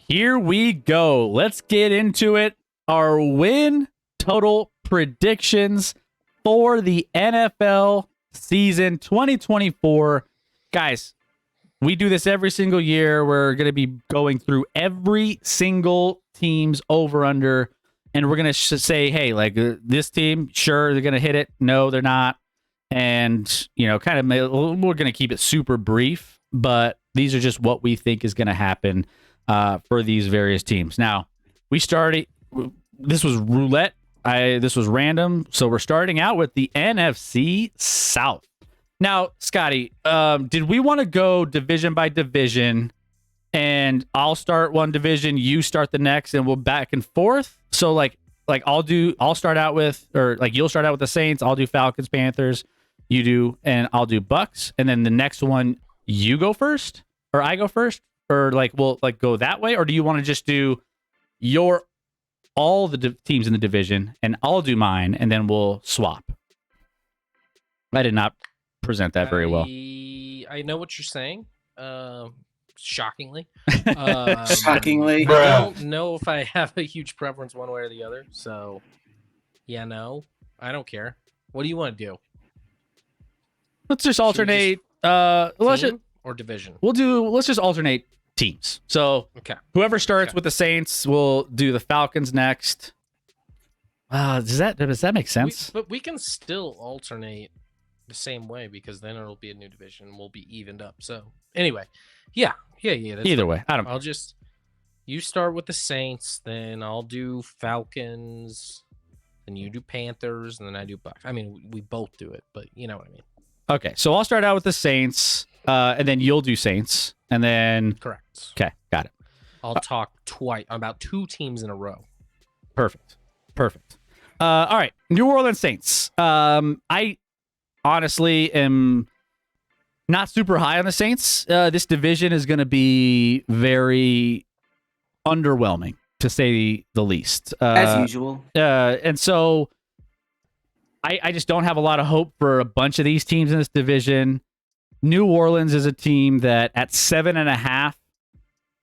here we go. Let's get into it. Our win total predictions for the NFL season 2024. Guys, we do this every single year. We're going to be going through every single team's over-under, and we're going to say, hey, like this team, sure, they're going to hit it. No, they're not. And, you know, kind of, we're going to keep it super brief, but these are just what we think is going to happen for these various teams. Now, we started, this was roulette. This was random. So we're starting out with the NFC South. Now, Scotty, did we want to go division by division, and I'll start one division, you start the next, and we'll back and forth? So like I'll start out with, or like you'll start out with the Saints, I'll do Falcons, Panthers, you do, and I'll do Bucks, and then the next one you go first, or I go first, or like we'll like go that way, or do you want to just do all the teams in the division, and I'll do mine, and then we'll swap? I did not present that very well. I know what you're saying. Shockingly. Shockingly. I don't know if I have a huge preference one way or the other. So, yeah, no, I don't care. What do you want to do? Let's just alternate. Or division. Let's just alternate teams. So, okay, whoever starts with the Saints will do the Falcons next. Does that make sense? But we can still alternate the same way, because then it'll be a new division and we'll be evened up. So anyway, yeah. Either way, you start with the Saints, then I'll do Falcons, then you do Panthers, and then I do Bucks. I mean, we both do it, but you know what I mean. Okay, so I'll start out with the Saints, and then you'll do Saints, and then correct. Okay, got it. I'll talk twice about two teams in a row. Perfect. All right, New Orleans Saints. I honestly am not super high on the Saints. This division is going to be very underwhelming, to say the least. As usual. And so I just don't have a lot of hope for a bunch of these teams in this division. New Orleans is a team that at 7.5,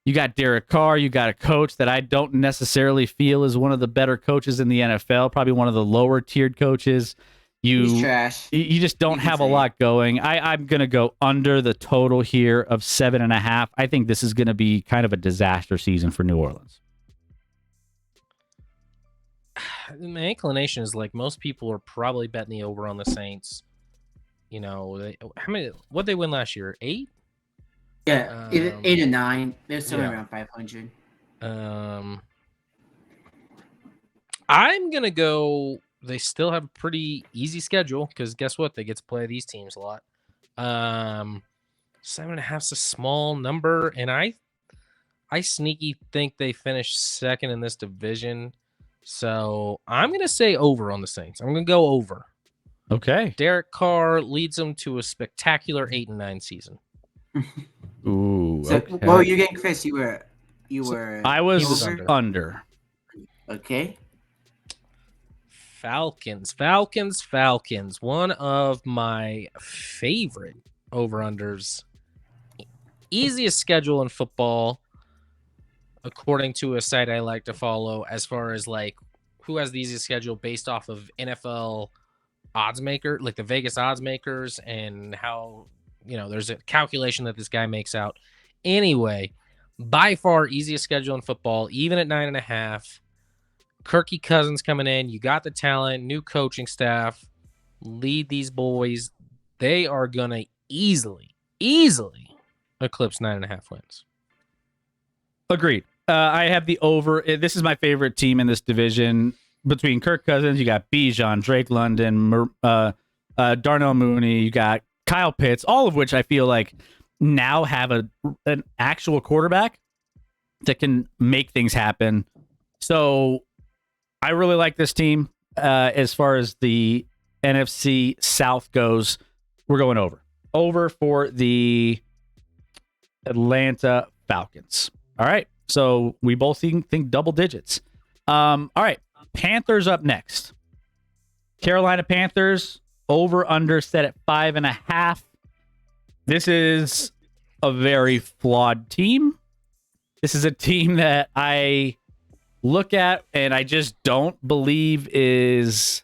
you got Derek Carr, you got a coach that I don't necessarily feel is one of the better coaches in the NFL, probably one of the lower tiered coaches. He's trash. You just don't have a lot going. I'm going to go under the total here of 7.5. I think this is going to be kind of a disaster season for New Orleans. My inclination is like most people are probably betting the over on the Saints. You know, what they win last year? 8? Yeah, 8 and 9. They're somewhere around 500. I'm going to go. They still have a pretty easy schedule, because guess what? They get to play these teams a lot. 7.5 is a small number, and I sneaky think they finish second in this division. So I'm going to say over on the Saints. I'm going to go over. Okay. Derek Carr leads them to a spectacular 8-9 season. Ooh. So, okay. what were you getting, Chris? You were. I was under. Okay. Falcons. One of my favorite over-unders. Easiest schedule in football, according to a site I like to follow, as far as like who has the easiest schedule based off of NFL odds maker, like the Vegas odds makers, and how, you know, there's a calculation that this guy makes out. Anyway, by far easiest schedule in football, even at 9.5. Kirky Cousins coming in. You got the talent, new coaching staff. Lead these boys. They are going to easily eclipse 9.5 wins. Agreed. I have the over. This is my favorite team in this division. Between Kirk Cousins, you got Bijan, Drake London, Darnell Mooney, you got Kyle Pitts, all of which I feel like now have an actual quarterback that can make things happen. So I really like this team. As far as the NFC South goes, we're going over. Over for the Atlanta Falcons. All right. So we both think double digits. All right. Panthers up next. Carolina Panthers, over under set at 5.5. This is a very flawed team. This is a team that I look at and I just don't believe is.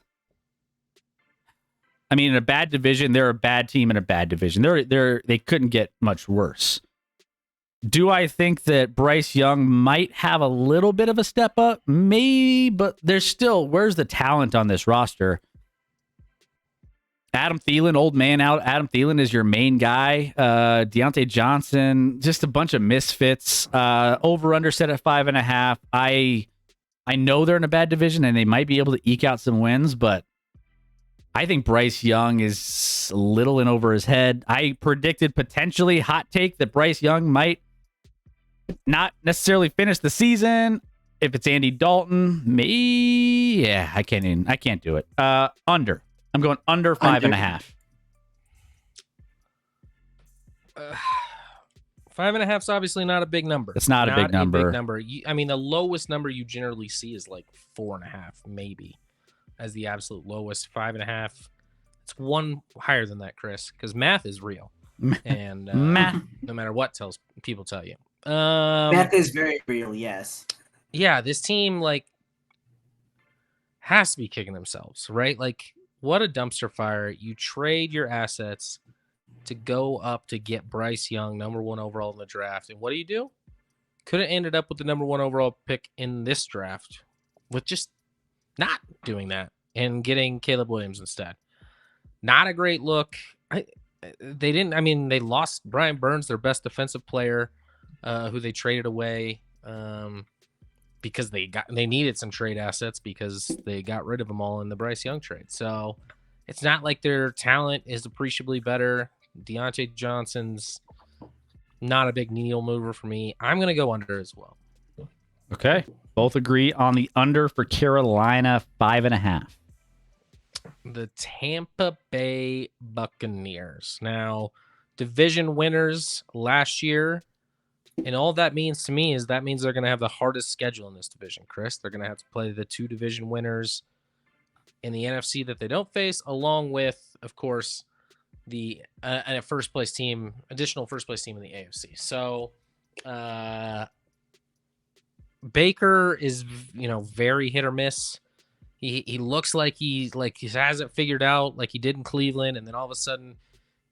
I mean, in a bad division, they're a bad team in a bad division. They couldn't get much worse. Do I think that Bryce Young might have a little bit of a step up? Maybe, but there's still, where's the talent on this roster? Adam Thielen, old man out. Adam Thielen is your main guy. Deontay Johnson, just a bunch of misfits. Over under set at 5.5. I know they're in a bad division and they might be able to eke out some wins, but I think Bryce Young is a little in over his head. I predicted potentially, hot take, that Bryce Young might not necessarily finish the season. If it's Andy Dalton, maybe. Yeah, I can't do it. Under. I'm going under 5.5. 5.5 is obviously not a big number. It's not a big number. I mean, the lowest number you generally see is like 4.5, maybe, as the absolute lowest. 5.5. It's one higher than that, Chris, because math is real, and math, no matter what people tell you, math is very real. Yes. Yeah, this team has to be kicking themselves, right? Like, what a dumpster fire. You trade your assets to go up to get Bryce Young, number 1 overall in the draft. And what do? Could have ended up with the number 1 overall pick in this draft with just not doing that and getting Caleb Williams instead. Not a great look. They lost Brian Burns, their best defensive player, who they traded away because they needed some trade assets because they got rid of them all in the Bryce Young trade. So it's not like their talent is appreciably better. Deontay Johnson's not a big needle mover for me. I'm going to go under as well. Okay. Both agree on the under for Carolina, 5.5. The Tampa Bay Buccaneers. Now, division winners last year. And all that means to me is that means they're going to have the hardest schedule in this division, Chris. They're going to have to play the 2 division winners in the NFC that they don't face, along with, of course, the additional first place team in the AFC. So Baker is, very hit or miss. He looks like he hasn't figured out like he did in Cleveland, and then all of a sudden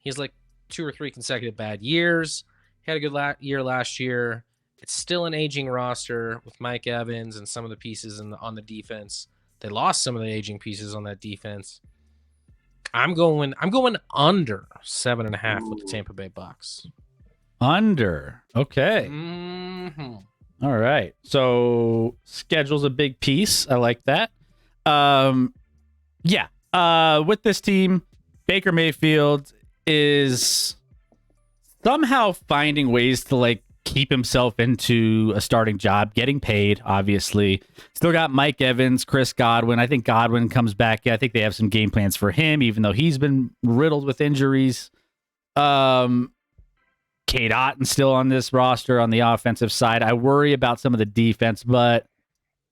he has like 2 or 3 consecutive bad years. He had a good year last year. It's still an aging roster with Mike Evans and some of the pieces on the defense. They lost some of the aging pieces on that defense. I'm going under 7.5 with the Tampa Bay Bucs. Under. Okay. Mm-hmm. All right. So schedule's a big piece. I like that. With this team, Baker Mayfield is somehow finding ways to keep himself into a starting job, getting paid, obviously. Still got Mike Evans, Chris Godwin. I think Godwin comes back. Yeah, I think they have some game plans for him, even though he's been riddled with injuries. Kate Otten's still on this roster on the offensive side. I worry about some of the defense, but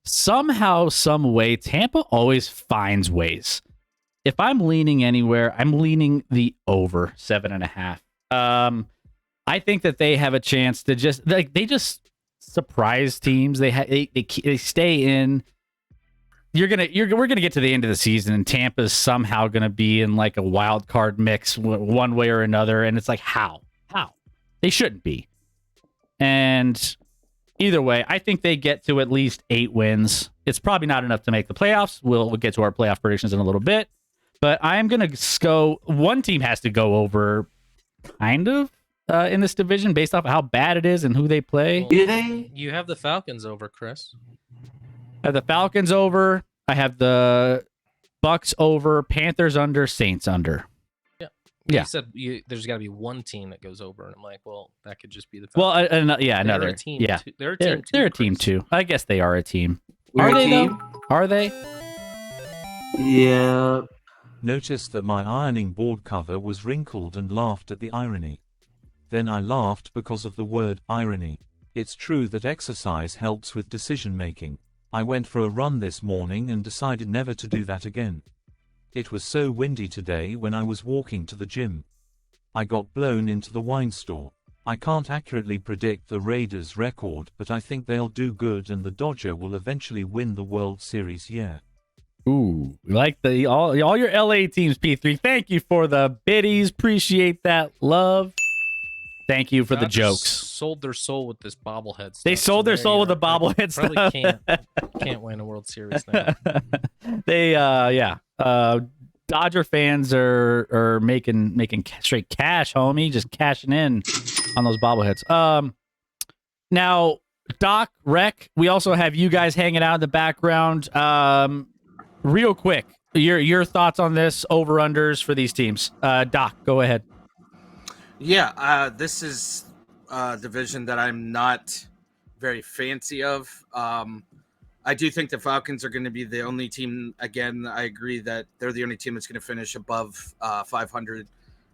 somehow, some way, Tampa always finds ways. If I'm leaning anywhere, I'm leaning the over 7.5. I think that they have a chance to just surprise teams. They stay in. We're gonna get to the end of the season, and Tampa's somehow gonna be in like a wild card mix one way or another, and it's like how they shouldn't be. And either way, I think they get to at least 8 wins. It's probably not enough to make the playoffs. We'll get to our playoff predictions in a little bit, but I'm gonna go. One team has to go over, kind of. In this division, based off of how bad it is and who they play. Well, you have the Falcons over, Chris. I have the Falcons over. I have the Bucks over. Panthers under. Saints under. Yeah. Yeah. You said there's got to be one team that goes over, and I'm like, well, that could just be the Falcons. Well, another. They're a team. Yeah, too. They're a team. They're a team too. I guess they are a team. We're a team. Are they? Yeah. Noticed that my ironing board cover was wrinkled and laughed at the irony. Then I laughed because of the word irony. It's true that exercise helps with decision making. I went for a run this morning and decided never to do that again. It was so windy today when I was walking to the gym. I got blown into the wine store. I can't accurately predict the Raiders' record, but I think they'll do good and the Dodger will eventually win the World Series. Yeah. Ooh, we like all your LA teams, P3. Thank you for the biddies. Appreciate that love. Thank you for the Dodgers jokes. Sold their soul with this bobblehead stuff. They sold their soul with the bobblehead stuff. Probably can't win a World Series now. They Dodger fans are making straight cash, homie, just cashing in on those bobbleheads. Now, Doc, Rec, we also have you guys hanging out in the background. Real quick, your thoughts on this, over-unders for these teams. Doc, go ahead. Yeah, this is a division that I'm not very fancy of. I do think the Falcons are going to be the only team. Again, I agree that they're the only team that's going to finish above 500.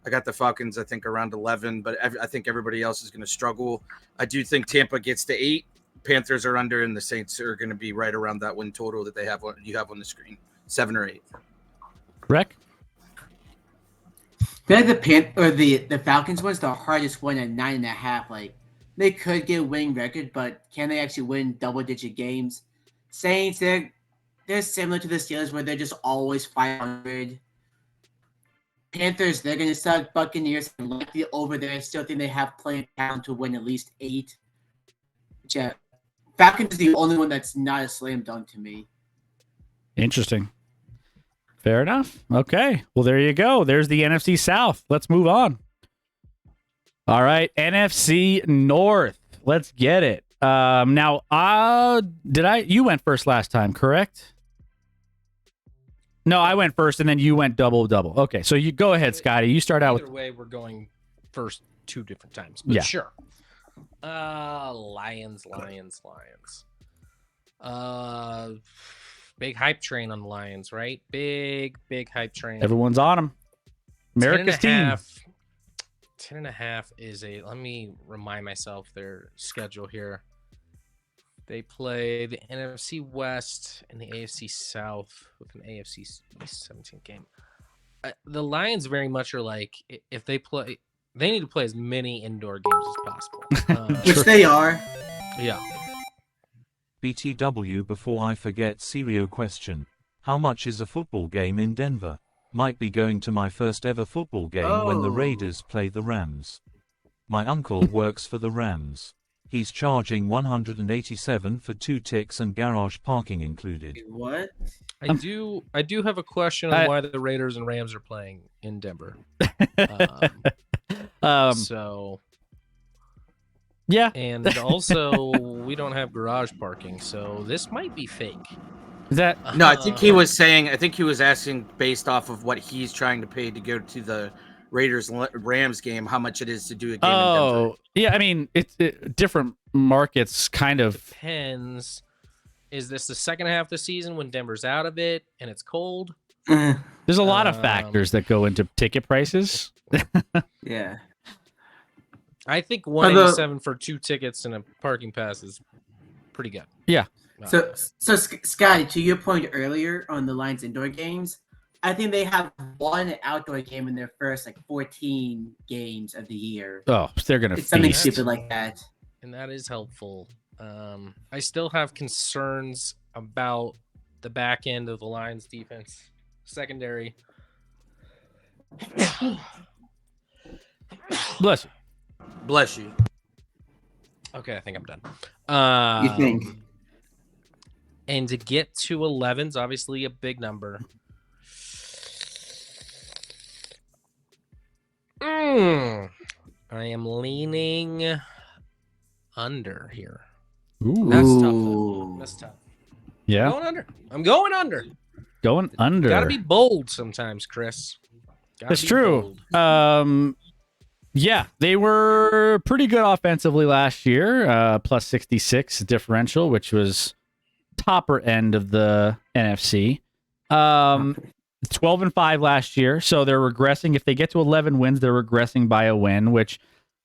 I got the Falcons, I think, around 11, but I think everybody else is going to struggle. I do think Tampa gets to 8. Panthers are under, and the Saints are going to be right around that win total that you have on the screen, 7 or 8. Rec? I feel like the Falcons was the hardest one at 9.5. Like, they could get a winning record, but can they actually win double-digit games? Saints, they're similar to the Steelers, where they're just always 500. Panthers, they're going to suck. Buccaneers, likely over there. I still think they have playing talent to win at least 8. Yeah. Falcons is the only one that's not a slam dunk to me. Interesting. Fair enough. Okay. Well, there you go. There's the NFC South. Let's move on. All right. NFC North. Let's get it. Now, you went first last time, correct? No, I went first and then you went double. Okay. So you go ahead, Scotty. You start out with. Either way, we're going first 2 different times. But yeah. Sure. Lions. Big hype train on the Lions, right? Big hype train. Everyone's on them. America's team. 10.5 is let me remind myself their schedule here. They play the NFC West and the AFC South with an AFC East 17 game. The Lions very much are like, if they play, they need to play as many indoor games as possible. Which they are. Yeah. BTW, before I forget, Serio question. How much is a football game in Denver? Might be going to my first ever football game when the Raiders play the Rams. My uncle works for the Rams. He's charging $187 for 2 ticks and garage parking included. What? I do have a question on why the Raiders and Rams are playing in Denver. So yeah, and also we don't have garage parking, so this might be fake. Is that No, I think he was saying. I think he was asking based off of what he's trying to pay to go to the Raiders Rams game, how much it is to do a game in Denver. Yeah, I mean, it's different markets kind of depends. Is this the second half of the season when Denver's out of it and it's cold? There's a lot of factors that go into ticket prices. Yeah. I think $187 for 2 tickets and a parking pass is pretty good. Yeah. So Scotty, to your point earlier on the Lions indoor games, I think they have 1 outdoor game in their first 14 games of the year. Oh, they're gonna. It's something stupid like that. And that is helpful. I still have concerns about the back end of the Lions defense, secondary. Bless you. Bless you. Okay, I think I'm done. You think? And to get to 11's obviously a big number. I am leaning under here. Ooh. That's tough. Though. That's tough. Yeah. I'm going under. Going under. Gotta be bold sometimes, Chris. That's true. Yeah, they were pretty good offensively last year. Plus 66 differential, which was topper end of the NFC. 12-5 last year, so they're regressing. If they get to 11 wins, they're regressing by a win, which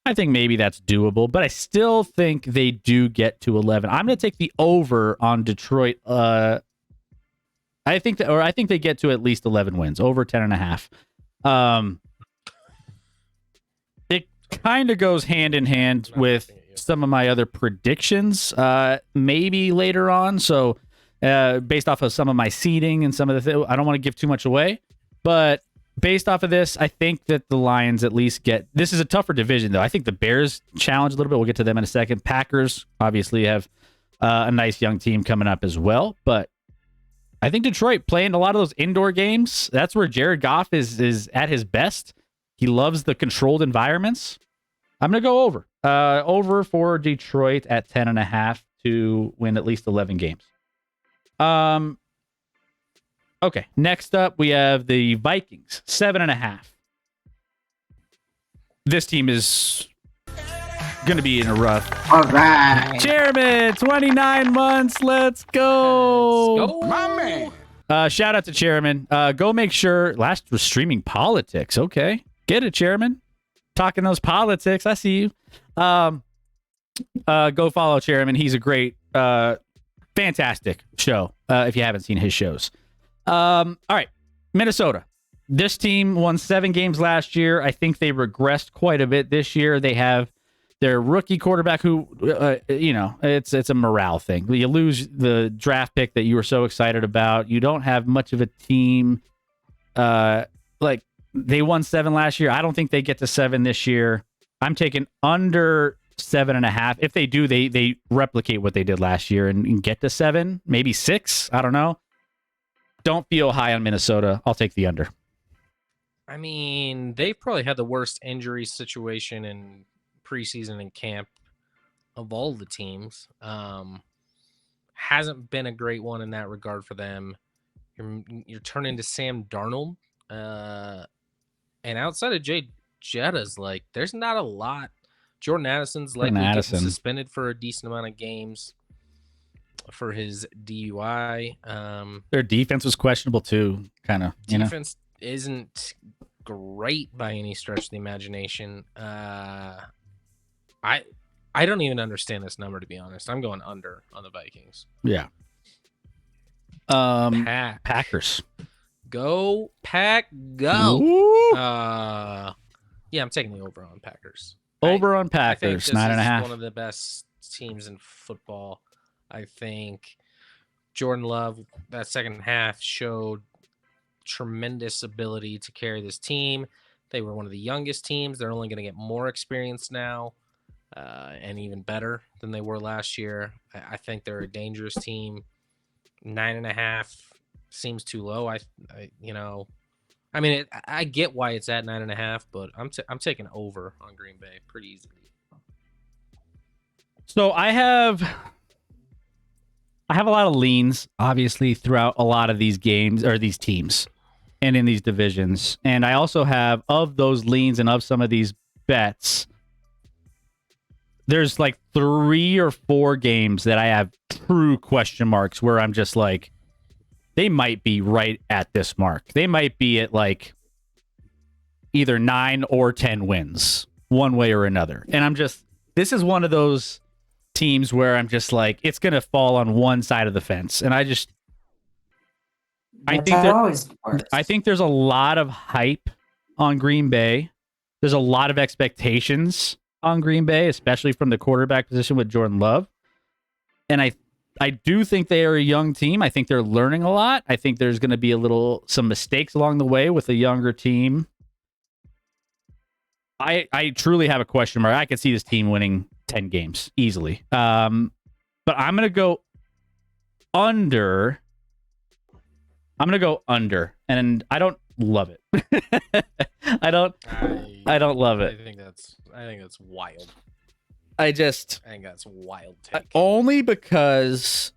I think maybe that's doable. But I still think they do get to 11. I'm going to take the over on Detroit. I think they get to at least 11 wins, over 10.5. kind of goes hand in hand Not with looking at you. some of my other predictions, maybe later on. So, based off of some of my seeding and some of the things, I don't want to give too much away, but based off of this, I think that the Lions at least get. This is a tougher division, though. I think the Bears challenge a little bit. We'll get to them in a second. Packers obviously have a nice young team coming up as well, but I think Detroit playing a lot of those indoor games. That's where Jared Goff is at his best. He loves the controlled environments. I'm going to go over. Over for Detroit at 10.5 to win at least 11 games. Okay, next up we have the Vikings, 7.5. This team is going to be in a rough. All right. Chairman, 29 months. Let's go. Let's go. My man. Shout out to Chairman. Go make sure. Last was streaming politics. Okay, get it, Chairman. Talking those politics. I see you. Go follow Chairman. He's a great, fantastic show. If you haven't seen his shows. All right, Minnesota. This team won 7 games last year. I think they regressed quite a bit this year. They have their rookie quarterback who, it's a morale thing. You lose the draft pick that you were so excited about. You don't have much of a team. Like they won 7 last year. I don't think they get to 7 this year. I'm taking under 7.5. If they do, they replicate what they did last year and get to 7, maybe 6. I don't know. Don't feel high on Minnesota. I'll take the under. I mean, they've probably had the worst injury situation in preseason and camp of all the teams. Hasn't been a great one in that regard for them. You're turning to Sam Darnold, and outside of Jay Jetta's, like there's not a lot. Jordan Addison's likely getting suspended for a decent amount of games for his DUI. Their defense was questionable too, kind of. Defense isn't great by any stretch of the imagination. I don't even understand this number, to be honest. I'm going under on the Vikings. Yeah. Packers. Go Pack, go. Yeah, I'm taking the over on Packers. Over on I think Packers, this 9.5. is one of the best teams in football. I think Jordan Love, that second half, showed tremendous ability to carry this team. They were one of the youngest teams. They're only going to get more experience now, and even better than they were last year. I think they're a dangerous team. 9.5 seems too low. I get why it's at 9.5, but I'm taking over on Green Bay pretty easily. So I have a lot of leans, obviously, throughout a lot of these games or these teams and in these divisions. And I also have, of those leans and of some of these bets, there's like 3 or 4 games that I have true question marks where I'm just like, they might be right at this mark. They might be at like either 9 or 10 wins, one way or another. And this is one of those teams where I'm just like, it's going to fall on one side of the fence. And I think there's a lot of hype on Green Bay. There's a lot of expectations on Green Bay, especially from the quarterback position with Jordan Love. And I do think they are a young team. I think they're learning a lot. I think there's going to be some mistakes along the way with a younger team. I truly have a question mark. I could see this team winning 10 games easily. But I'm going to go under. And I don't love it. I don't love it. I think that's wild. I think that's wild take. Only because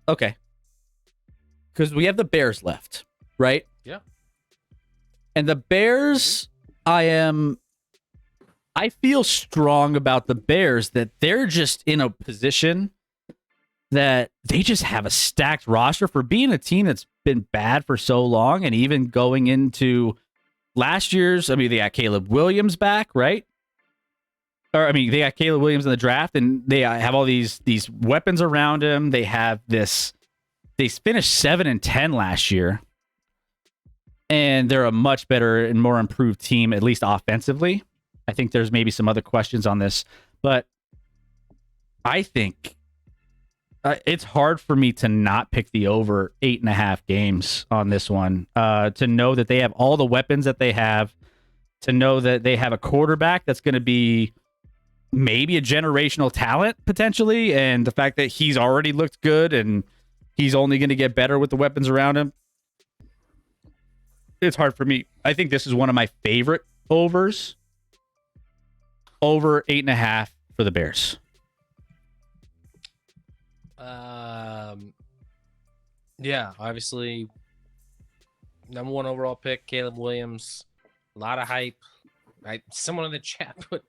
we have the Bears left, right? Yeah. And the Bears, I feel strong about the Bears that they're just in a position that they just have a stacked roster for being a team that's been bad for so long. And even going into last year's, they got Caleb Williams back, right? They got Caleb Williams in the draft, and they have all these weapons around him. They have this. They finished 7-10 last year, and they're a much better and more improved team, at least offensively. I think there's maybe some other questions on this, but I think it's hard for me to not pick the over 8.5 games on this one. To know that they have all the weapons that they have, to know that they have a quarterback that's going to be maybe a generational talent potentially, and the fact that he's already looked good and he's only going to get better with the weapons around him. It's hard for me. I think this is one of my favorite overs. Over 8.5 for the Bears. Yeah, obviously, number one overall pick, Caleb Williams. A lot of hype. Someone in the chat put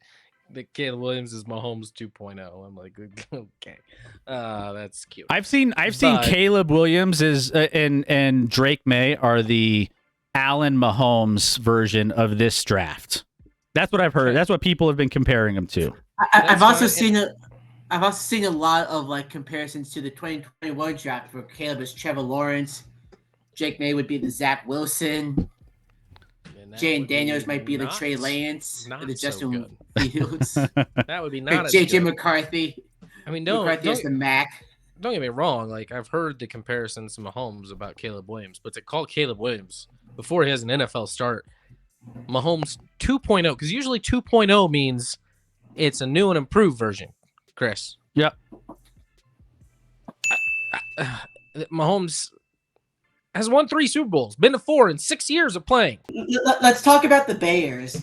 that Caleb Williams is Mahomes 2.0. I'm like, okay, that's cute. I've seen Caleb Williams is and Drake May are the Allen Mahomes version of this draft. That's what I've heard. That's what people have been comparing him to. I've also seen a lot of like comparisons to the 2021 draft where Caleb is Trevor Lawrence, Drake May would be the Zach Wilson, Jane Daniels might be the Trey Lance, or the Justin Fields. That would be not JJ McCarthy. I mean, McCarthy is the Mac. Don't get me wrong. Like, I've heard the comparisons to Mahomes about Caleb Williams, but to call Caleb Williams before he has an NFL start Mahomes 2.0, because usually 2.0 means it's a new and improved version, Chris. Yep. Mahomes has won 3 Super Bowls, been to 4 in 6 years of playing. Let's talk about the Bears.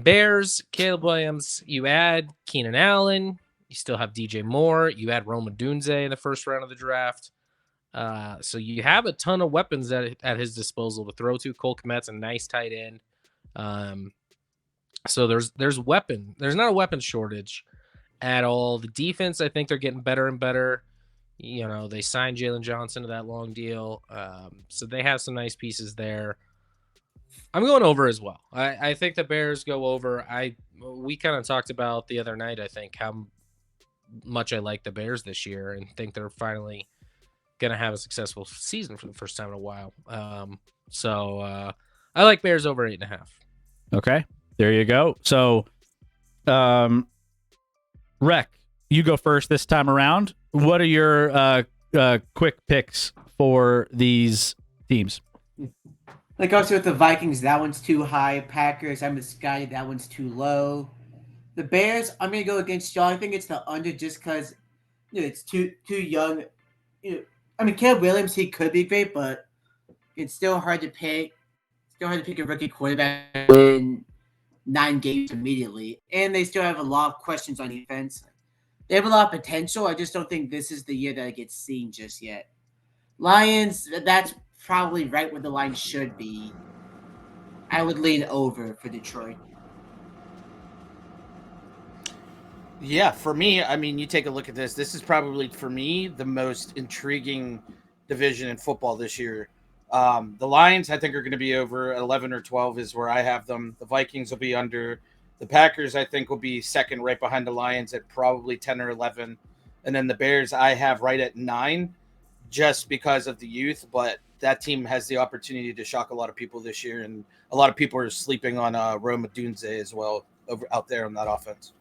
Bears, Caleb Williams. You add Keenan Allen. You still have DJ Moore. You add Rome Odunze in the first round of the draft. So you have a ton of weapons at his disposal to throw to. Cole Kmet's a nice tight end. So there's weapon. There's not a weapon shortage at all. The defense, I think they're getting better and better. You know, they signed Jalen Johnson to that long deal. So they have some nice pieces there. I'm going over as well. I think the Bears go over. We kind of talked about the other night, I think, how much I like the Bears this year and think they're finally going to have a successful season for the first time in a while. So I like Bears over 8.5. Okay, there you go. So, Rec, you go first this time around. What are your quick picks for these teams? Like also with the Vikings, that one's too high. Packers, I'm with Scotty, that one's too low. The Bears, I'm gonna go against y'all. I think it's the under just because it's too young. I mean, Caleb Williams, he could be great, but it's still hard to pick. Still hard to pick a rookie quarterback in 9 games immediately, and they still have a lot of questions on defense. They have a lot of potential. I just don't think this is the year that it gets seen just yet. Lions, that's probably right where the line should be. I would lean over for Detroit. Yeah, for me, I mean, you take a look at this. This is probably, for me, the most intriguing division in football this year. The Lions, I think, are going to be over 11 or 12 is where I have them. The Vikings will be under. The Packers, I think, will be second right behind the Lions at probably 10 or 11. And then the Bears, I have right at 9 just because of the youth. But that team has the opportunity to shock a lot of people this year. And a lot of people are sleeping on Rome Odunze as well out there on that offense.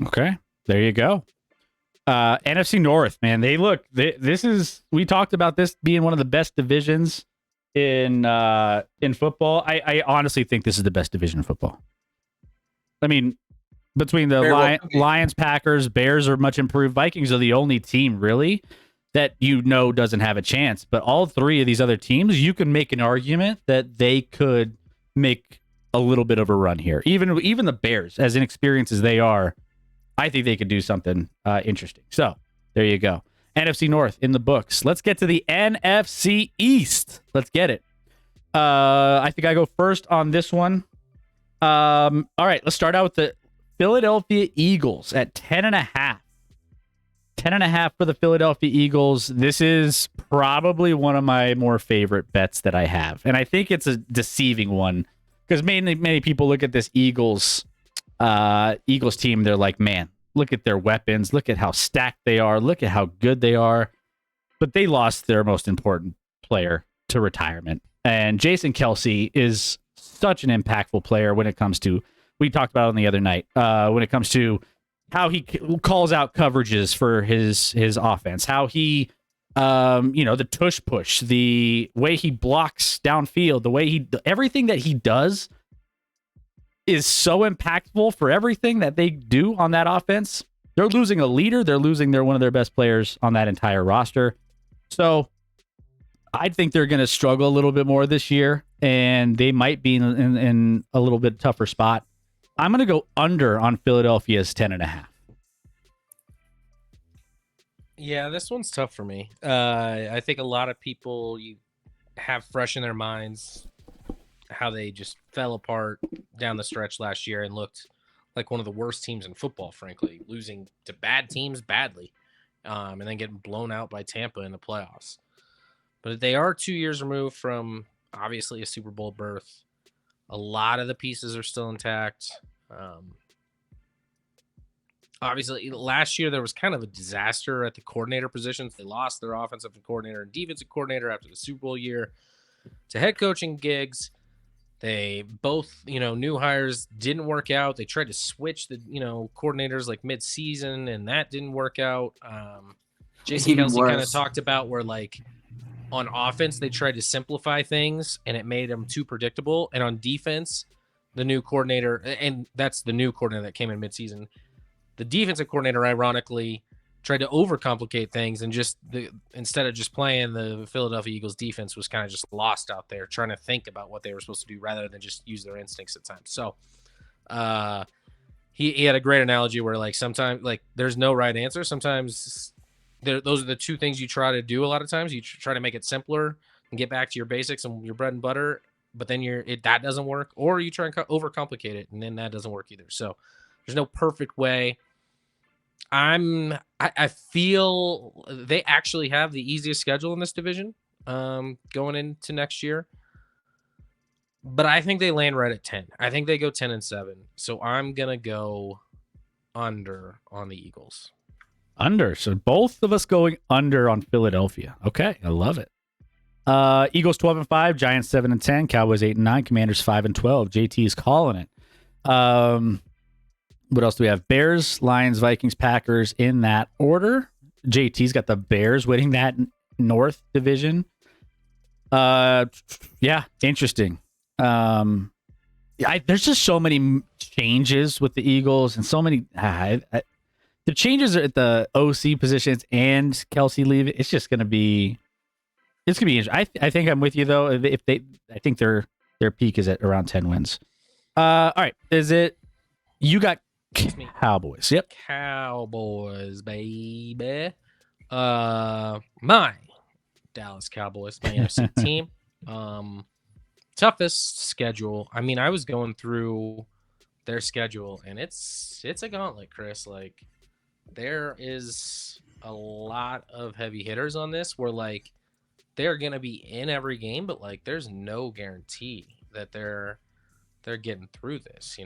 Okay, there you go. NFC North, man, we talked about this being one of the best divisions in football. I honestly think this is the best division in football. I mean, between the Lions, Packers, Bears are much improved. Vikings are the only team really that doesn't have a chance. But all 3 of these other teams, you can make an argument that they could make a little bit of a run here. Even the Bears, as inexperienced as they are, I think they could do something interesting. So there you go. NFC North in the books. Let's get to the NFC East. Let's get it. I think I go first on this one. All right, let's start out with the Philadelphia Eagles at 10.5. 10.5 for the Philadelphia Eagles. This is probably one of my more favorite bets that I have. And I think it's a deceiving one because many people look at this Eagles team. They're like, man, look at their weapons. Look at how stacked they are. Look at how good they are. But they lost their most important player to retirement. And Jason Kelce is such an impactful player when it comes to, we talked about it on the other night, when it comes to how he calls out coverages for his offense, how he, the tush push, the way he blocks downfield, the way everything that he does is so impactful for everything that they do on that offense. They're losing a leader. They're losing one of their best players on that entire roster. So I think they're going to struggle a little bit more this year, and they might be in a little bit tougher spot. I'm going to go under on Philadelphia's 10.5. Yeah, this one's tough for me. I think a lot of people you have fresh in their minds how they just fell apart down the stretch last year and looked like one of the worst teams in football, frankly, losing to bad teams badly, and then getting blown out by Tampa in the playoffs. But they are 2 years removed from obviously a Super Bowl berth. A lot of the pieces are still intact. Obviously, last year there was kind of a disaster at the coordinator positions. They lost their offensive coordinator and defensive coordinator after the Super Bowl year to head coaching gigs. They both, new hires didn't work out. They tried to switch the, coordinators like mid-season, and that didn't work out. Jason Even Kelsey kind of worse. talked about where, like, on offense, they tried to simplify things, and it made them too predictable. And on defense, the new coordinator, and that's the new coordinator that came in mid-season, the defensive coordinator, ironically, tried to overcomplicate things, and instead of just playing the Philadelphia Eagles defense, was kind of just lost out there trying to think about what they were supposed to do rather than just use their instincts at times. So he had a great analogy where, like, sometimes, like, there's no right answer. Sometimes those are the two things you try to do. A lot of times you try to make it simpler and get back to your basics and your bread and butter, but then that doesn't work, or you try and overcomplicate it, and then that doesn't work either. So there's no perfect way. I feel they actually have the easiest schedule in this division going into next year, but I think they land right at 10. I think they go 10-7. So I'm gonna go under on the Eagles. Under. So both of us going under on Philadelphia. Okay, I love it. Eagles 12-5, Giants 7-10, Cowboys 8-9, Commanders 5-12. JT is calling it. What else do we have? Bears, Lions, Vikings, Packers in that order. JT's got the Bears winning that North division. Yeah, interesting. There's just so many changes with the Eagles and so many. The changes are at the OC positions and Kelsey leave. It's just gonna be. It's gonna be interesting. I think I'm with you though. I think their peak is at around 10 wins. All right, is it? You got Cowboys. Yep. Cowboys, baby. My Dallas Cowboys, my NFC team. Toughest schedule. I mean, I was going through their schedule, and it's a gauntlet, Chris. Like, there is a lot of heavy hitters on this where, like, they're gonna be in every game, but, like, there's no guarantee that they're getting through this,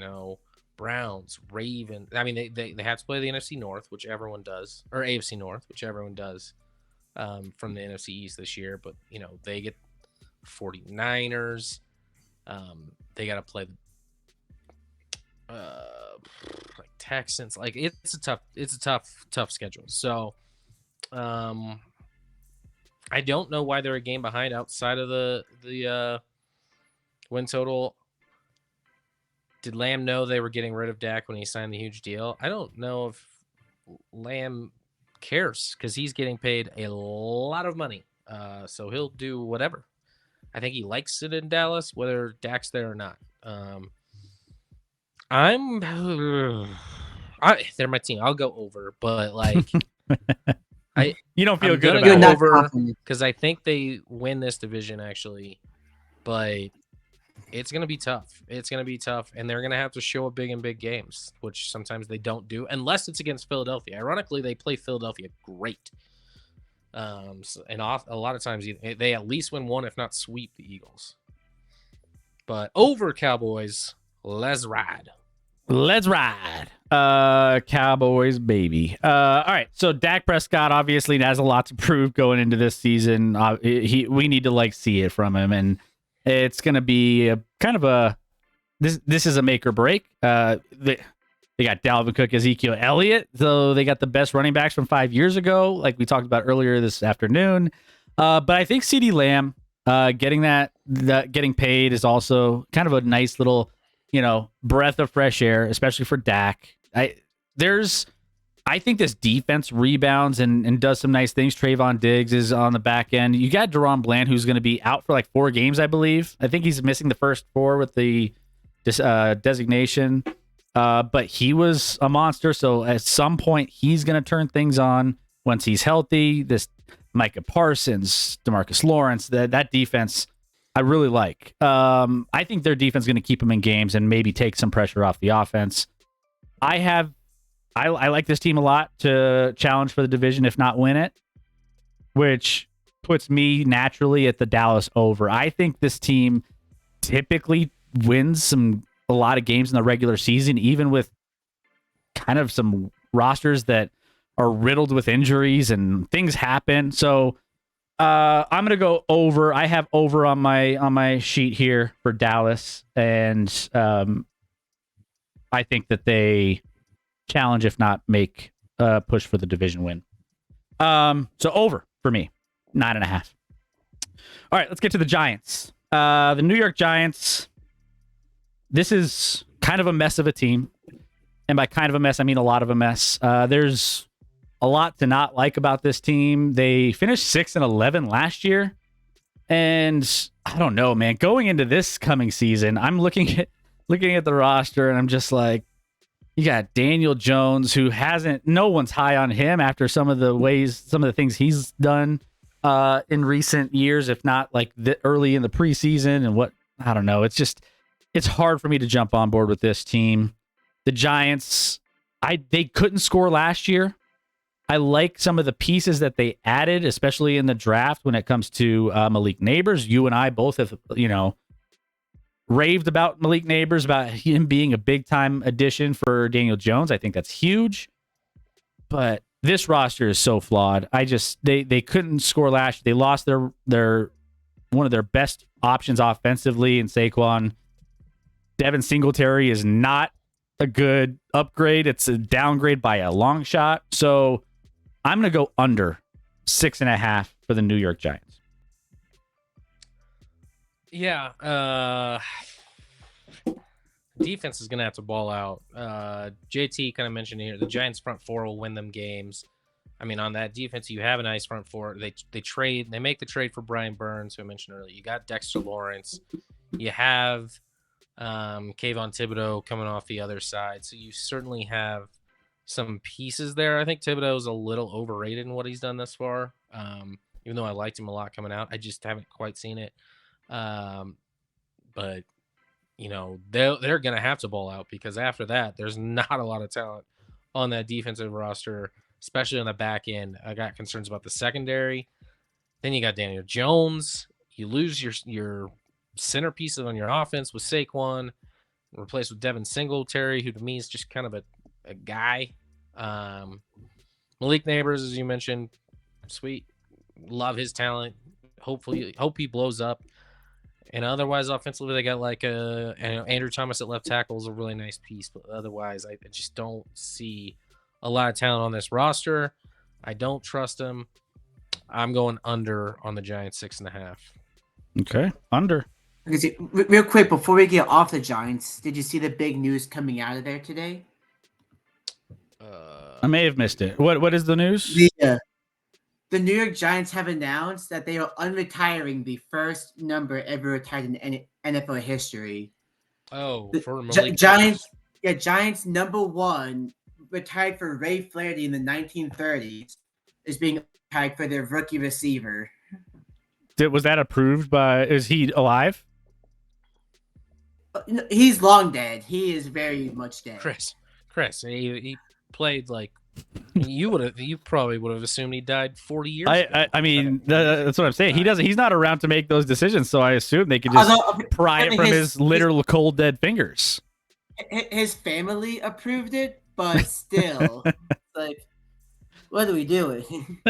Browns, Ravens. I mean, they have to play the NFC North, which everyone does, or AFC North, which everyone does, from the NFC East this year. But, they get 49ers. They got to play like Texans. Like, it's a tough schedule. So, I don't know why they're a game behind outside of the win total. Did Lamb know they were getting rid of Dak when he signed the huge deal? I don't know if Lamb cares because he's getting paid a lot of money. So he'll do whatever. I think he likes it in Dallas, whether Dak's there or not. They're my team. I'll go over, but, like, You don't feel I'm good gonna about go it. over because I think they win this division actually, but it's going to be tough. It's going to be tough, and they're going to have to show up big in big games, which sometimes they don't do, unless it's against Philadelphia. Ironically, they play Philadelphia great. And a lot of times they at least win one, if not sweep the Eagles. But over Cowboys, let's ride. Let's ride. Cowboys, baby. All right. So Dak Prescott obviously has a lot to prove going into this season. We need to, like, see it from him. And It's going to be a kind of a this is a make or break. They got Dalvin Cook, Ezekiel Elliott, so they got the best running backs from 5 years ago, like we talked about earlier this afternoon. But I think CeeDee Lamb getting that getting paid is also kind of a nice little, breath of fresh air, especially for Dak. I think this defense rebounds and does some nice things. Trayvon Diggs is on the back end. You got Deron Bland, who's going to be out for like 4 games, I believe. I think he's missing the first 4 with the designation. But he was a monster. So at some point, he's going to turn things on once he's healthy. This Micah Parsons, DeMarcus Lawrence, that defense, I really like. I think their defense is going to keep them in games and maybe take some pressure off the offense. I like this team a lot to challenge for the division, if not win it, which puts me naturally at the Dallas over. I think this team typically wins a lot of games in the regular season, even with kind of some rosters that are riddled with injuries and things happen. So I'm gonna go over. I have over on my sheet here for Dallas, and I think that they challenge, if not make a push for the division win. So over for me, 9.5. All right, let's get to the Giants. The New York Giants. This is kind of a mess of a team. And by kind of a mess, I mean a lot of a mess. There's a lot to not like about this team. They finished 6-11 last year. And I don't know, man. Going into this coming season, I'm looking at the roster and I'm just like, you got Daniel Jones, who no one's high on him after some of the things he's done in recent years, if not like early in the preseason and what, I don't know. It's hard for me to jump on board with this team. The Giants, they couldn't score last year. I like some of the pieces that they added, especially in the draft when it comes to Malik Neighbors. You and I both have, raved about Malik Neighbors, about him being a big-time addition for Daniel Jones. I think that's huge. But this roster is so flawed. They couldn't score last year. They lost their one of their best options offensively in Saquon. Devin Singletary is not a good upgrade. It's a downgrade by a long shot. So I'm going to go under 6.5 for the New York Giants. Yeah, defense is going to have to ball out. JT kind of mentioned here, the Giants front 4 will win them games. I mean, on that defense, you have a nice front 4. They make the trade for Brian Burns, who I mentioned earlier. You got Dexter Lawrence. You have Kayvon Thibodeau coming off the other side. So you certainly have some pieces there. I think Thibodeau is a little overrated in what he's done thus far. Even though I liked him a lot coming out, I just haven't quite seen it. But they're going to have to ball out, because after that, there's not a lot of talent on that defensive roster, especially on the back end. I got concerns about the secondary. Then you got Daniel Jones. You lose your centerpiece on your offense with Saquon, replaced with Devin Singletary, who to me is just kind of a guy. Malik Neighbors, as you mentioned, sweet. Love his talent. Hope he blows up. And otherwise, offensively, they got like Andrew Thomas at left tackle is a really nice piece. But otherwise, I just don't see a lot of talent on this roster. I don't trust him. I'm going under on the Giants, 6.5. Okay, under. Okay, real quick, before we get off the Giants, did you see the big news coming out of there today? I may have missed it. What is the news? The New York Giants have announced that they are unretiring the first number ever retired in NFL history. Oh, for Malik Giants, Giants number 1 retired for Ray Flaherty in the 1930s is being retired for their rookie receiver. Was that approved by? Is he alive? He's long dead. He is very much dead. Chris, he played like. You probably would have assumed he died 40 years ago. I mean, that's what I'm saying. He's not around to make those decisions, so I assume they could just pry it from his literal cold dead fingers. His family approved it, but still, like, what are we doing?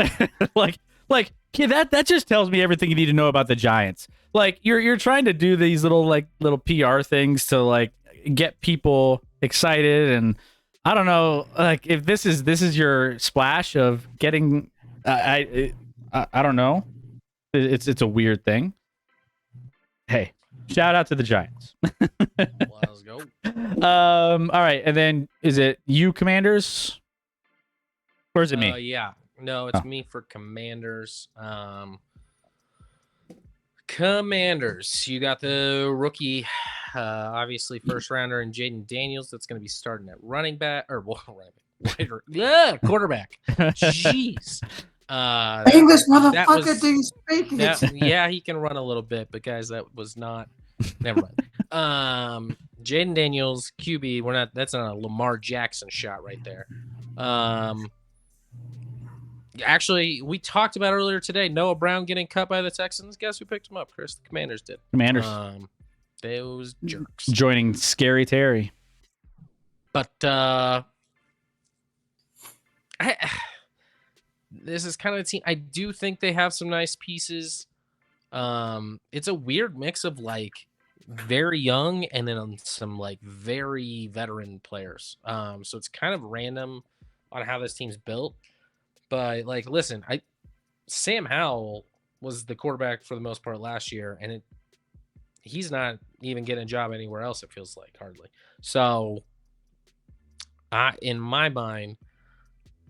like Like, yeah, that just tells me everything you need to know about the Giants. Like, you're trying to do these little PR things to like get people excited, and I don't know, like if this is your splash of getting, I don't know, it's a weird thing. Hey, shout out to the Giants. Let's go. All right, and then is it you, Commanders, or is it me? Yeah. No, it's me for Commanders. Commanders. You got the rookie, obviously first rounder, and Jaden Daniels. That's going to be starting at running back or quarterback. Jeez. English that motherfucker, was- do you speak it? yeah, he can run a little bit, but guys, that was not. Never mind. Jaden Daniels, QB. That's not a Lamar Jackson shot right there. Actually, we talked about earlier today Noah Brown getting cut by the Texans. Guess who picked him up, Chris? The Commanders did. Commanders Those jerks. joining Scary Terry. But this is kind of a team. I do think they have some nice pieces. It's a weird mix of like very young and then some like very veteran players. So it's kind of random on how this team's built. But like, listen, Sam Howell was the quarterback for the most part last year, and he's not even getting a job anywhere else. It feels like hardly. So, in my mind,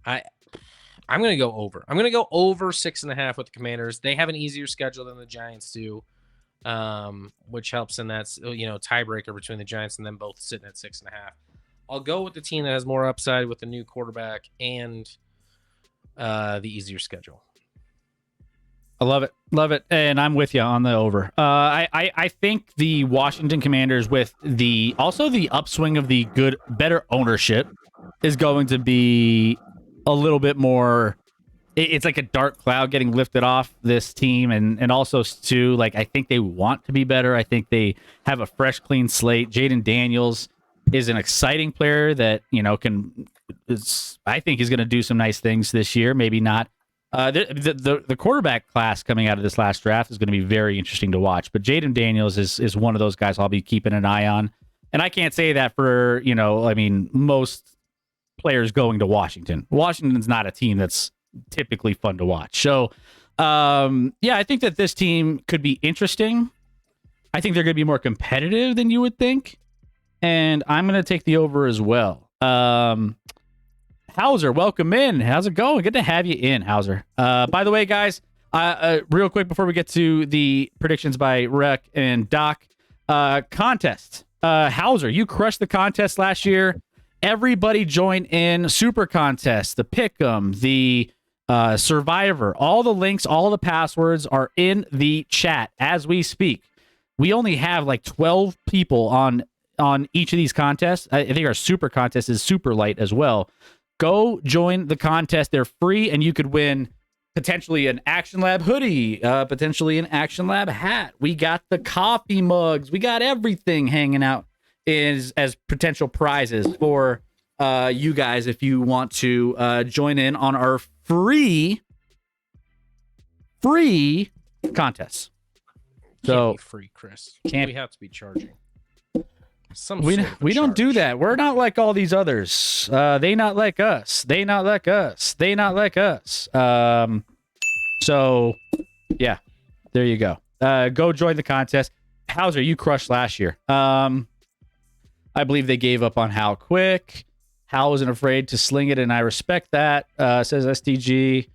I'm going to go over. I'm going to go over 6.5 with the Commanders. They have an easier schedule than the Giants do, which helps in that tiebreaker between the Giants and them both sitting at 6.5. I'll go with the team that has more upside with the new quarterback and the easier schedule. I love it, and I'm with you on the over. I think the Washington Commanders, with the upswing of the better ownership, is going to be a little bit more. It's like a dark cloud getting lifted off this team, and also too, like I think they want to be better. I think they have a fresh, clean slate. Jaden Daniels is an exciting player that I think he's going to do some nice things this year. Maybe not. The quarterback class coming out of this last draft is going to be very interesting to watch. But Jaden Daniels is one of those guys I'll be keeping an eye on. And I can't say that for, most players going to Washington. Washington's not a team that's typically fun to watch. So, I think that this team could be interesting. I think they're going to be more competitive than you would think. And I'm going to take the over as well. Hauser, welcome in. How's it going? Good to have you in, Hauser. By the way, guys, real quick before we get to the predictions by Rec and Doc, contest. Hauser, you crushed the contest last year. Everybody join in. Super contest, the Pick'em, the Survivor. All the links, all the passwords are in the chat as we speak. We only have like 12 people on each of these contests. I think our super contest is super light as well. Go join the contest. They're free, and you could win potentially an ActionLab hoodie, potentially an ActionLab hat. We got the coffee mugs. We got everything hanging out as potential prizes for you guys if you want to join in on our free contests. So free, Chris. We have to be charging. We don't do that. We're not like all these others. They not like us. They not like us. They not like us. So yeah, there you go. Go join the contest. Hauser, you crushed last year. I believe they gave up on Hal quick. Hal wasn't afraid to sling it, and I respect that. Says STG.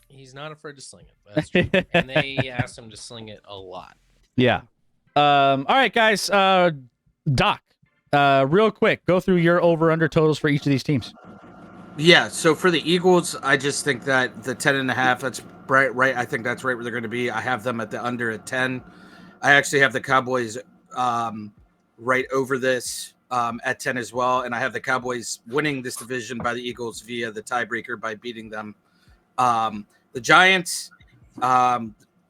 He's not afraid to sling it. That's true. And they asked him to sling it a lot. Yeah. All right, guys. Doc, real quick, go through your over/under totals for each of these teams. Yeah. So for the Eagles, I just think that the 10.5. That's right. I think that's right where they're going to be. I have them at the under at 10. I actually have the Cowboys right over this at 10 as well, and I have the Cowboys winning this division by the Eagles via the tiebreaker by beating them. The Giants.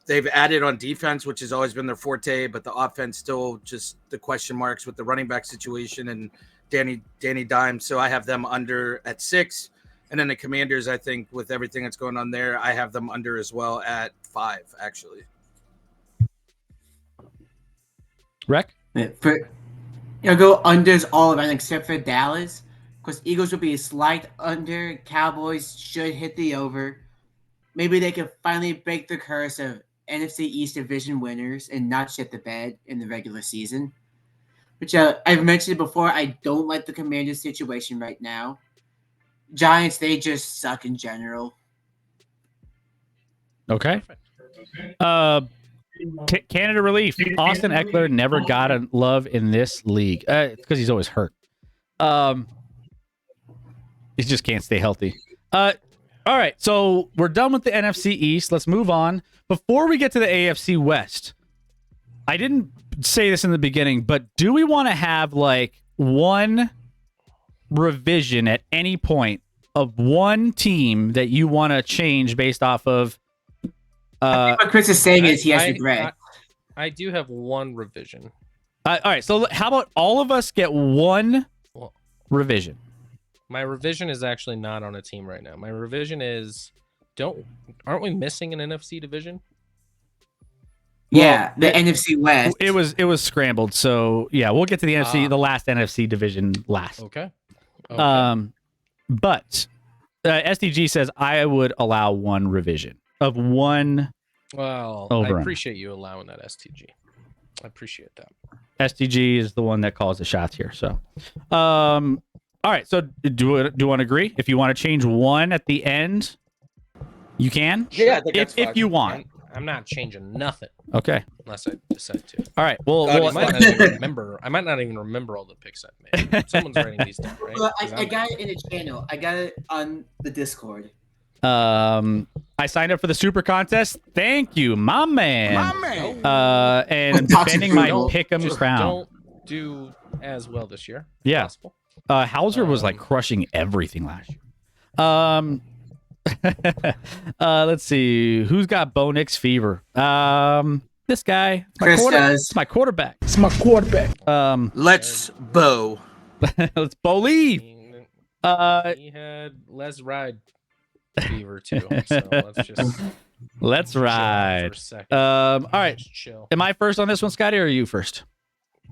They've added on defense, which has always been their forte, but the offense still just the question marks with the running back situation and Danny Dimes. So I have them under at 6. And then the Commanders, I think, with everything that's going on there, I have them under as well at 5, actually. Rec? Go unders all around except for Dallas. Because Eagles will be a slight under. Cowboys should hit the over. Maybe they can finally break the curse of NFC East division winners and not shit the bed in the regular season. Which I've mentioned before, I don't like the Commanders situation right now. Giants, they just suck in general. Okay. Canada relief. Austin Eckler never got a love in this league. It's because he's always hurt. He just can't stay healthy. All right, so we're done with the NFC East. Let's move on. Before we get to the AFC West, I didn't say this in the beginning, but do we want to have like one revision at any point of one team that you want to change based off of? I think what Chris is saying is he has regret. I do have one revision. All right, so how about all of us get one revision? My revision is actually not on a team right now. My revision is aren't we missing an NFC division? Yeah, the NFC West. It was scrambled. So yeah, we'll get to the NFC, the last NFC division last. Okay. But SDG says I would allow one revision of one. Well, over. I appreciate you allowing that, STG. I appreciate that. SDG is the one that calls the shots here. So, all right. So do you want to agree? If you want to change one at the end, you can. Yeah, I think that's if fine. you want. I'm not changing nothing Okay. unless I decide to. All right. Well, I might not even remember all the picks I've made. Someone's writing these down, right? Well, I got it in the channel. I got it on the Discord. I signed up for the super contest. Thank you, my man. And defending my pick'em crown. Don't do as well this year. Yeah. Possible. Hauser was like crushing everything last year. Let's see who's got Bo Nix fever. This guy. Chris does. It's my quarterback. It's my quarterback. Let's Bo. Let's believe. He had Les Ride fever too. So let's ride. For a second. All right. Just chill. Am I first on this one, Scotty, or are you first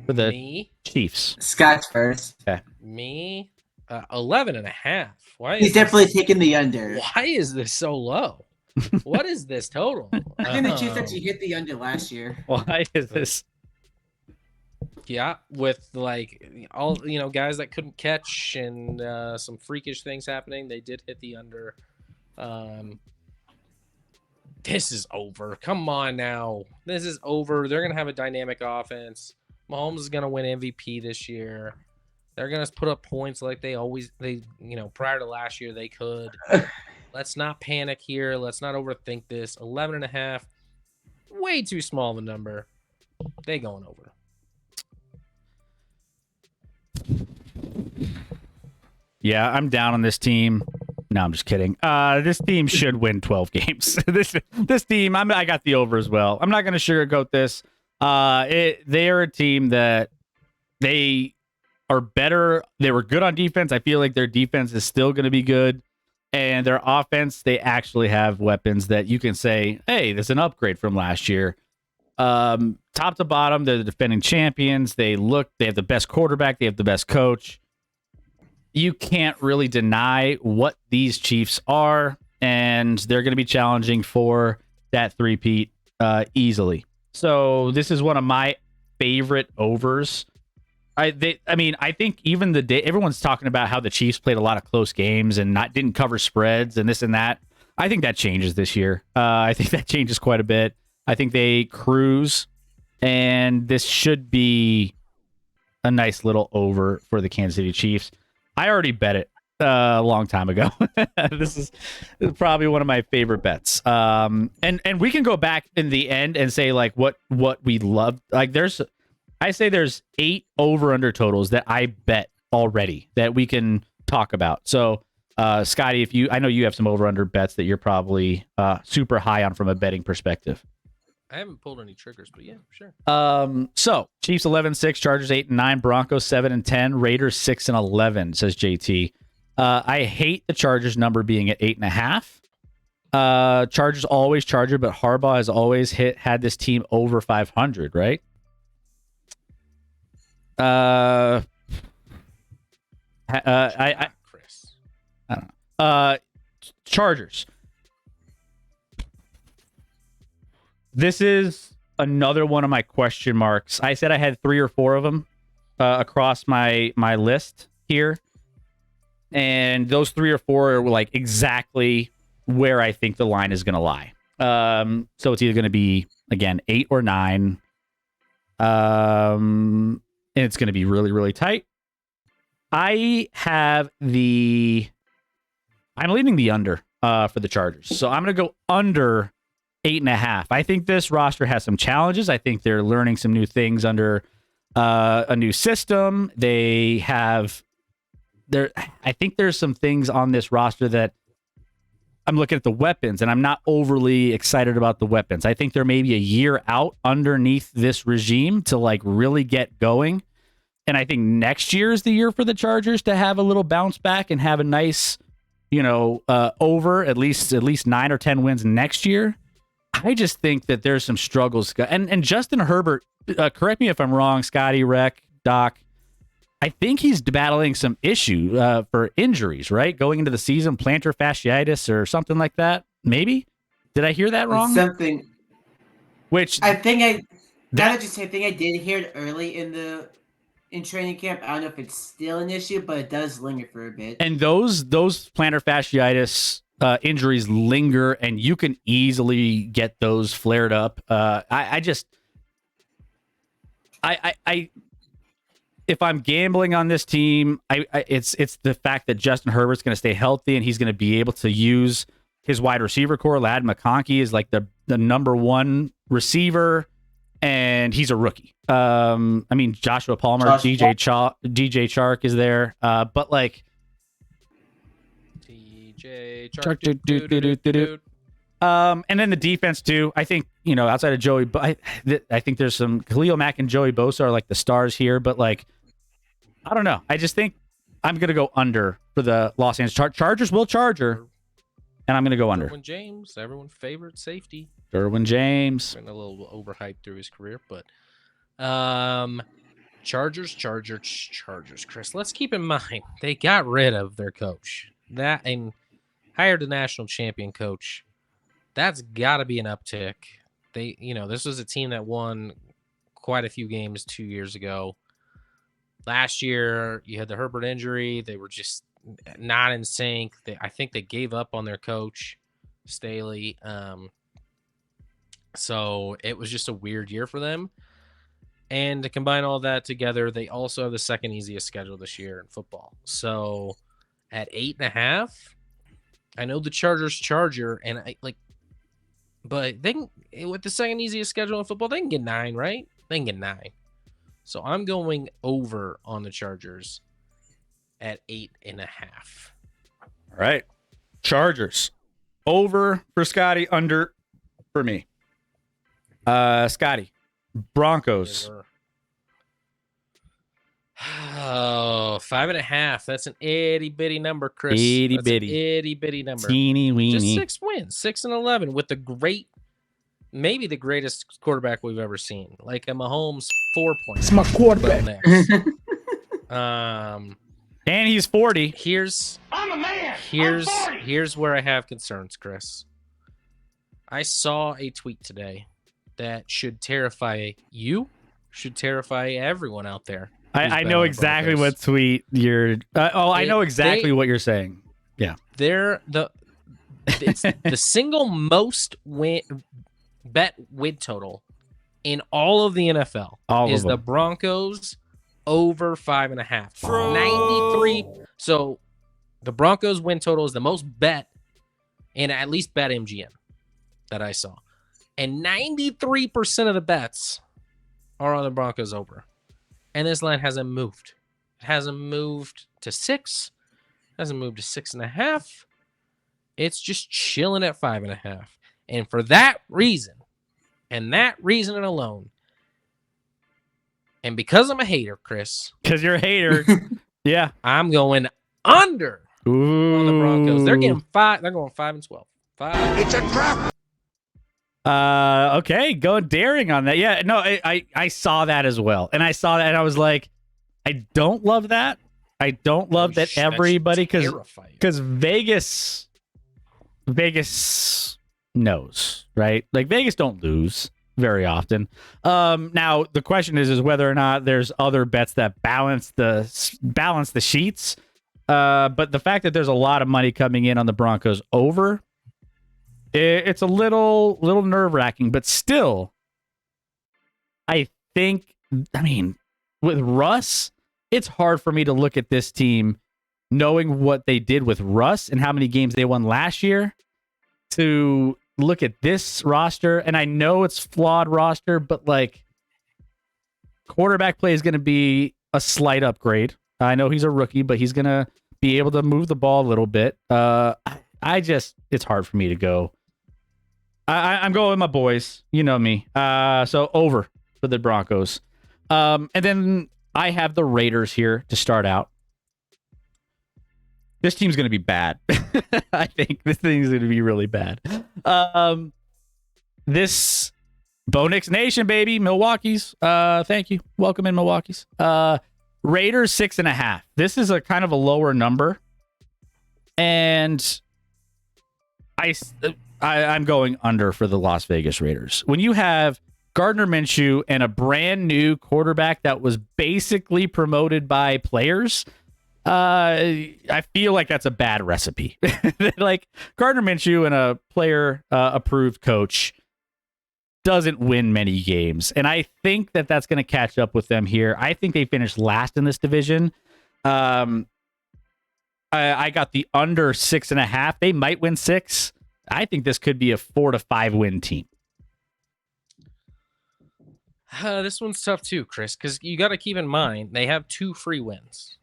for the Me? Chiefs? Scott's first. Okay. Me? 11.5. Why? He's Is definitely this, taking the under. why is this so low? What is this total? I think the Chiefs actually hit the under last year. Why is this? Yeah, with like all guys that couldn't catch and some freakish things happening, they did hit the under. This is over. Come on now, this is over. They're gonna have a dynamic offense. Mahomes is gonna win MVP this year. They're gonna put up points like they prior to last year they could. Let's not panic here. Let's not overthink this. 11.5, way too small of a number. They going over. Yeah, I'm down on this team. No, I'm just kidding. This team should win 12 games. this team, I got the over as well. I'm not going to sugarcoat this. They are a team that they are better. They were good on defense. I feel like their defense is still going to be good. And their offense, they actually have weapons that you can say, hey, there's an upgrade from last year. Top to bottom, they're the defending champions. They have the best quarterback. They have the best coach. You can't really deny what these Chiefs are, and they're going to be challenging for that three-peat easily. So this is one of my favorite overs. I think even the day everyone's talking about how the Chiefs played a lot of close games and didn't cover spreads and this and that. I think that changes this year. I think that changes quite a bit. I think they cruise, and this should be a nice little over for the Kansas City Chiefs. I already bet it a long time ago. This is probably one of my favorite bets. And we can go back in the end and say like what we love. Like there's 8 over-under totals that I bet already that we can talk about. So, Scotty, I know you have some over-under bets that you're probably super high on from a betting perspective. I haven't pulled any triggers, but yeah, sure. So Chiefs 11-6, Chargers 8-9, Broncos 7-10, Raiders 6-11, says JT. I hate the Chargers number being at 8.5. Chargers always Charger, but Harbaugh has always had this team over 500, right? Chris. I don't know. Chargers. This is another one of my question marks. I said I had 3 or 4 of them across my list here, and those 3 or 4 are like exactly where I think the line is going to lie. So it's either going to be again 8 or 9, and it's going to be really, really tight. I'm leaning the under for the Chargers, so I'm going to go under 8.5. I think this roster has some challenges. I think they're learning some new things under a new system. I think there's some things on this roster that I'm looking at the weapons, and I'm not overly excited about the weapons. I think they're maybe a year out underneath this regime to like really get going. And I think next year is the year for the Chargers to have a little bounce back and have a nice, over at least 9 or 10 wins next year. I just think that there's some struggles. And Justin Herbert, correct me if I'm wrong, Scotty, Rec, Doc, I think he's battling some issue for injuries, right? Going into the season, plantar fasciitis or something like that. Maybe? Did I hear that wrong? Something. Which I think I did hear it early in training camp. I don't know if it's still an issue, but it does linger for a bit. And those plantar fasciitis injuries linger, and you can easily get those flared up. If I'm gambling on this team, it's the fact that Justin Herbert's going to stay healthy and he's going to be able to use his wide receiver core. Ladd McConkey is like the number 1 receiver, and he's a rookie. Joshua Palmer, DJ Chark is there, but like DJ Chark. And then the defense too. I think outside of Joey, but I think there's some Khalil Mack and Joey Bosa are like the stars here, but like I don't know. I just think I'm gonna go under for the Los Angeles Chargers. Will Charger, and I'm gonna go under. Derwin James, everyone's favorite safety. Derwin James, been a little overhyped through his career, but Chargers. Chris, let's keep in mind they got rid of their coach and hired a national champion coach. That's got to be an uptick. This was a team that won quite a few games 2 years ago. Last year, you had the Herbert injury. They were just not in sync. I think they gave up on their coach, Staley. So it was just a weird year for them. And to combine all that together, they also have the second easiest schedule this year in football. So at 8.5, I know the Chargers Charger, and but they can, with the second easiest schedule in football, they can get 9, right? They can get 9. So I'm going over on the Chargers at 8.5. All right. Chargers. Over for Scotty, under for me. Scotty. Broncos. Oh, 5.5. That's an itty bitty number, Chris. Itty bitty number. Teeny weeny. Just 6 wins, 6-11 with maybe the greatest quarterback we've ever seen. Like a Mahomes 4 points. It's my quarterback. And he's 40. I'm a man. Here's where I have concerns, Chris. I saw a tweet today that should terrify you, should terrify everyone out there. I know exactly what tweet you're. I know exactly what you're saying. Yeah, it's the single most bet win total in all of the NFL is the Broncos over 5.5. 93. So the Broncos win total is the most bet in at least BetMGM that I saw, and 93% of the bets are on the Broncos over. And this line hasn't moved. It hasn't moved to 6. It hasn't moved to 6.5. It's just chilling at 5.5. And for that reason, and that reason alone, and because I'm a hater, Chris. Because you're a hater. Yeah. I'm going under Ooh. on the Broncos. They're getting 5. They're going 5-12. 5. It's a trap. Okay, going daring on that. Yeah, no, I saw that as well, and I saw that, and I was like, I don't love that. I don't love that everybody because Vegas knows, right? Like Vegas don't lose very often. Now the question is whether or not there's other bets that balance the sheets. But the fact that there's a lot of money coming in on the Broncos over, it's a little nerve-wracking, but still, I mean, with Russ, it's hard for me to look at this team knowing what they did with Russ and how many games they won last year to look at this roster. And I know it's flawed roster, but like quarterback play is going to be a slight upgrade. I know he's a rookie, but he's going to be able to move the ball a little bit. It's hard for me to go. I'm going with my boys. You know me. So over for the Broncos. And then I have the Raiders here to start out. This team's going to be bad. I think this thing's going to be really bad. This Bo Nix Nation, baby. Milwaukee's. Thank you. Welcome in, Milwaukee's. Raiders 6.5. This is a kind of a lower number. And I'm going under for the Las Vegas Raiders. When you have Gardner Minshew and a brand new quarterback that was basically promoted by players, I feel like that's a bad recipe. Like Gardner Minshew and a player approved coach doesn't win many games. And I think that that's going to catch up with them here. I think they finished last in this division. I got the under 6.5. They might win 6. I think this could be a 4 to 5 win team. This one's tough too, Chris, because you got to keep in mind they have 2 free wins,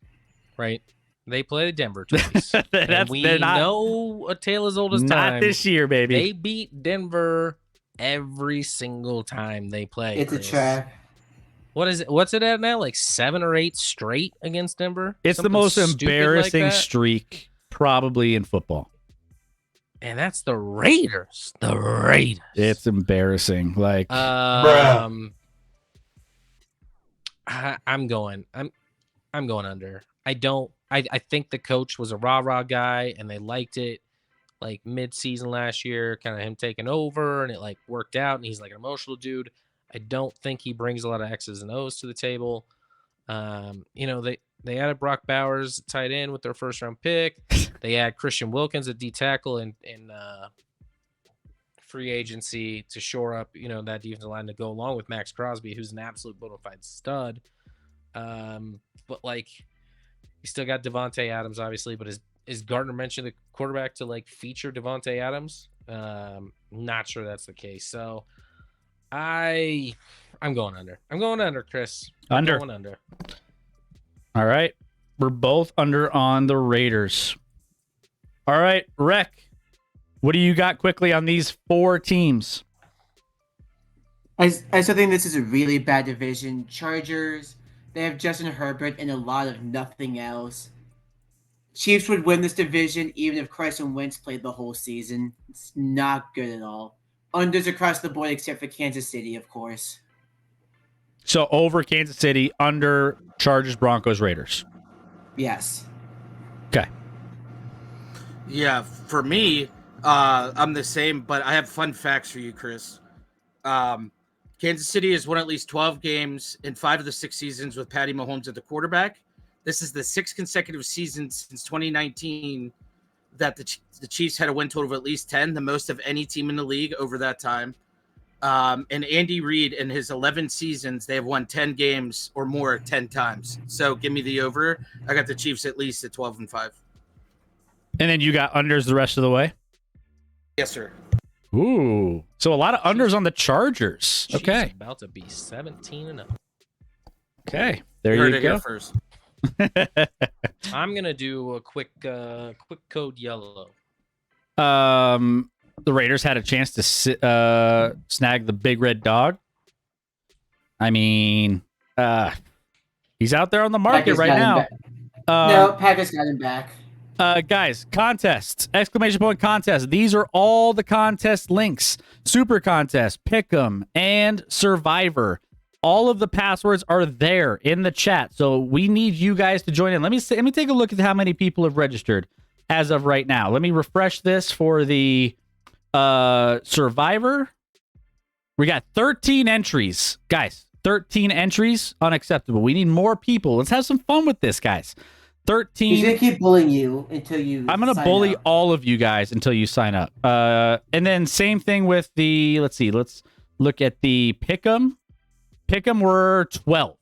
right? They play Denver twice. And we know a tale as old as time. Not this year, baby. They beat Denver every single time they play. It's Chris. a trap. What is it? What's it at now? Like 7 or 8 straight against Denver? It's Something the most stupid embarrassing like that? streak probably in football. And that's the Raiders. The Raiders. It's embarrassing. Like, I'm going under. I think the coach was a rah-rah guy and they liked it like mid-season last year, kind of him taking over, and it like worked out, and he's like an emotional dude. I don't think he brings a lot of X's and O's to the table. They added Brock Bowers tight end with their first round pick. They add Christian Wilkins at D tackle in free agency to shore up, that defensive line to go along with Max Crosby, who's an absolute bona fide stud. But like, you still got Devontae Adams, obviously, but is Gardner mentioned the quarterback to like feature Devontae Adams? Not sure that's the case. So I'm going under. I'm going under, Chris. I'm going under. All right. We're both under on the Raiders. All right, Rec, what do you got quickly on these 4 teams? I still think this is a really bad division. Chargers, they have Justin Herbert and a lot of nothing else. Chiefs would win this division even if Carson Wentz played the whole season. It's not good at all. Unders across the board except for Kansas City, of course. So over Kansas City, under Chargers, Broncos, Raiders. Yes. Okay. Yeah, for me, I'm the same, but I have fun facts for you, Chris. Kansas City has won at least 12 games in 5 of the 6 seasons with Patty Mahomes at the quarterback. This is the 6th consecutive season since 2019 that the Chiefs had a win total of at least 10, the most of any team in the league over that time. And Andy Reid, in his 11 seasons, they have won 10 games or more 10 times. So give me the over. I got the Chiefs at least at 12-5. And then you got unders the rest of the way? Yes, sir. Ooh. So a lot of unders on the Chargers. Chiefs Okay. about to be 17-0. Okay. There Heard you it go. here first. I'm gonna do a quick code yellow. The Raiders had a chance to snag the big red dog. I mean, he's out there on the market Packers right got him now. back. No, Packers got him back. Guys, contests, exclamation point contest. These are all the contest links. Super contest, Pick'em, and Survivor. All of the passwords are there in the chat. So we need you guys to join in. Let me take a look at how many people have registered as of right now. Let me refresh this for the Survivor. We got 13 entries. Guys, 13 entries. Unacceptable. We need more people. Let's have some fun with this, guys. 13. He's gonna keep bullying you until you. I'm gonna bully up. all of you guys until you sign up. And then same thing with the. Let's see. Let's look at the Pick'em. Pick'em were 12.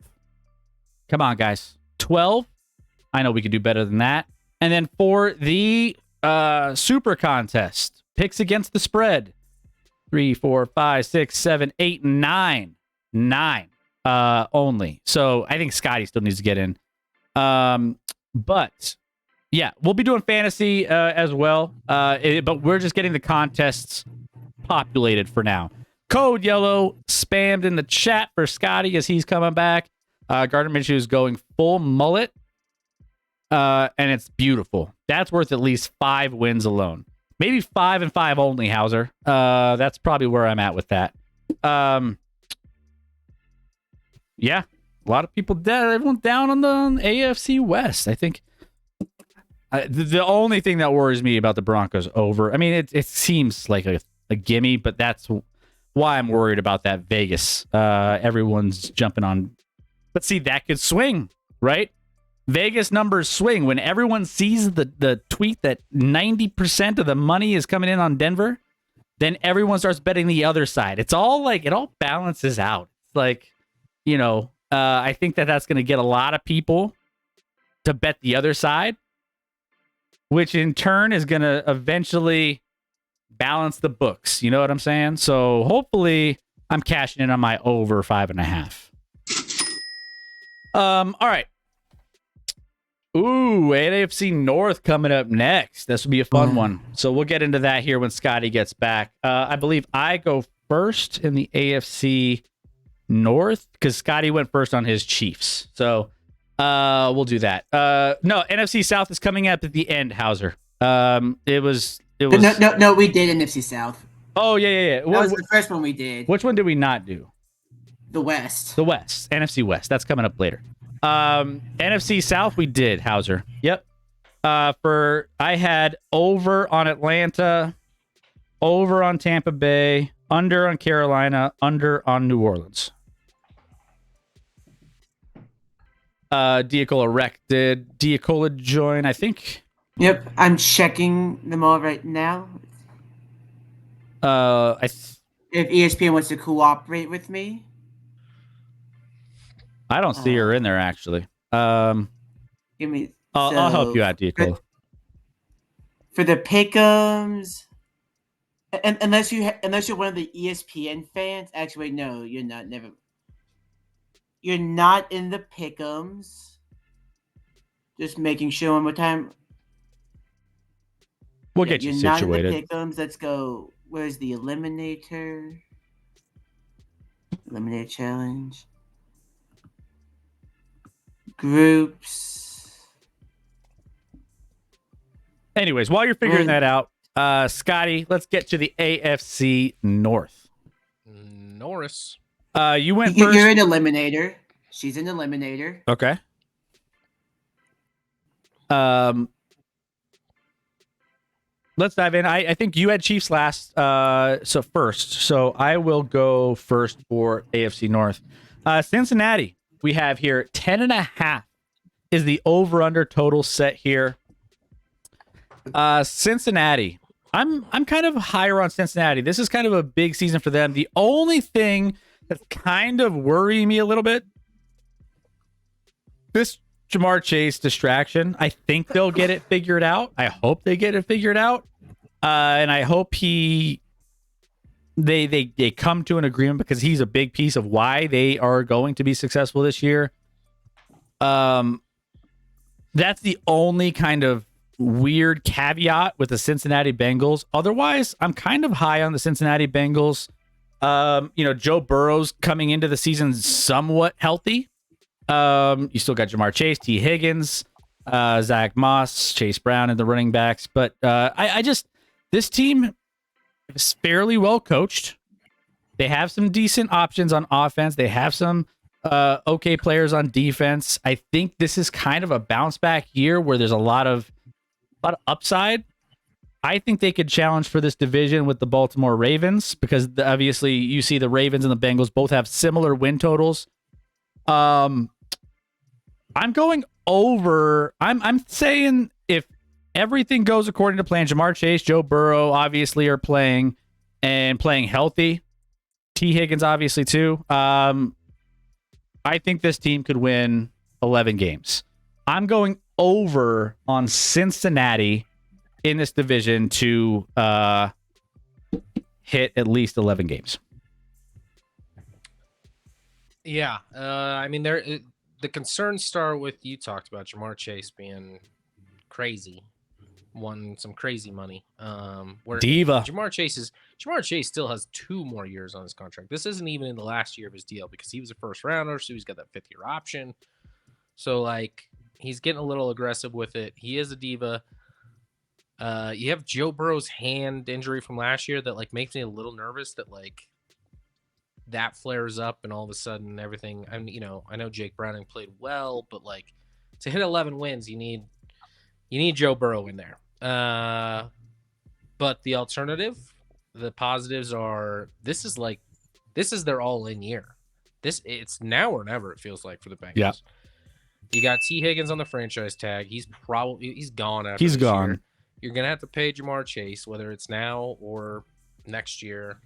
Come on, guys. 12. I know we could do better than that. And then for the super contest, picks against the spread. 3, 4, 5, 6, 7, 8, 9. 9 only. So I think Scotty still needs to get in. But yeah, we'll be doing fantasy as well. But we're just getting the contests populated for now. Code Yellow spammed in the chat for Scotty as he's coming back. Gardner Minshew is going full mullet. And it's beautiful. That's worth at least 5 wins alone. Maybe 5 and 5 only, Hauser. That's probably where I'm at with that. Yeah. A lot of people dead. Everyone down on the AFC West. I think the only thing that worries me about the Broncos over. I mean, it seems like a gimme, but that's why I'm worried about that Vegas. Everyone's jumping on. But see, that could swing, right? Vegas numbers swing when everyone sees the tweet that 90% of the money is coming in on Denver. Then everyone starts betting the other side. It's all like it all balances out. It's like, you know. I think that's going to get a lot of people to bet the other side, which in turn is going to eventually balance the books. You know what I'm saying? So hopefully I'm cashing in on my over 5.5. All right. Ooh, AFC North coming up next. This will be a fun one. So we'll get into that here when Scotty gets back. I believe I go first in the AFC North because Scotty went first on his Chiefs. So we'll do that. No, NFC South is coming up at the end, Hauser. It was No, we did NFC South. Oh, yeah. That was the first one we did. Which one did we not do? The West. The West. NFC West. That's coming up later. NFC South we did, Hauser. Yep. I had over on Atlanta, over on Tampa Bay, under on Carolina, under on New Orleans. Diacola Rec did Diacola join, I think. Yep, I'm checking them all right now. If ESPN wants to cooperate with me. I don't see her in there actually. Give me. I'll help you out, Diacola. For the pick'ems, and unless you're one of the ESPN fans. Actually, wait, no, you're not. Never. You're not in the pick'ems. Just making sure one more time. We'll get you situated. You're not in the pick'ems. Let's go. Where's the eliminator? Eliminator challenge. Groups. Anyways, while you're figuring that out, Scotty, let's get to the AFC North. Norris. You went first. You're an eliminator. She's an eliminator. Okay. Let's dive in. I think you had Chiefs last, so first. So I will go first for AFC North. Cincinnati, we have here 10.5 is the over/under total set here. Cincinnati, I'm kind of higher on Cincinnati. This is kind of a big season for them. The only thing that's kind of worrying me a little bit, this Jamar Chase distraction. I think they'll get it figured out. I hope they get it figured out. And I hope they come to an agreement because he's a big piece of why they are going to be successful this year. That's the only kind of weird caveat with the Cincinnati Bengals. Otherwise, I'm kind of high on the Cincinnati Bengals. Joe Burrow's coming into the season somewhat healthy. You still got Jamar Chase, T. Higgins. Zach Moss, Chase Brown, and the running backs. But this team is fairly well coached. They have some decent options on offense. They have some okay players on defense. I think this is kind of a bounce back year where there's a lot of upside. I think they could challenge for this division with the Baltimore Ravens because obviously you see the Ravens and the Bengals both have similar win totals. I'm going over. I'm saying if everything goes according to plan, Jamar Chase, Joe Burrow obviously are playing healthy. T. Higgins obviously too. I think this team could win 11 games. I'm going over on Cincinnati in this division to hit at least 11 games. Yeah, I mean, the concerns start with you talked about Jamar Chase being crazy, won some crazy money. Where Diva. Jamar Chase still has 2 more years on his contract. This isn't even in the last year of his deal because he was a first rounder, so he's got that 5th-year option. So like he's getting a little aggressive with it. He is a diva. You have Joe Burrow's hand injury from last year that like makes me a little nervous that like that flares up and all of a sudden everything. I mean, I know Jake Browning played well, but like to hit 11 wins, you need Joe Burrow in there. But the alternative, the positives are this is their all-in year. It's now or never. It feels like for the Bengals. Yeah. You got T. Higgins on the franchise tag. He's gone after He's this gone. year. You're gonna have to pay Jamar Chase, whether it's now or next year.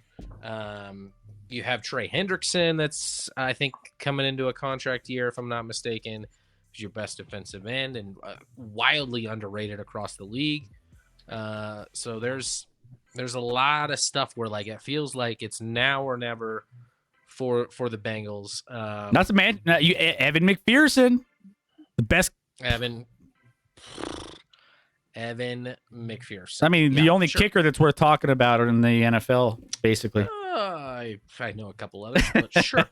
You have Trey Hendrickson, that's I think coming into a contract year, if I'm not mistaken. He's your best defensive end and wildly underrated across the league. So there's a lot of stuff where like it feels like it's now or never for the Bengals. Not to mention Evan McPherson, the best. Evan McPherson. I mean, the only sure. kicker that's worth talking about in the NFL, basically. I know a couple others, but sure.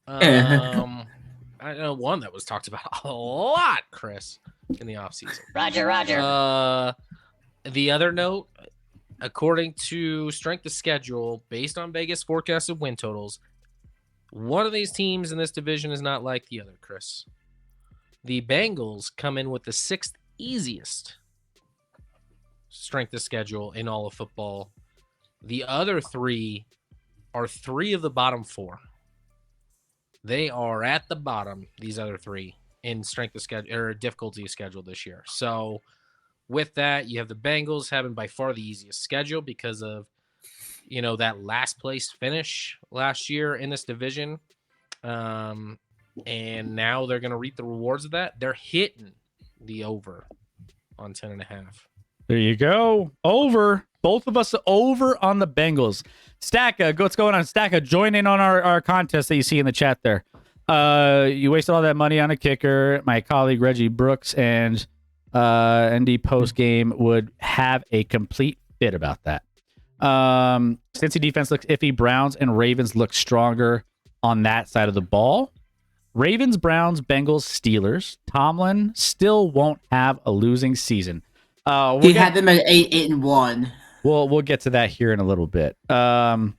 I know one that was talked about a lot, Chris, in the offseason. Roger. The other note, according to strength of schedule, based on Vegas forecasted win totals, one of these teams in this division is not like the other, Chris. The Bengals come in with the 6th easiest strength of schedule in all of football. The other 3 are 3 of the bottom 4. They are at the bottom, these other 3, in strength of schedule or difficulty of schedule this year. So with that, you have the Bengals having by far the easiest schedule because of, that last place finish last year in this division. And now they're going to reap the rewards of that. They're hitting the over on 10.5. There you go. Over. Both of us over on the Bengals. Stacka, what's going on? Stacka, join in on our contest that you see in the chat there. You wasted all that money on a kicker. My colleague Reggie Brooks and ND post game would have a complete fit about that. Cincy defense looks iffy. Browns and Ravens look stronger on that side of the ball. Ravens, Browns, Bengals, Steelers. Tomlin still won't have a losing season. He had them at 8-1. We'll get to that here in a little bit. And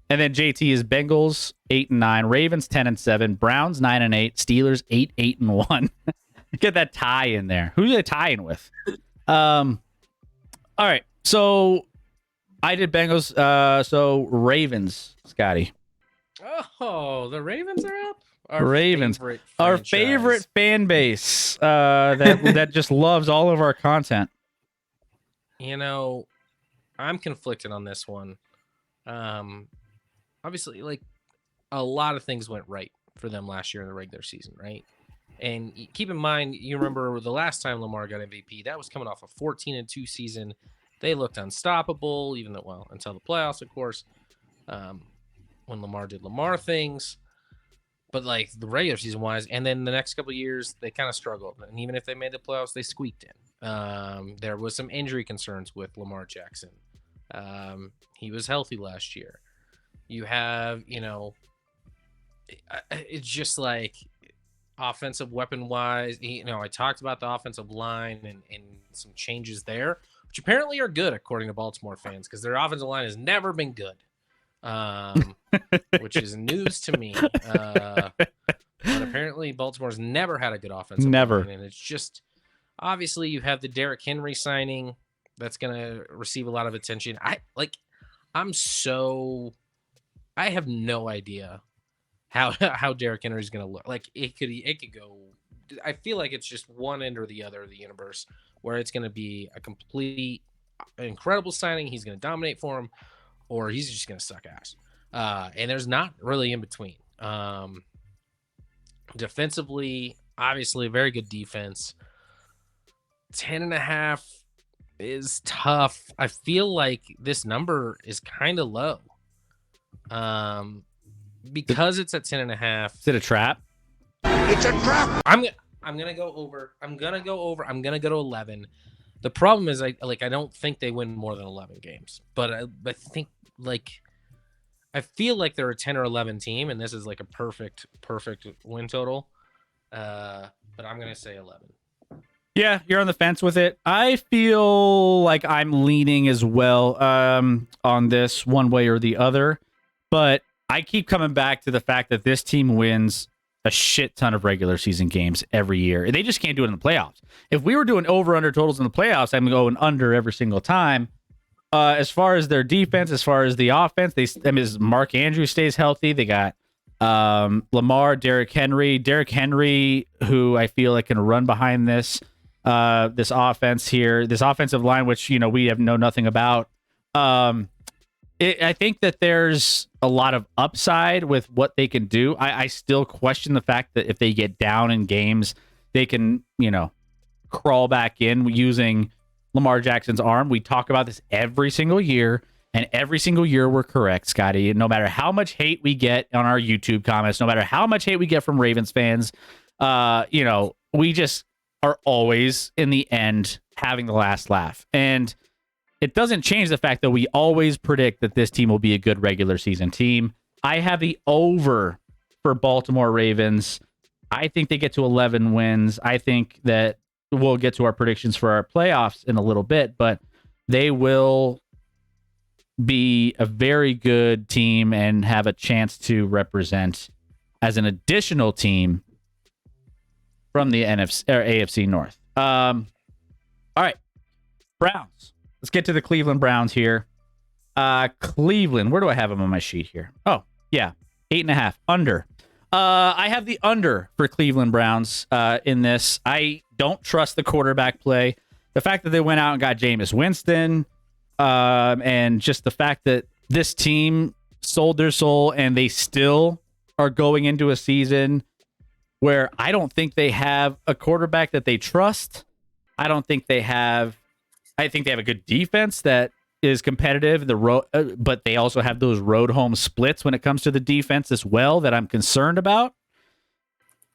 then JT is Bengals 8-9, Ravens 10-7, Browns 9-8, Steelers 8-1. Get that tie in there. Who are they tying with? All right. So I did Bengals. So Ravens, Scotty. Oh, the Ravens are up. Ravens, our favorite fan base that just loves all of our content. I'm conflicted on this one. Obviously, like a lot of things went right for them last year in the regular season, right? And keep in mind, you remember the last time Lamar got MVP, that was coming off a 14-2 season. They looked unstoppable, even though, well, until the playoffs, of course, when Lamar did Lamar things. But like the regular season wise, and then the next couple of years, they kind of struggled. And even if they made the playoffs, they squeaked in. There was some injury concerns with Lamar Jackson. He was healthy last year. You have, it's just like offensive weapon wise. I talked about the offensive line and some changes there, which apparently are good according to Baltimore fans, because their offensive line has never been good, which is news to me. But apparently Baltimore's never had a good offensive line, and it's just obviously you have the Derrick Henry signing that's going to receive a lot of attention. I have no idea how Derrick Henry is going to look. Like it could go. I feel like it's just one end or the other of the universe, where it's going to be a complete incredible signing. He's going to dominate for him, or he's just going to suck ass. And there's not really in between. Defensively, obviously, a very good defense. 10.5 is tough. I feel like this number is kind of low. Because it's at 10.5. Is it a trap? It's a trap. I'm gonna go over. I'm gonna go to 11. The problem is I don't think they win more than 11 games. But I think I feel like they're a 10 or 11 team, and this is like a perfect win total. But I'm gonna say 11. Yeah, you're on the fence with it. I feel like I'm leaning as well on this one way or the other, but I keep coming back to the fact that this team wins a shit ton of regular season games every year. They just can't do it in the playoffs. If we were doing over-under totals in the playoffs, I'm going under every single time. As far as their defense, as far as the offense, as Mark Andrews stays healthy, they got Lamar, Derrick Henry, who I feel like can run behind this offense here, this offensive line, which we know nothing about. I think that there's a lot of upside with what they can do. I still question the fact that if they get down in games, they can crawl back in using Lamar Jackson's arm. We talk about this every single year, and every single year we're correct, Scotty. No matter how much hate we get on our YouTube comments, no matter how much hate we get from Ravens fans, we just are always in the end having the last laugh. And it doesn't change the fact that we always predict that this team will be a good regular season team. I have the over for Baltimore Ravens. I think they get to 11 wins. I think that we'll get to our predictions for our playoffs in a little bit, but they will be a very good team and have a chance to represent as an additional team from the NFC or AFC North. All right, Browns. Let's get to the Cleveland Browns here. Cleveland, where do I have them on my sheet here? Oh, yeah, 8.5 under. I have the under for Cleveland Browns in this. I don't trust the quarterback play. The fact that they went out and got Jameis Winston, and just the fact that this team sold their soul and they still are going into a season where I don't think they have a quarterback that they trust. I think they have a good defense that is competitive, but they also have those road home splits when it comes to the defense as well that I'm concerned about.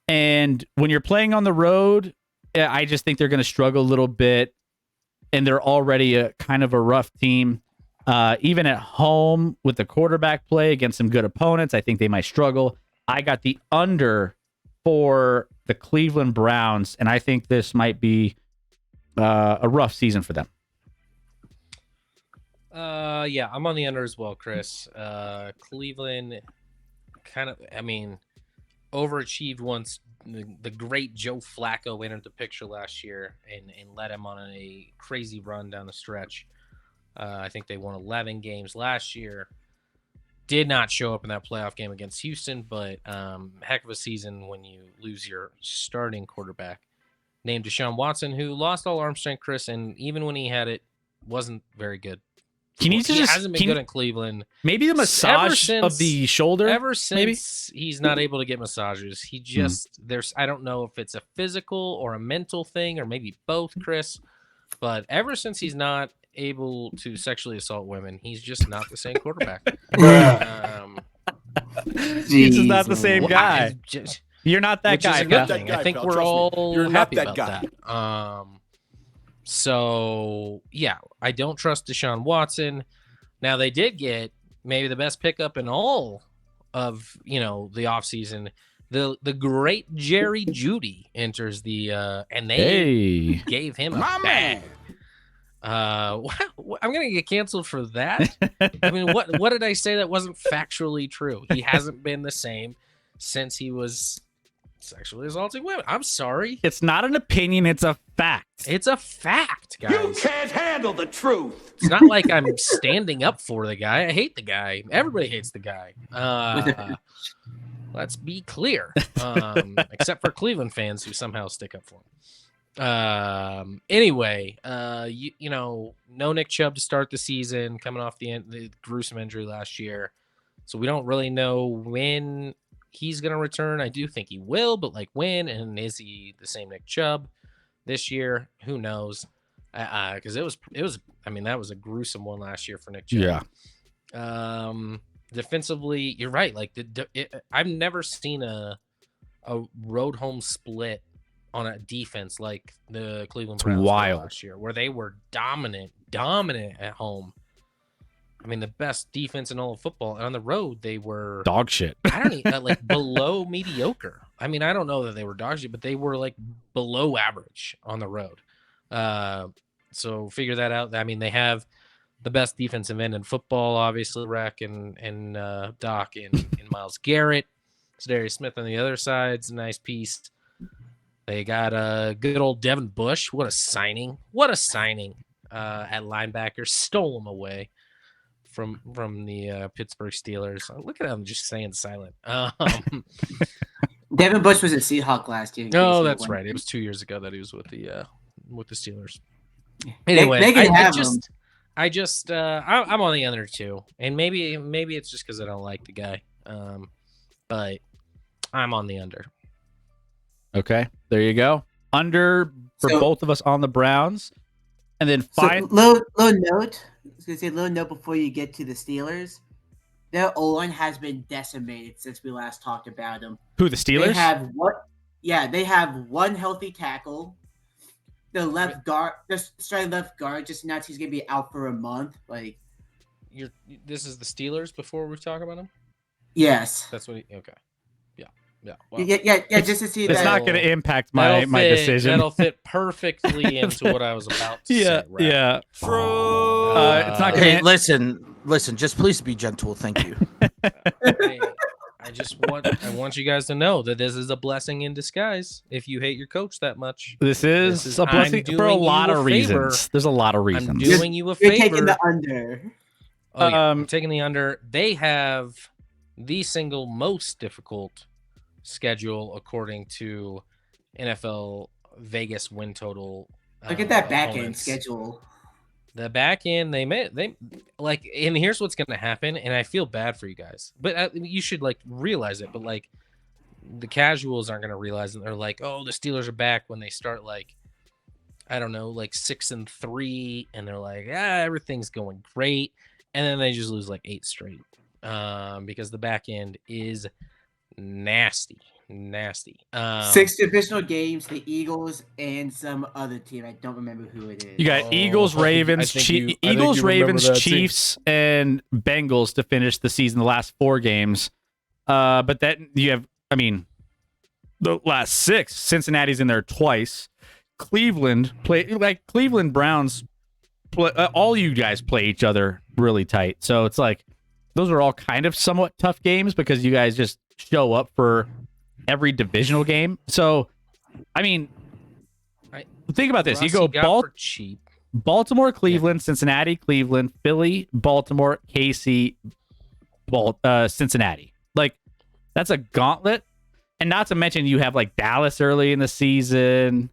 And when you're playing on the road, I just think they're going to struggle a little bit, and they're already a kind of a rough team. Even at home with the quarterback play against some good opponents, I think they might struggle. I got the under for the Cleveland Browns, and I think this might be a rough season for them. Yeah, I'm on the under as well, Chris. Cleveland overachieved once the great Joe Flacco entered the picture last year and led him on a crazy run down the stretch. I think they won 11 games last year. Did not show up in that playoff game against Houston, but heck of a season when you lose your starting quarterback named Deshaun Watson, who lost all arm strength, Chris, and even when he had it, wasn't very good. He hasn't been good in Cleveland. Maybe the massage of the shoulder. Ever since he's not able to get massages, he just I don't know if it's a physical or a mental thing or maybe both, Chris. But ever since he's not able to sexually assault women, he's just not the same quarterback. He's just not the same guy. You're not that guy. I think we're all happy about that. So, yeah, I don't trust Deshaun Watson. Now, they did get maybe the best pickup in all of, the offseason. the great Jerry Jeudy enters the and they gave him a My bag. man. I'm gonna get canceled for that. I mean, what did I say that wasn't factually true? He hasn't been the same since he was sexually assaulting women. I'm sorry. It's not an opinion, it's a fact. It's a fact, guys. You can't handle the truth. It's not like I'm standing up for the guy. I hate the guy. Everybody hates the guy. Let's be clear. Except for Cleveland fans who somehow stick up for him. Anyway, you know, no Nick Chubb to start the season, coming off the gruesome injury last year. So we don't really know when he's going to return. I do think he will, but like when, and is he the same Nick Chubb this year? Who knows? Because it was, I mean, that was a gruesome one last year for Nick Chubb. Yeah. Defensively, you're right. Like I've never seen a road home split on a defense like the Cleveland Browns wild. last year, where they were dominant at home. I mean, the best defense in all of football. And on the road, they were Dog shit. I don't even like below mediocre. I mean, I don't know that they were dog shit, but they were like below average on the road. So figure that out. I mean, they have the best defensive end in football, obviously, Rec and Doc and Myles Garrett. Darius Smith on the other side's a nice piece. They got a good old Devin Bush. What a signing! At linebacker, stole him away from the Pittsburgh Steelers. Look at him just saying silent. Devin Bush was a Seahawk last year. Oh, that's right. It was 2 years ago that he was with the Steelers. Anyway, I'm on the under too, and maybe it's just because I don't like the guy. But I'm on the under. Okay, there you go. Under for both of us on the Browns, and then fine. Little note. I was gonna say little note before you get to the Steelers. Their O-line has been decimated since we last talked about them. Who, the Steelers? They have what? Yeah, they have one healthy tackle. The left guard, the starting left guard, just announced he's gonna be out for a month. Like, this is the Steelers before we talk about them. Yes, That's what. Okay. Yeah. Well, yeah. Just to see it's that. not going to impact my decision. That'll fit perfectly into what I was about to say. Right? Yeah. It's not going Hey, listen. Just please be gentle. Thank you. Hey, I want you guys to know that this is a blessing in disguise. If you hate your coach that much, This is a blessing for a lot of reasons. There's a lot of reasons. I'm doing you a You're favor. taking the under. Oh, yeah. I'm taking the under. They have the single most difficult schedule according to NFL Vegas win total. Look at that back end opponents. schedule. The back end, they like, and here's what's going to happen. And I feel bad for you guys, but you should like realize it. But like, the casuals aren't going to realize it. They're like, oh, the Steelers are back when they start like, I don't know, like 6-3, and they're like, everything's going great, and then they just lose like 8 straight, because the back end is nasty. 6 divisional games, the Eagles and some other team. I don't remember who it is. You got Eagles, Ravens, Chiefs, and Bengals to finish the season. The last 4 games, but that you have. I mean, the last 6. Cincinnati's in there twice. Cleveland Browns. All you guys play each other really tight. So it's like those are all kind of somewhat tough games because you guys just show up for every divisional game. So, I mean, think about this. You go Baltimore, Cleveland, Cincinnati, Cleveland, Philly, Baltimore, KC, Cincinnati. Like, that's a gauntlet. And not to mention you have like Dallas early in the season.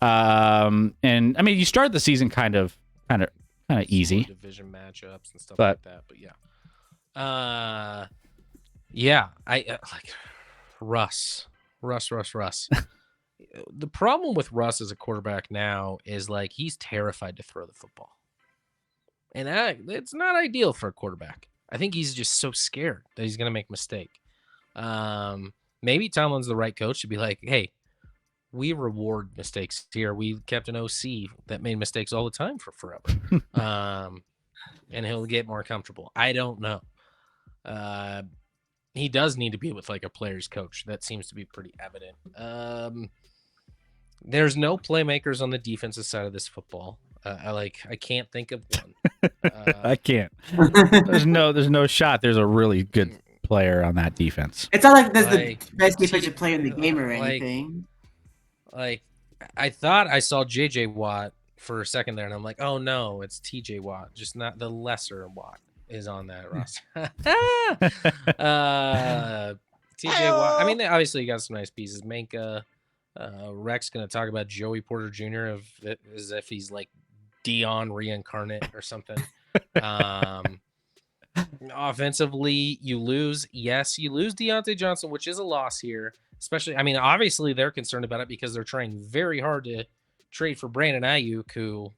And I mean, you start the season kind of easy. Division matchups and stuff like that. But yeah. Yeah, I like Russ. The problem with Russ as a quarterback now is like he's terrified to throw the football, and it's not ideal for a quarterback. I think he's just so scared that he's gonna make a mistake. Maybe Tomlin's the right coach to be like, hey, we reward mistakes here. We kept an OC that made mistakes all the time for forever, and he'll get more comfortable. I don't know. he does need to be with like a player's coach. That seems to be pretty evident. There's no playmakers on the defensive side of this football. I can't think of one. I can't. There's no shot. There's a really good player on that defense. It's not like there's Like, the best defensive player in the game or like- anything. Like, I thought I saw JJ Watt for a second there, and I'm like, oh no, it's TJ Watt, just not the lesser Watt is on that roster. TJ Watt. I mean, obviously you got some nice pieces. Minka, Rex gonna talk about Joey Porter Jr. As if he's like Dion reincarnate or something. Offensively, you lose. Yes, you lose Deontay Johnson, which is a loss here. Especially, I mean, obviously they're concerned about it because they're trying very hard to trade for Brandon Ayuk, who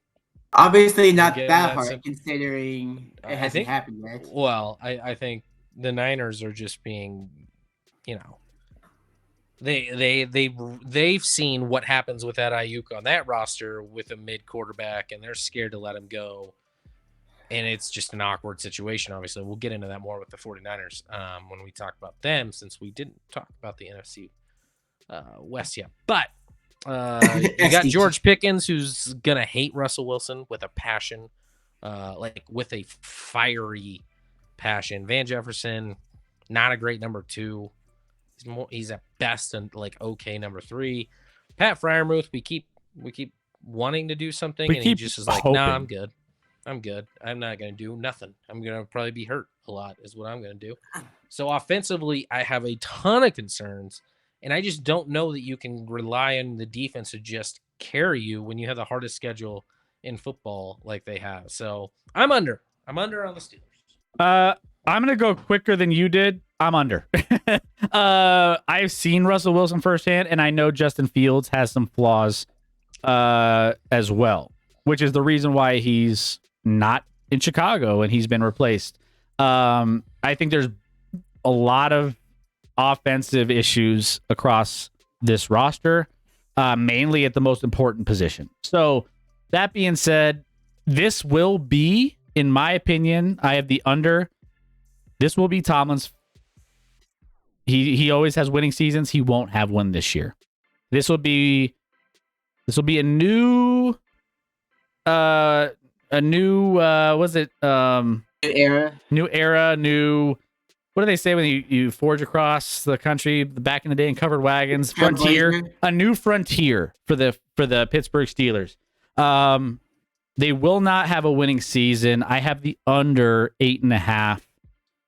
Obviously not Again, that that's hard considering it hasn't happened yet. Well, I think the Niners are just being, you know, they've seen what happens with that Ayuk on that roster with a mid quarterback, and they're scared to let him go. And it's just an awkward situation. Obviously, we'll get into that more with the 49ers when we talk about them, since we didn't talk about the NFC West yet. But you got George Pickens, who's gonna hate Russell Wilson with a passion, like with a fiery passion. Van Jefferson, not a great number 2. He's at best and like okay number 3. Pat Freiermuth, we keep wanting to do something, and he just is like, nah, I'm good. I'm not going to do nothing. I'm going to probably be hurt a lot is what I'm going to do. So offensively, I have a ton of concerns, and I just don't know that you can rely on the defense to just carry you when you have the hardest schedule in football like they have. So I'm under on the Steelers. I'm going to go quicker than you did. I'm under. I've seen Russell Wilson firsthand, and I know Justin Fields has some flaws as well, which is the reason why he's not in Chicago and he's been replaced. I think there's a lot of offensive issues across this roster, mainly at the most important position. So that being said, this will be, in my opinion, I have the under. This will be Tomlin's. He always has winning seasons. He won't have one this year. This will be a new New era, what do they say when you forge across the country back in the day in covered wagons? Frontier. A new frontier for the Pittsburgh Steelers. They will not have a winning season. I have the under 8.5.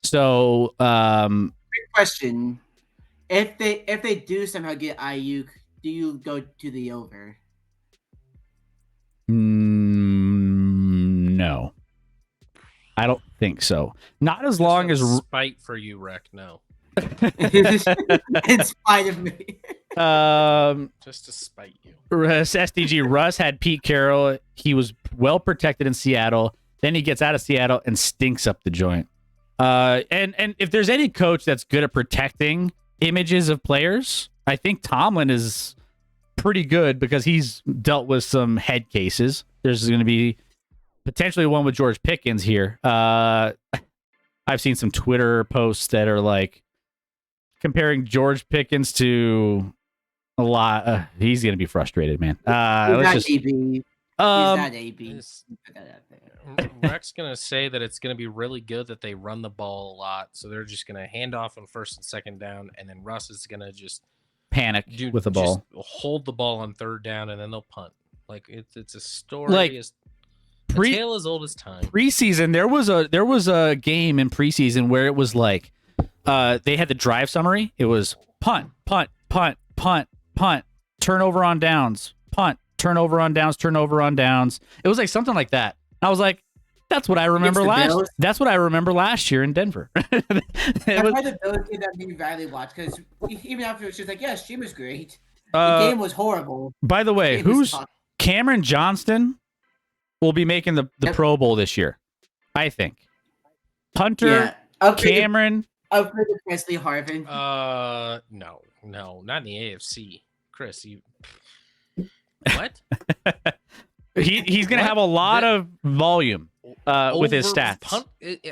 So Quick question. If they do somehow get Ayuk, do you go to the over? No. I don't think so. Not as long as spite for you, Rec. No. In spite of me. Just to spite you. SDG Russ had Pete Carroll. He was well protected in Seattle. Then he gets out of Seattle and stinks up the joint. And if there's any coach that's good at protecting images of players, I think Tomlin is pretty good because he's dealt with some head cases. There's going to be potentially one with George Pickens here. I've seen some Twitter posts that are like comparing George Pickens to a lot. He's going to be frustrated, man. He's not AB. He's not AB. Rec's going to say that it's going to be really good that they run the ball a lot. So they're just going to hand off on first and second down. And then Russ is going to just panic with the ball, hold the ball on third down, and then they'll punt. Like it's a story. Like a tale as old as time. Preseason, there was a game in preseason where it was like they had the drive summary. It was punt, punt, punt, punt, punt, turnover on downs, punt, turnover on downs, turnover on downs. It was like something like that. I was like, that's what I remember last. That's what I remember last year in Denver. That's why the Bills did that me badly watched, because even after she was like, yeah, she was great. The game was horrible. By the way, who's Cameron Johnston will be making the Pro Bowl this year, I think. Hunter, Cameron. I've heard of Presley Harvin. No, not in the AFC. Chris, you what? He's gonna have a lot of volume with his stats.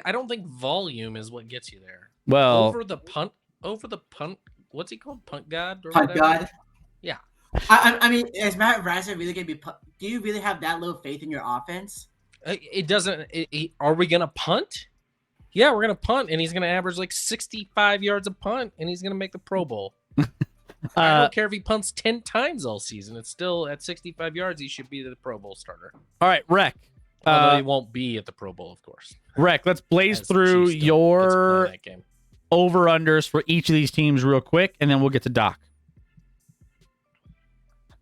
I don't think volume is what gets you there. Well, over the punt. What's he called? Punt god or Punt whatever. God. Yeah. I mean, is Matt Ryan really gonna be? Do you really have that little faith in your offense? It doesn't. Are we gonna punt? Yeah, we're gonna punt, and he's gonna average like 65 yards a punt, and he's gonna make the Pro Bowl. I don't care if he punts 10 times all season. It's still at 65 yards. He should be the Pro Bowl starter. all right, Rec. Although he won't be at the Pro Bowl, of course. Rec, let's blaze as the through Chiefs don't get to play your that game. over-unders for each of these teams real quick, and then we'll get to Doc.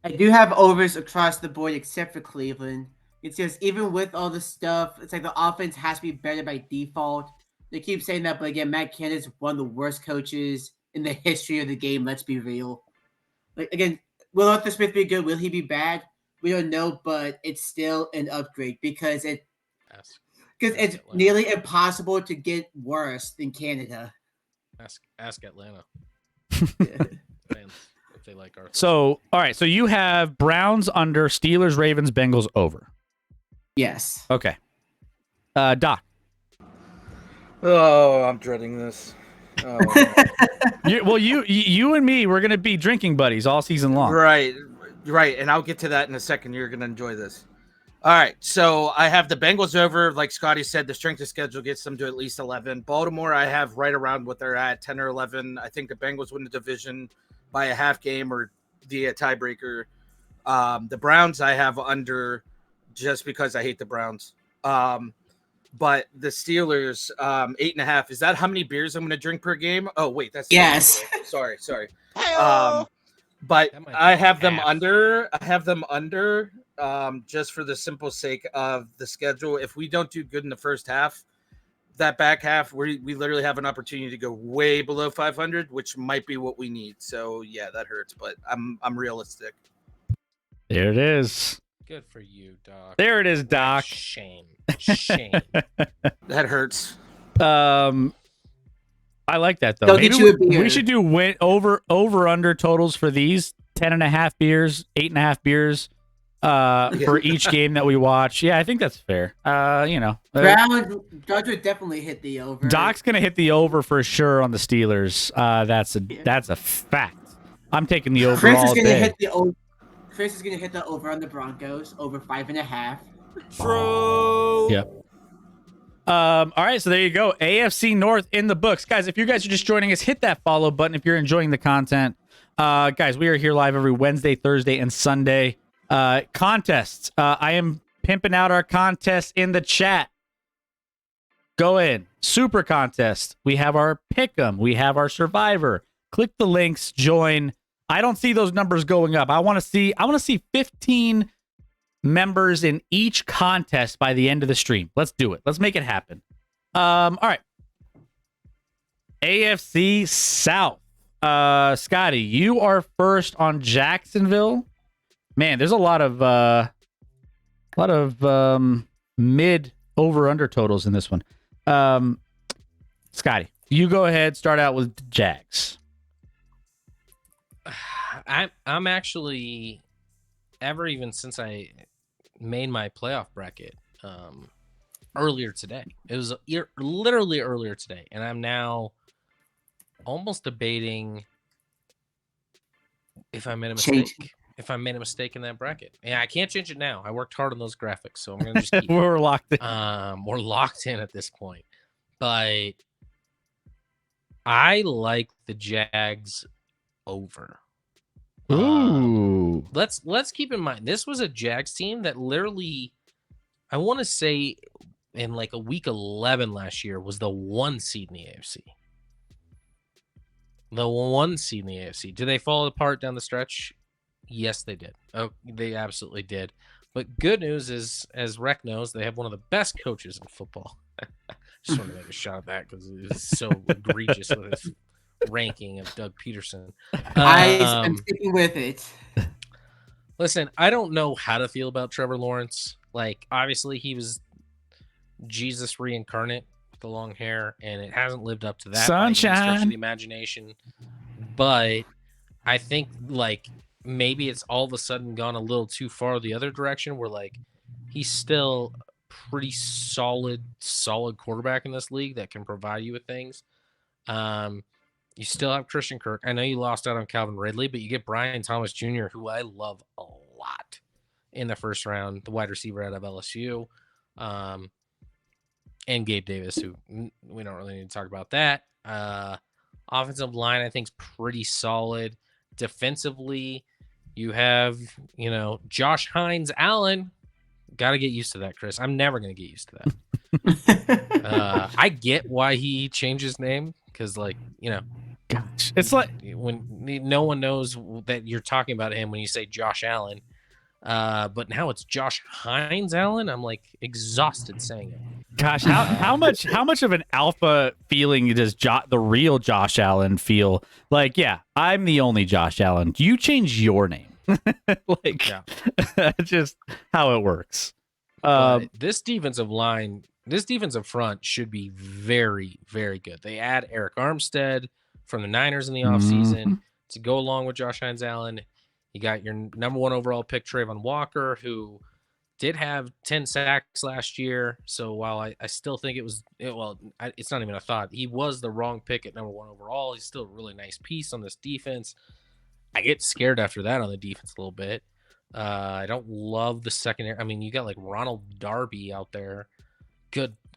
I do have overs across the board except for Cleveland. It's just even with all the stuff, it's like the offense has to be better by default. They keep saying that, but again, Matt Canada's one of the worst coaches in the history of the game. Let's be real. Like again, will Arthur Smith be good? Will he be bad? We don't know, but it's still an upgrade because it's Atlanta. nearly impossible to get worse than Canada. Ask Atlanta fans if they like Arthur. So, all right. So you have Browns under, Steelers, Ravens, Bengals over. Yes. Okay. Doc. Oh, I'm dreading this. Oh, You and me, we're gonna be drinking buddies all season long. right, and I'll get to that in a second. You're gonna enjoy this. All right, so I have the Bengals over. Like Scotty said, the strength of schedule gets them to at least 11. Baltimore, I have right around what they're at, 10 or 11. I think the Bengals win the division by a half game or via tiebreaker. The Browns, I have under just because I hate the Browns. But the Steelers, 8.5. Is that how many beers I'm going to drink per game? Oh, wait, that's Yes. Sorry. But That might be I have them half. under. I have them under. Just for the simple sake of the schedule. If we don't do good in the first half, that back half, we literally have an opportunity to go way below 500, which might be what we need. So yeah, that hurts, but I'm realistic. There it is. Good for you, Doc. There it is, Doc. Shame. That hurts. I like that though. They'll Maybe get you a beer. we should do over under totals for these 10.5 beers, 8.5 beers for each game that we watch. Yeah, I think that's fair. Browns would definitely hit the over. Doc's gonna hit the over for sure on the Steelers. That's a fact. I'm taking the over Chris all is gonna day. hit the over. Chris is gonna hit the over on the Broncos, over 5.5. True. Yep. All right, so there you go. AFC North in the books. Guys, if you guys are just joining us, hit that follow button if you're enjoying the content. Guys, we are here live every Wednesday, Thursday, and Sunday. Contests. I am pimping out our contests in the chat. Go in. Super contest. We have our Pick'em. We have our Survivor. Click the links, join. I don't see those numbers going up. I want to see 15 members in each contest by the end of the stream. Let's do it. Let's make it happen. All right. AFC South. Scotty, you are first on Jacksonville. Man, there's a lot of mid over under totals in this one. Scotty, you go ahead. Start out with Jags. I'm actually even since I made my playoff bracket earlier today. It was literally earlier today, and I'm now almost debating if I made a mistake. Change. If I made a mistake in that bracket. Yeah, I can't change it now. I worked hard on those graphics, so I'm gonna just keep We're locked in. we're locked in at this point. But I like the Jags over. Ooh. Let's keep in mind this was a Jags team that literally, I want to say, in like a week 11 last year was the 1 seed in the AFC. The 1 seed in the AFC. Did they fall apart down the stretch? Yes, they did. Oh, they absolutely did. But good news is, as Rec knows, they have one of the best coaches in football. Just want to make a shot at that because it was so egregious with his ranking of Doug Peterson. I'm sticking with it. Listen, I don't know how to feel about Trevor Lawrence. Like, obviously, he was Jesus reincarnate with the long hair, and it hasn't lived up to that by any stretch Sunshine. of the imagination. But I think, like, maybe it's all of a sudden gone a little too far the other direction where, like, he's still a pretty solid quarterback in this league that can provide you with things. You still have Christian Kirk. I know you lost out on Calvin Ridley, but you get Brian Thomas Jr., who I love a lot in the first round, the wide receiver out of LSU, and Gabe Davis, who we don't really need to talk about that. Offensive line, I think, is pretty solid. Defensively, you have, Josh Hines Allen. Got to get used to that, Chris. I'm never going to get used to that. I get why he changed his name because, Gosh, it's like when no one knows that you're talking about him when you say Josh Allen. But now it's Josh Hines Allen. I'm like exhausted saying it. Gosh, how much of an alpha feeling does the real Josh Allen feel? Like, yeah, I'm the only Josh Allen. You change your name. Just how it works. This defensive front should be very, very good. They add Eric Armstead from the Niners in the offseason to go along with Josh Hines Allen. You got your number 1 overall pick, Trayvon Walker, who did have 10 sacks last year. So while I still think it's not even a thought. He was the wrong pick at number 1 overall. He's still a really nice piece on this defense. I get scared after that on the defense a little bit. I don't love the secondary. I mean, you got like Ronald Darby out there.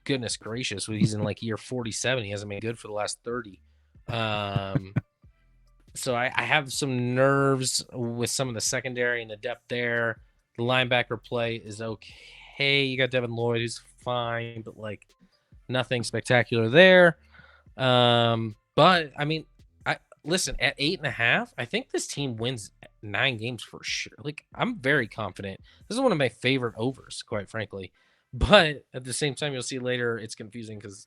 Goodness gracious. He's in year 47. He hasn't been good for the last 30. So I have some nerves with some of the secondary and the depth there. The linebacker play is okay. You got Devin Lloyd, who's fine, but nothing spectacular there. But I mean, listen, at 8.5, I think this team wins 9 games for sure. I'm very confident. This is one of my favorite overs, quite frankly. But at the same time, you'll see later it's confusing because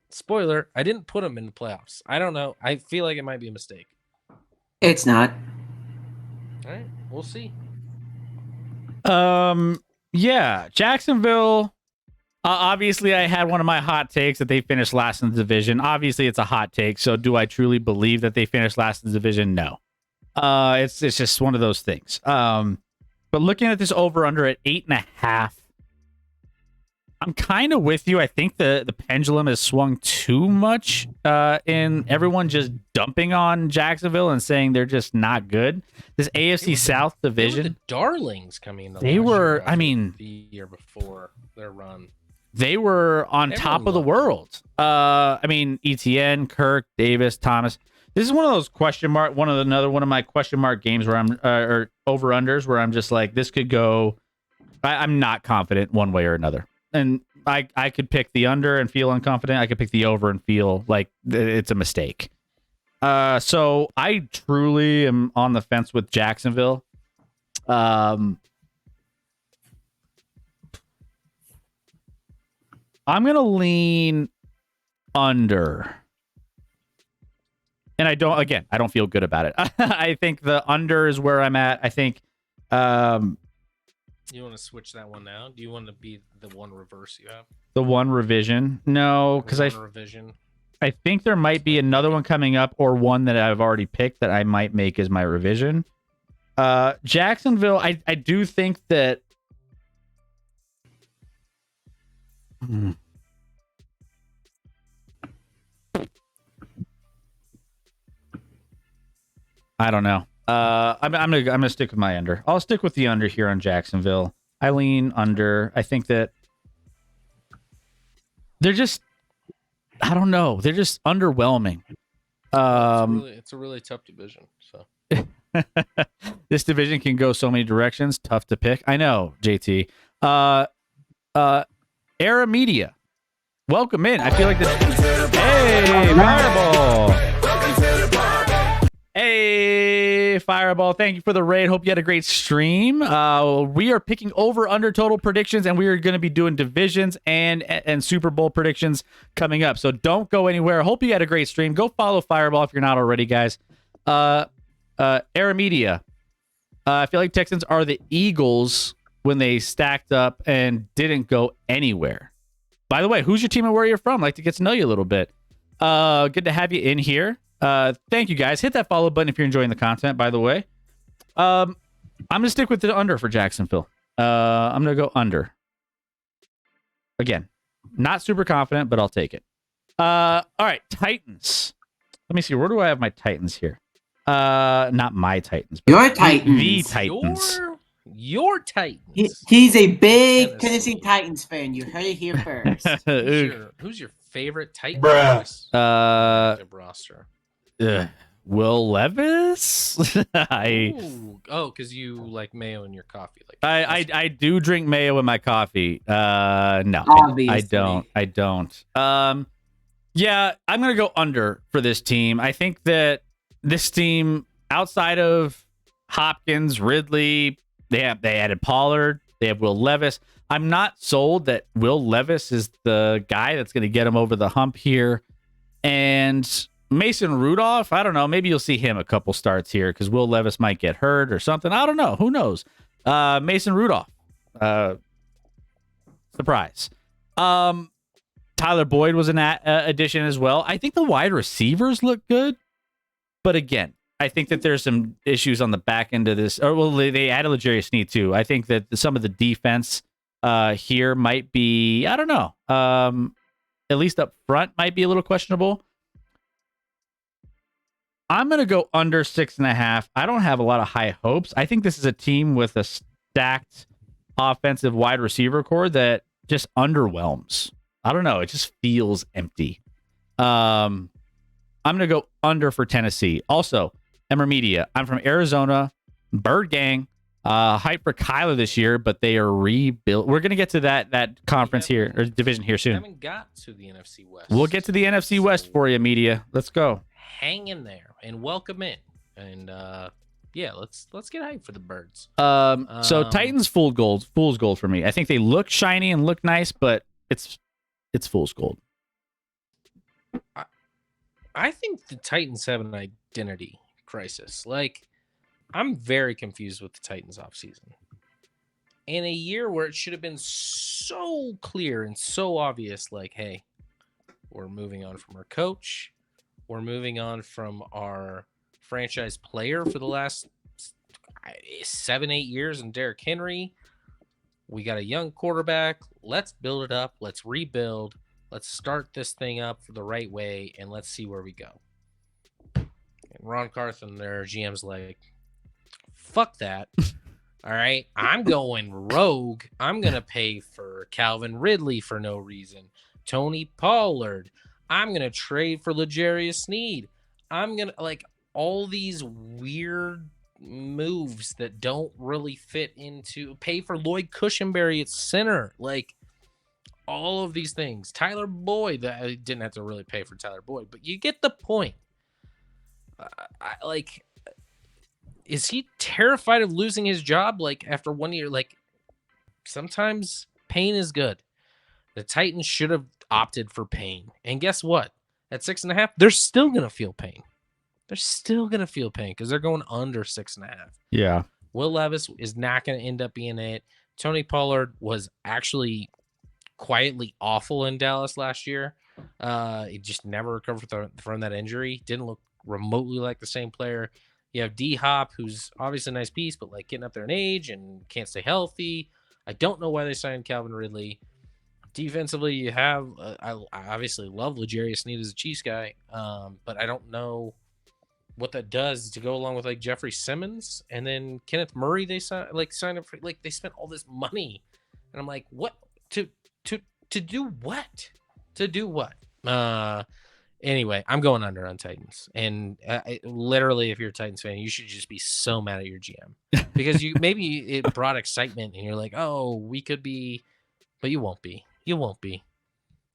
spoiler, I didn't put them in the playoffs. I don't know. I feel like it might be a mistake. It's not. All right, we'll see. Yeah, Jacksonville. Obviously, I had one of my hot takes that they finished last in the division. Obviously, it's a hot take. So, do I truly believe that they finished last in the division? No. It's just one of those things. But looking at this over under at 8.5, I'm kind of with you. I think the pendulum has swung too much in everyone just dumping on Jacksonville and saying they're just not good. This AFC South division, they were the darlings coming in. The year before their run. They were on top of the world. ETN, Kirk, Davis, Thomas. This is one of those another one of my question mark games where I'm or over unders where I'm just like, this could go. I'm not confident one way or another. And I could pick the under and feel unconfident. I could pick the over and feel like it's a mistake. So I truly am on the fence with Jacksonville. I'm going to lean under. And I don't feel good about it. I think the under is where I'm at. I think you want to switch that one now? Do you want to be the one reverse you have? The one revision? No, because I think there might be another one coming up or one that I've already picked that I might make as my revision. Jacksonville, I do think that I don't know. I'm gonna stick with my under. I'll stick with the under here on Jacksonville. I lean under. I think that they're just, I don't know. They're just underwhelming. It's a really tough division. So this division can go so many directions. Tough to pick. I know, JT. Era Media, welcome in. I feel like this. Hey, Fireball. Hey, Fireball. Thank you for the raid. Hope you had a great stream. We are picking over under total predictions, and we are going to be doing divisions and Super Bowl predictions coming up. So don't go anywhere. Hope you had a great stream. Go follow Fireball if you're not already, guys. Era Media. I feel like Texans are the Eagles when they stacked up and didn't go anywhere. By the way, who's your team and where you're from? I'd like to get to know you a little bit. Good to have you in here. Thank you, guys. Hit that follow button if you're enjoying the content, by the way. I'm going to stick with the under for Jacksonville. I'm going to go under. Again, not super confident, but I'll take it. All right, Titans. Let me see. Where do I have my Titans here? Not my Titans. But Your the Titans. Titans. Your Titans. He's a big Tennessee. Tennessee Titans fan. You heard it here first. Who's your favorite Titan? Bruh. Chris? Uh, Roster. Will Levis. Because you like mayo in your coffee. Like I do drink mayo in my coffee. No, I Obviously. don't. Yeah, I'm gonna go under for this team. I think that this team, outside of Hopkins, Ridley, they added Pollard, they have Will Levis. I'm not sold that Will Levis is the guy that's gonna get him over the hump here. And Mason Rudolph, I don't know. Maybe you'll see him a couple starts here because Will Levis might get hurt or something. I don't know. Who knows? Mason Rudolph. Surprise. Tyler Boyd was an addition as well. I think the wide receivers look good. But again, I think that there's some issues on the back end of this. They added L'Jarius Sneed too. I think that some of the defense here might be, I don't know. At least up front might be a little questionable. I'm going to go under 6.5. I don't have a lot of high hopes. I think this is a team with a stacked offensive wide receiver core that just underwhelms. I don't know. It just feels empty. I'm going to go under for Tennessee. Also, Emmer Media. I'm from Arizona. Bird Gang. Hype for Kyler this year, but they are rebuilt. We're going to get to that conference here, or division here soon. Haven't got to the NFC West. We'll get to the NFC West for you, Media. Let's go. Hang in there and welcome in. And yeah, let's get hyped for the Birds. So Titans fool's gold for me. I think they look shiny and look nice, but it's fool's gold. I think the Titans have an identity crisis. Like, I'm very confused with the Titans offseason. In a year where it should have been so clear and so obvious, like, hey, we're moving on from our coach. We're moving on from our franchise player for the last 7-8 years in Derrick Henry. We got a young quarterback. Let's build it up. Let's rebuild. Let's start this thing up the right way, and let's see where we go. And Ron Carthen, their GM's like, fuck that. All right, I'm going rogue. I'm going to pay for Calvin Ridley for no reason. Tony Pollard. I'm going to trade for L'Jarius Sneed. I'm going to, like, all these weird moves that don't really fit into, pay for Lloyd Cushenberry at center. Like, all of these things. Tyler Boyd, that I didn't have to really pay for Tyler Boyd, but you get the point. Is he terrified of losing his job? Like, after 1 year, like, sometimes pain is good. The Titans should have opted for pain. And guess what? At 6.5, they're still going to feel pain. They're still going to feel pain because they're going under 6.5. Yeah. Will Levis is not going to end up being it. Tony Pollard was actually quietly awful in Dallas last year. He just never recovered from that injury. Didn't look remotely like the same player. You have D-Hop, who's obviously a nice piece, but like getting up there in age and can't stay healthy. I don't know why they signed Calvin Ridley. Defensively, you have I obviously love L'Jarius Sneed as a Chiefs guy, but I don't know what that does to go along with like Jeffrey Simmons and then Kenneth Murray. They signed up for, like, they spent all this money, and I'm like, what to do what? To do what? Anyway, I'm going under on Titans, and literally, if you're a Titans fan, you should just be so mad at your GM because maybe it brought excitement, and you're like, oh, we could be, but you won't be. You won't be.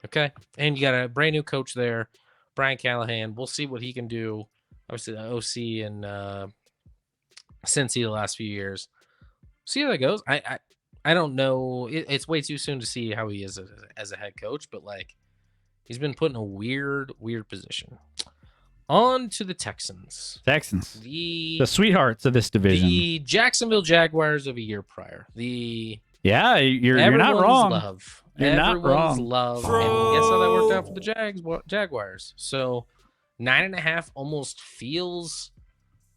Okay, and you got a brand new coach there, Brian Callahan. We'll see what he can do. Obviously, the OC and Cincy the last few years. See how that goes. I don't know. It's way too soon to see how he is as a head coach, but like, he's been put in a weird position. On to the Texans. The sweethearts of this division. The Jacksonville Jaguars of a year prior. Yeah, you're not wrong. Love. You're not wrong. Love. And guess how that worked out for the Jaguars? So 9.5 almost feels.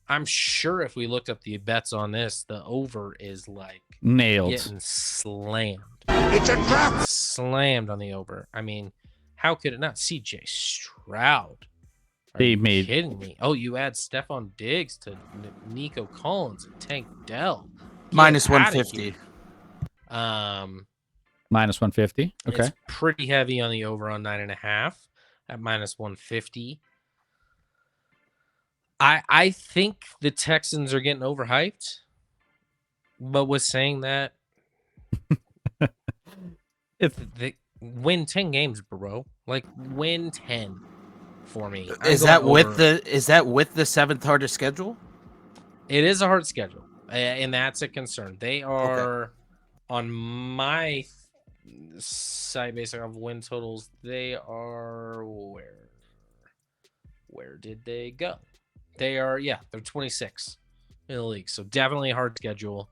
I'm sure if we looked up the bets on this, the over is like nailed, getting slammed. It's a trap. Slammed on the over. I mean, How could it not? CJ Stroud. Are They you made- kidding me? Oh, you add Stephon Diggs to Nico Collins and Tank Dell. Get Minus outta 150. here. Minus 150. Okay. It's pretty heavy on the over on 9.5 at minus 150. I think the Texans are getting overhyped, but with saying that, they win 10 games, bro. Like win 10 for me. Is that with the seventh hardest schedule? It is a hard schedule, and that's a concern. They are on my site based on win totals. They are where did they go? They are they're 26 in the league, so definitely a hard schedule,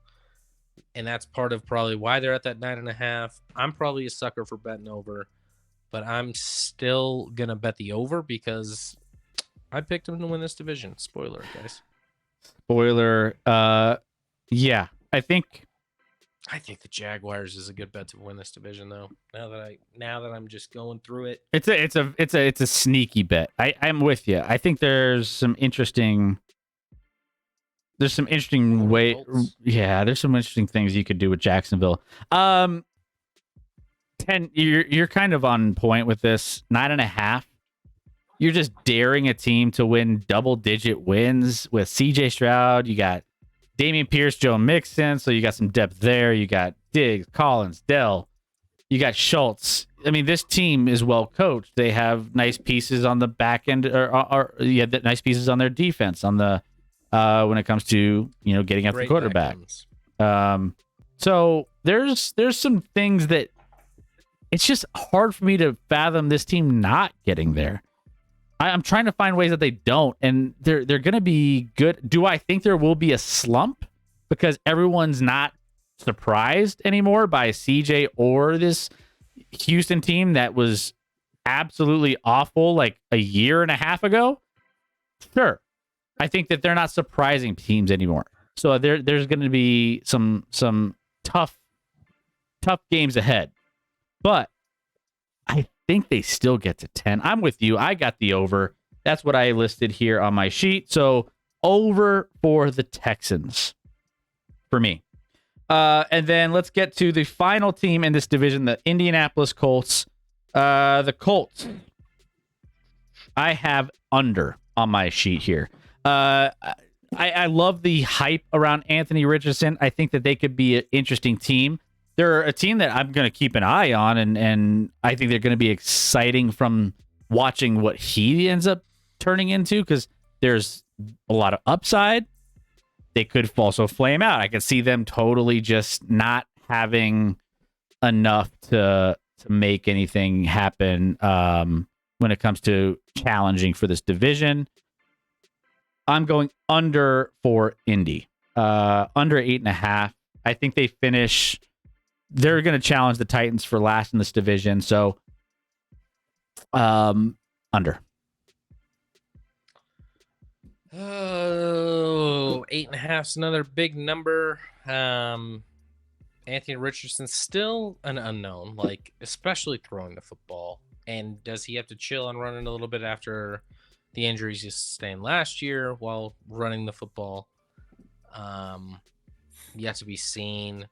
and that's part of probably why they're at that 9.5. I'm probably a sucker for betting over, but I'm still gonna bet the over because I picked them to win this division. Spoiler, guys. Spoiler. Yeah, I think the Jaguars is a good bet to win this division, though. Now that I'm just going through it, it's a sneaky bet. I'm with you. I think there's some interesting results. there's some interesting things you could do with Jacksonville. 10, you're kind of on point with this. 9.5. You're just daring a team to win double-digit wins with CJ Stroud. You got Dameon Pierce, Joe Mixon, so you got some depth there. You got Diggs, Collins, Dell. You got Schultz. I mean, this team is well coached. They have nice pieces on the back end, nice pieces on their defense. On the when it comes to getting after Great quarterback. backends. So there's some things that it's just hard for me to fathom this team not getting there. I'm trying to find ways that they don't, and they're going to be good. Do I think there will be a slump because everyone's not surprised anymore by CJ or this Houston team that was absolutely awful like a year and a half ago? Sure. I think that they're not surprising teams anymore. So there's going to be some tough games ahead. But I think they still get to 10. I'm with you. I got the over. That's what I listed here on my sheet. So over for the Texans for me. And then let's get to the final team in this division, the Indianapolis Colts. The Colts. I have under on my sheet here. I love the hype around Anthony Richardson. I think that they could be an interesting team. They're a team that I'm going to keep an eye on, and I think they're going to be exciting from watching what he ends up turning into because there's a lot of upside. They could also flame out. I could see them totally just not having enough to make anything happen when it comes to challenging for this division. I'm going under for Indy. Under 8.5. I think they finish. They're going to challenge the Titans for last in this division. So, under. Oh, 8.5 is another big number. Anthony Richardson's still an unknown, like especially throwing the football. And does he have to chill on running a little bit after the injuries he sustained last year while running the football? Yet to be seen.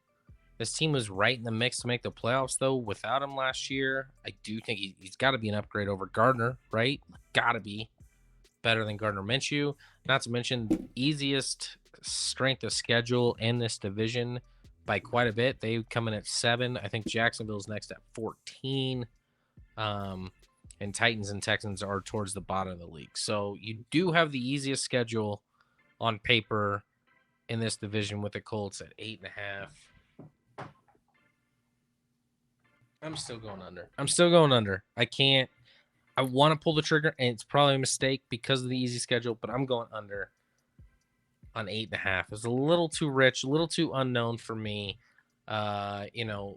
This team was right in the mix to make the playoffs, though, without him last year. I do think he's got to be an upgrade over Gardner, right? Got to be better than Gardner Minshew. Not to mention the easiest strength of schedule in this division by quite a bit. They come in at 7. I think Jacksonville's next at 14. And Titans and Texans are towards the bottom of the league. So you do have the easiest schedule on paper in this division with the Colts at 8.5. I'm still going under. I can't. I want to pull the trigger, and it's probably a mistake because of the easy schedule, but I'm going under on 8.5. It's a little too rich, a little too unknown for me. The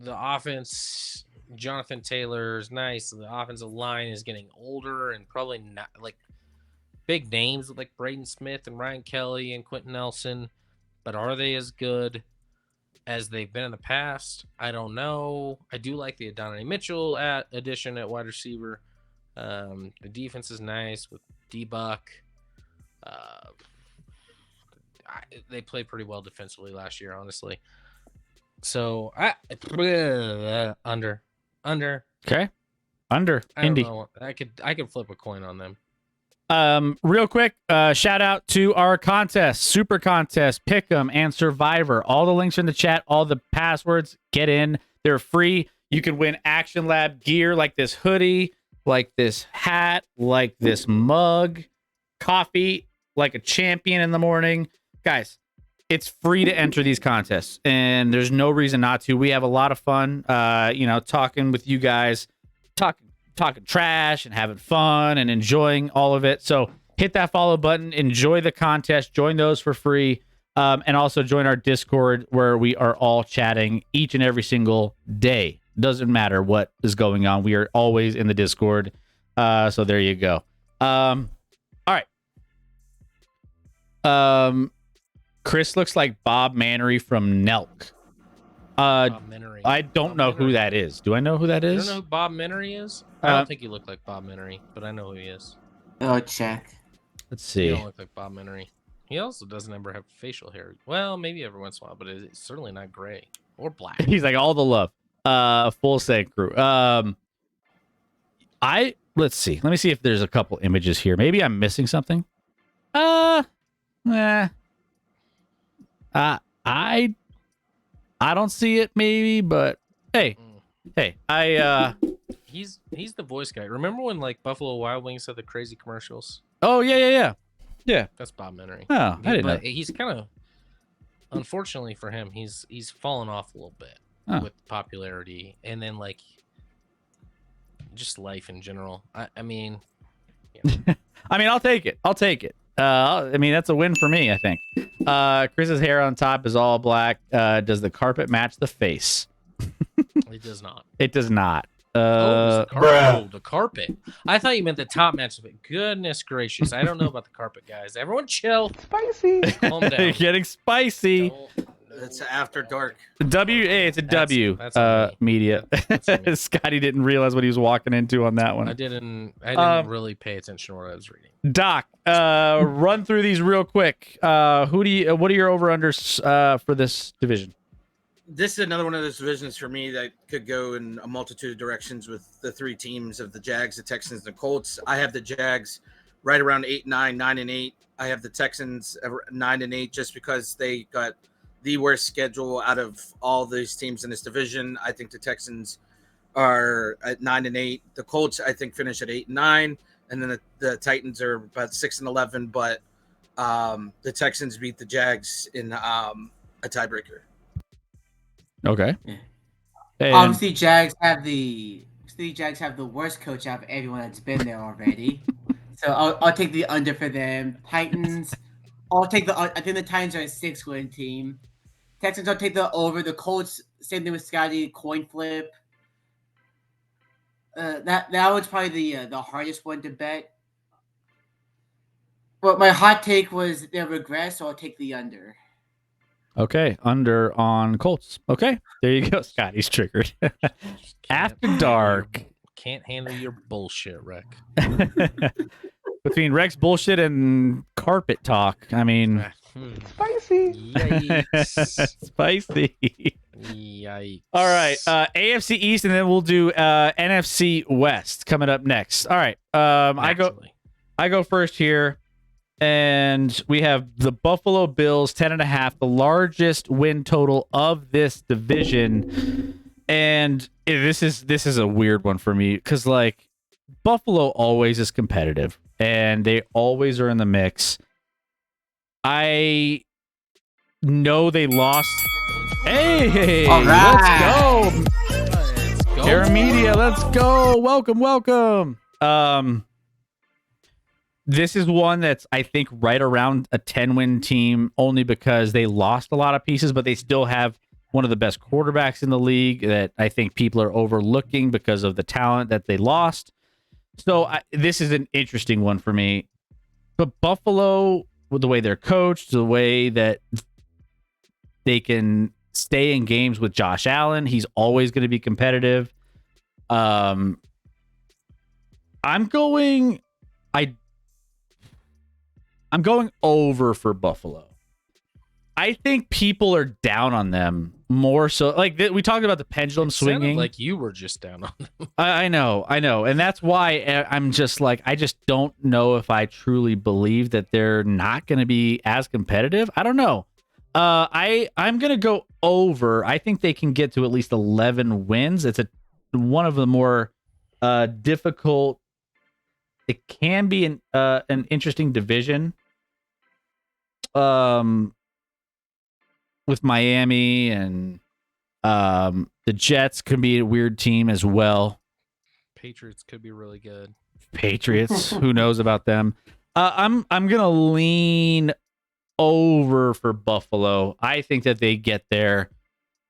offense, Jonathan Taylor is nice. The offensive line is getting older and probably not like big names like Braden Smith and Ryan Kelly and Quentin Nelson, but are they as good? as they've been in the past. I don't know. I do like the Adonai Mitchell addition at wide receiver. The defense is nice with D-Buck. They played pretty well defensively last year, honestly. So under. Okay. Under I don't Indy. know. I could flip a coin on them. Real quick, shout out to our contest, Super Contest, Pick'em, and Survivor. All the links are in the chat, all the passwords. Get in. They're free. You can win ActionLab gear like this hoodie, like this hat, like this mug, coffee, like a champion in the morning. Guys, it's free to enter these contests, and there's no reason not to. We have a lot of fun, talking with you guys, talking trash and having fun and enjoying all of it. So hit that follow button, enjoy the contest, join those for free, and also join our Discord where we are all chatting each and every single day. Doesn't matter what is going on. We are always in the Discord. So there you go. All right. Chris looks like Bob Mannery from Nelk. Bob Menery. I don't know who that is. Do I know who that You is? don't know who Bob Menery is? I don't think you look like Bob Menery, but I know who he is. Oh, check. Let's You see. don't look like Bob Menery. He also doesn't ever have facial hair. Well, maybe every once in a while, but it's certainly not gray or black. He's like all the love. Full set crew. Let's see. Let me see if there's a couple images here. Maybe I'm missing something. I don't see it maybe, but hey. He's the voice guy. Remember when like Buffalo Wild Wings had the crazy commercials? Oh yeah. That's Bob Menery. Oh, I didn't know. But he's kind of, unfortunately for him, he's fallen off a little bit with popularity, and then like just life in general. I mean, I'll take it. That's a win for me, I think. Chris's hair on top is all black. Does the carpet match the face? it does not. It does not. The carpet. The carpet. I thought you meant the top match of it. Goodness gracious. I don't know about the carpet, guys. Everyone chill. Spicy. Calm down. Getting spicy. It's after dark. It's a W. That's on me. Media. That's on me. Scotty didn't realize what he was walking into on that one. I didn't really pay attention to what I was reading. Doc, run through these real quick. What are your over-unders for this division? This is another one of those divisions for me that could go in a multitude of directions with the three teams of the Jags, the Texans, and the Colts. I have the Jags right around 8-9, 9-8. I have the Texans 9-8 just because they got the worst schedule out of all these teams in this division. I think the Texans are at 9-8. The Colts, I think, finish at 8-9, and then the Titans are about 6-11. But the Texans beat the Jags in a tiebreaker. Okay. Yeah. And Obviously, Jags have the worst coach out of everyone that's been there already. So I'll take the under for them. Titans, I think the Titans are a 6-win team. Texans, I'll take the over. The Colts, same thing with Scotty, coin flip. That one's probably the hardest one to bet. But my hot take was they'll regress, so I'll take the under. okay, under on Colts. Okay, there you go. Scotty's triggered. After dark. Can't handle your bullshit, Rick. Between Rex bullshit and carpet talk, I mean, Spicy. Yikes. spicy. Yikes. All right, AFC East, and then we'll do NFC West coming up next. All right, I go first here, and we have the Buffalo Bills 10.5, the largest win total of this division. And this is a weird one for me because like Buffalo always is competitive and they always are in the mix. I know they lost. Hey, all right. Let's go. Let's go. Terra Media, let's go. Welcome. This is one that's, I think, right around a 10-win team only because they lost a lot of pieces, but they still have one of the best quarterbacks in the league that I think people are overlooking because of the talent that they lost. So this is an interesting one for me. But Buffalo, with the way they're coached, the way that they can stay in games with Josh Allen. He's always going to be competitive. I'm going over for Buffalo. I think people are down on them more so. Like we talked about the pendulum swinging. Like you were just down on them. I know, and that's why I'm just like I just don't know if I truly believe that they're not going to be as competitive. I don't know. I'm going to go over. I think they can get to at least 11 wins. It's one of the more difficult. It can be an interesting division. With Miami and the Jets could be a weird team as well. Patriots could be really good. Patriots, who knows about them? I'm gonna lean over for Buffalo. I think that they get there,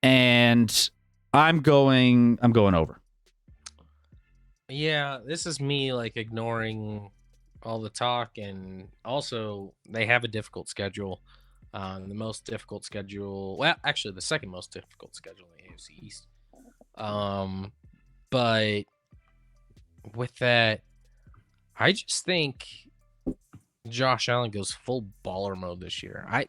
and I'm going over. Yeah, this is me like ignoring all the talk, and also they have a difficult schedule. The most difficult schedule. Well, actually, the second most difficult schedule in the AFC East. But with that, I just think Josh Allen goes full baller mode this year. I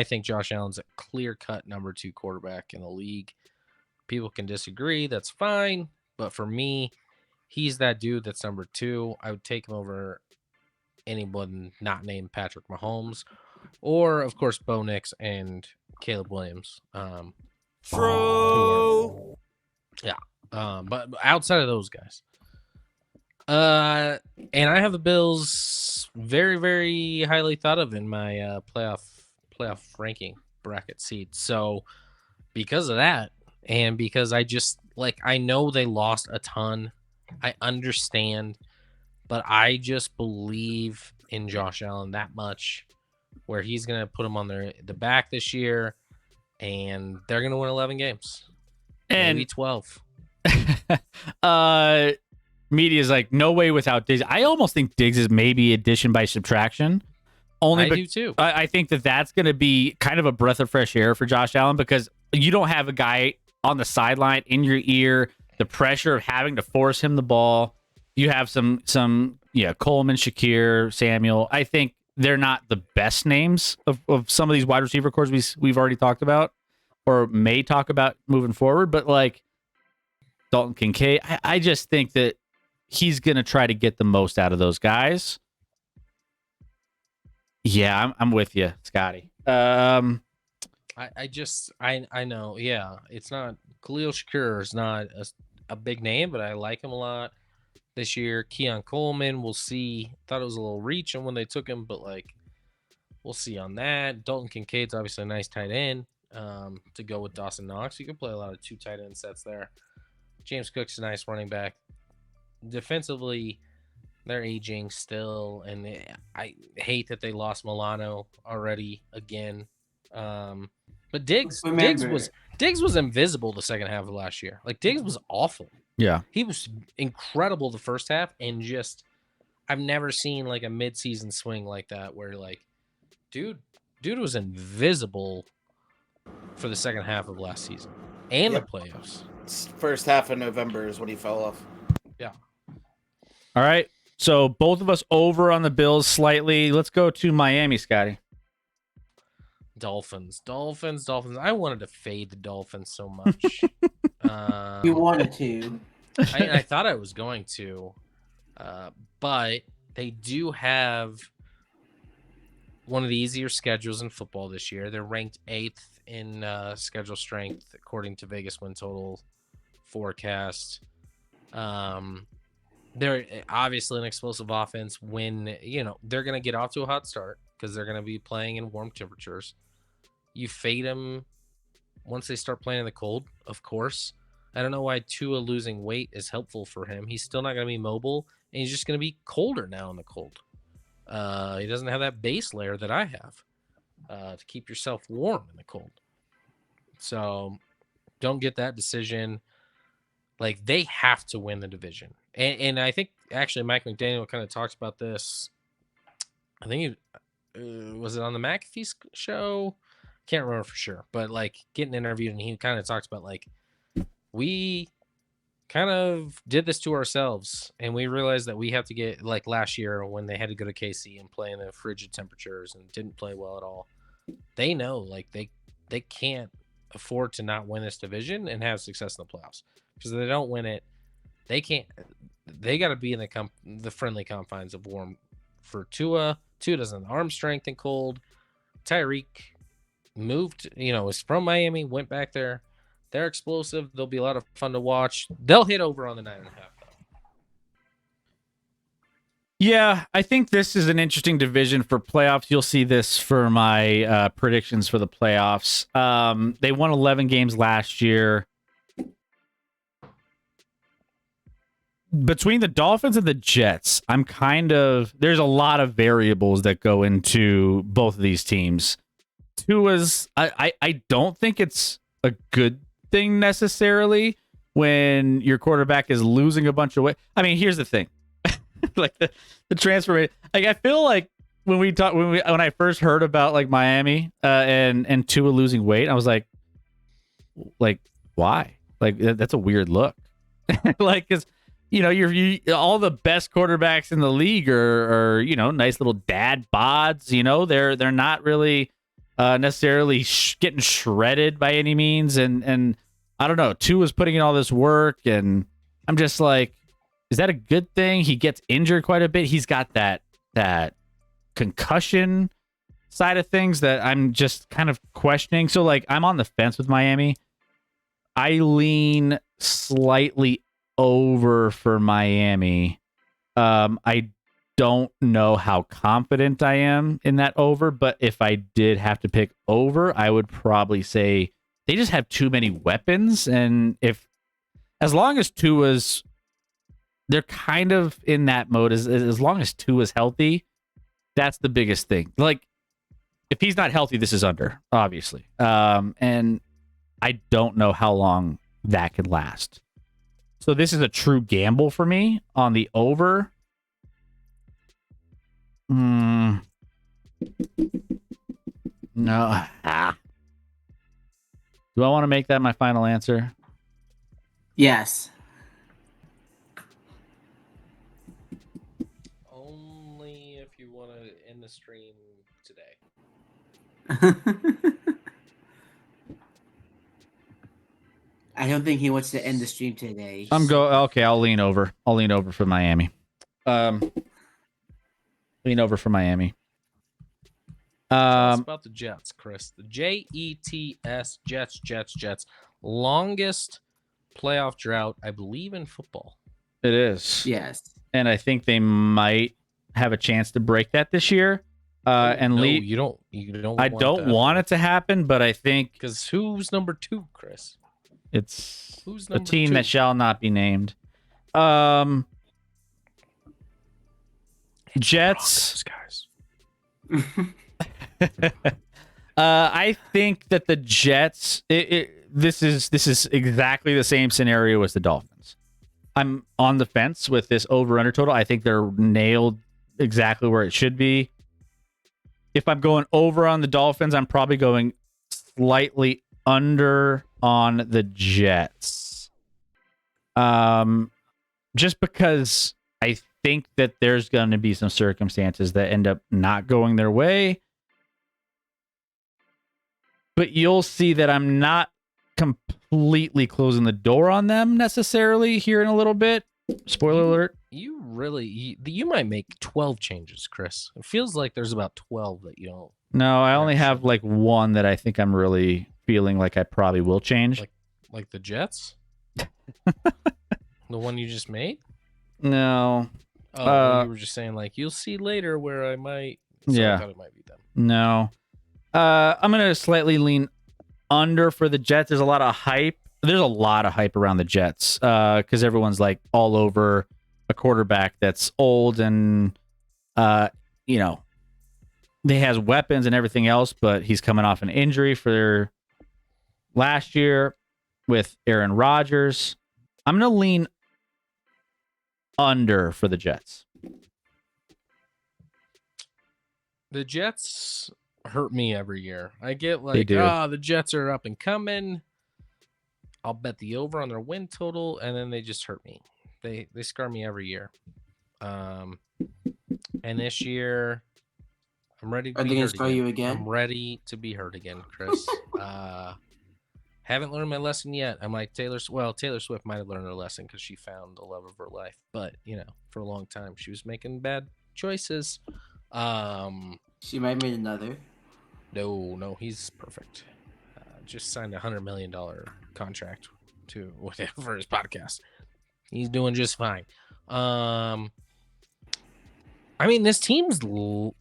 think Josh Allen's a clear-cut number 2 quarterback in the league. People can disagree. That's fine. But for me, he's that dude that's number 2. I would take him over anyone not named Patrick Mahomes. Or, of course, Bo Nix and Caleb Williams. True. But outside of those guys. And I have the Bills very, very highly thought of in my playoff ranking bracket seed. So because of that, and because I know they lost a ton. I understand, but I just believe in Josh Allen that much, where he's going to put them on the back this year, and they're going to win 11 games. And maybe 12. Media's like, no way without Diggs. I almost think Diggs is maybe addition by subtraction. I do too. I think that's going to be kind of a breath of fresh air for Josh Allen, because you don't have a guy on the sideline in your ear, the pressure of having to force him the ball. You have some Coleman, Shakir, Samuel. I think they're not the best names of some of these wide receiver cores we've already talked about or may talk about moving forward. But like Dalton Kincaid, I just think that he's going to try to get the most out of those guys. Yeah, I'm with you, Scotty. I know. Yeah, it's not Khalil Shakir is not a big name, but I like him a lot this year. Keon Coleman, we'll see. Thought it was a little reach on when they took him, but like we'll see on that. Dalton Kincaid's obviously a nice tight end to go with Dawson Knox. You can play a lot of 2 tight end sets there. James Cook's a nice running back. Defensively, they're aging still, and I hate that they lost Milano already again. But Diggs was invisible the second half of last year. Like Diggs was awful. Yeah, he was incredible the first half, and just I've never seen like a mid-season swing like that where like, dude was invisible for the second half of last season and the playoffs. First half of November is when he fell off. Yeah. All right. So both of us over on the Bills slightly. Let's go to Miami, Scotty. Dolphins. I wanted to fade the Dolphins so much. You wanted to. I thought I was going to. But they do have one of the easier schedules in football this year. They're ranked 8th in schedule strength, according to Vegas win total forecast. They're obviously an explosive offense when, they're going to get off to a hot start because they're going to be playing in warm temperatures. You fade them once they start playing in the cold, of course. I don't know why Tua losing weight is helpful for him. He's still not going to be mobile, and he's just going to be colder now in the cold. He doesn't have that base layer that I have to keep yourself warm in the cold. So don't get that decision. Like, they have to win the division. And I think, actually, Mike McDaniel kind of talks about this. I think was it on the McAfee show? can't remember for sure, but like getting interviewed, and he kind of talks about like we kind of did this to ourselves, and we realized that we have to get like last year when they had to go to KC and play in the frigid temperatures and didn't play well at all. They know like they can't afford to not win this division and have success in the playoffs, because if they don't win it, they can't. They got to be in the friendly confines of warm for Tua. Tua doesn't have arm strength and cold. Tyreek moved, is from Miami, went back there. They're explosive. They'll be a lot of fun to watch. They'll hit over on the 9.5. Yeah, I think this is an interesting division for playoffs. You'll see this for my predictions for the playoffs. They won 11 games last year. Between the Dolphins and the Jets, there's a lot of variables that go into both of these teams. I don't think it's a good thing necessarily when your quarterback is losing a bunch of weight. I mean, here's the thing. Like the transfer rate. Like I feel like when I first heard about like Miami and Tua losing weight, I was like why? Like that's a weird look. Like cuz you all the best quarterbacks in the league are nice little dad bods, they're not really necessarily getting shredded by any means, and I don't know, Tua's putting in all this work, and I'm just like, is that a good thing? He gets injured quite a bit. He's got that concussion side of things that I'm just kind of questioning. So like I'm on the fence with Miami. I lean slightly over for Miami. I don't know how confident I am in that over, but if I did have to pick over, I would probably say they just have too many weapons, and as long as they're kind of in that mode, as long as Tua's healthy, that's the biggest thing. Like if he's not healthy, this is under, obviously. And I don't know how long that could last. So this is a true gamble for me on the over. No. Do I want to make that my final answer? Yes. Only if you want to end the stream today. I don't think he wants to end the stream today. Okay, I'll lean over. I'll lean over for Miami. Lean over for Miami. Tell us about the Jets, Chris. The Jets, Jets. Longest playoff drought, I believe, in football. It is. Yes. And I think they might have a chance to break that this year. You don't. I don't want it to happen, but I think because who's number 2, Chris? It's who's a team 2? that shall not be named. Jets. Guys. I think that the Jets. This is exactly the same scenario as the Dolphins. I'm on the fence with this over/under total. I think they're nailed exactly where it should be. If I'm going over on the Dolphins, I'm probably going slightly under on the Jets. Just because I think that there's going to be some circumstances that end up not going their way. But you'll see that I'm not completely closing the door on them necessarily here in a little bit. Spoiler alert. You might make 12 changes, Chris. It feels like there's about 12 that you don't. No, I only have like one that I think I'm really feeling like I probably will change. Like the Jets? The one you just made? No. Oh, you were just saying like you'll see later where I might. So yeah. I thought it might be them. No. I'm gonna slightly lean under for the Jets. There's a lot of hype. There's a lot of hype around the Jets because everyone's like all over a quarterback that's old and they has weapons and everything else, but he's coming off an injury for last year with Aaron Rodgers. I'm gonna lean under for the Jets. The Jets hurt me every year. I get They like, do. the Jets are up and coming. I'll bet the over on their win total, and then they just hurt me. They scar me every year. And this year, I'm ready to Are be they gonna hurt scar again. you again? I'm ready to be hurt again, Chris. Haven't learned my lesson yet. I'm like Taylor Swift might have learned her lesson because she found the love of her life. But, for a long time, she was making bad choices. She might have made another. No, he's perfect. Just signed a $100 million contract for his podcast. He's doing just fine. This team's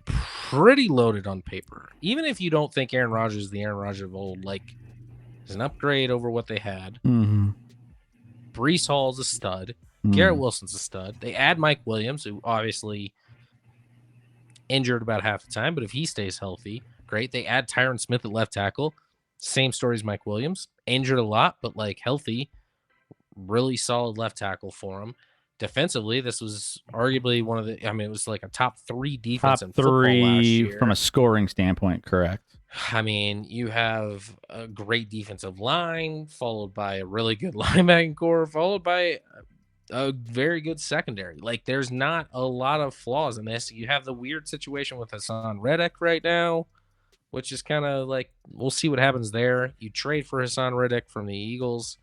pretty loaded on paper. Even if you don't think Aaron Rodgers is the Aaron Rodgers of old, is an upgrade over what they had. Mm-hmm. Breece Hall's a stud. Garrett Wilson's a stud. They add Mike Williams, who obviously injured about half the time, but if he stays healthy, great. They add Tyron Smith at left tackle. Same story as Mike Williams. Injured a lot, but healthy. Really solid left tackle for him. Defensively, this was arguably one of the. It was like a top 3 defense in football last year. From a scoring standpoint, correct. You have a great defensive line, followed by a really good linebacking core, followed by a very good secondary. There's not a lot of flaws in this. You have the weird situation with Hassan Reddick right now, which is kind of we'll see what happens there. You trade for Hassan Reddick from the Eagles,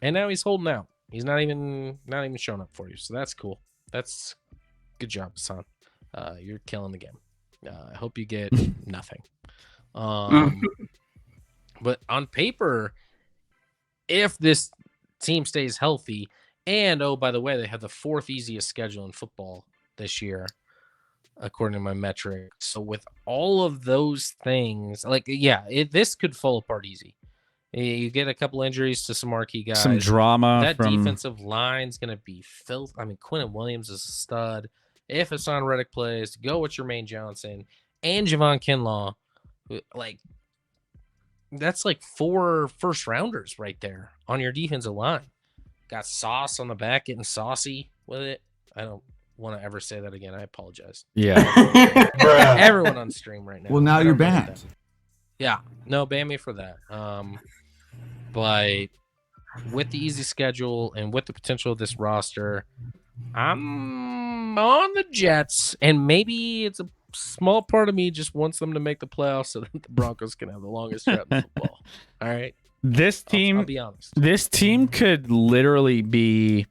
and now he's holding out. He's not even showing up for you, so that's cool. That's good job, Hassan. You're killing the game. I hope you get nothing. But on paper, if this team stays healthy, and by the way, they have the 4th easiest schedule in football this year, according to my metric. So with all of those things, this could fall apart easy. You get a couple injuries to some marquee guys. Some drama. That defensive line's going to be filth. Quentin Williams is a stud. If Hassan Reddick plays, go with Jermaine Johnson and Javon Kinlaw. That's 4 first-rounders right there on your defensive line. Got Sauce on the back, getting saucy with it. I don't want to ever say that again. I apologize. Yeah. Everyone on stream right now. Well, now you're banned. Yeah. No, ban me for that. But with the easy schedule and with the potential of this roster, I'm on the Jets, and maybe it's a small part of me just wants them to make the playoffs so that the Broncos can have the longest drought in football. All right. This team, I'll be honest. This team could literally be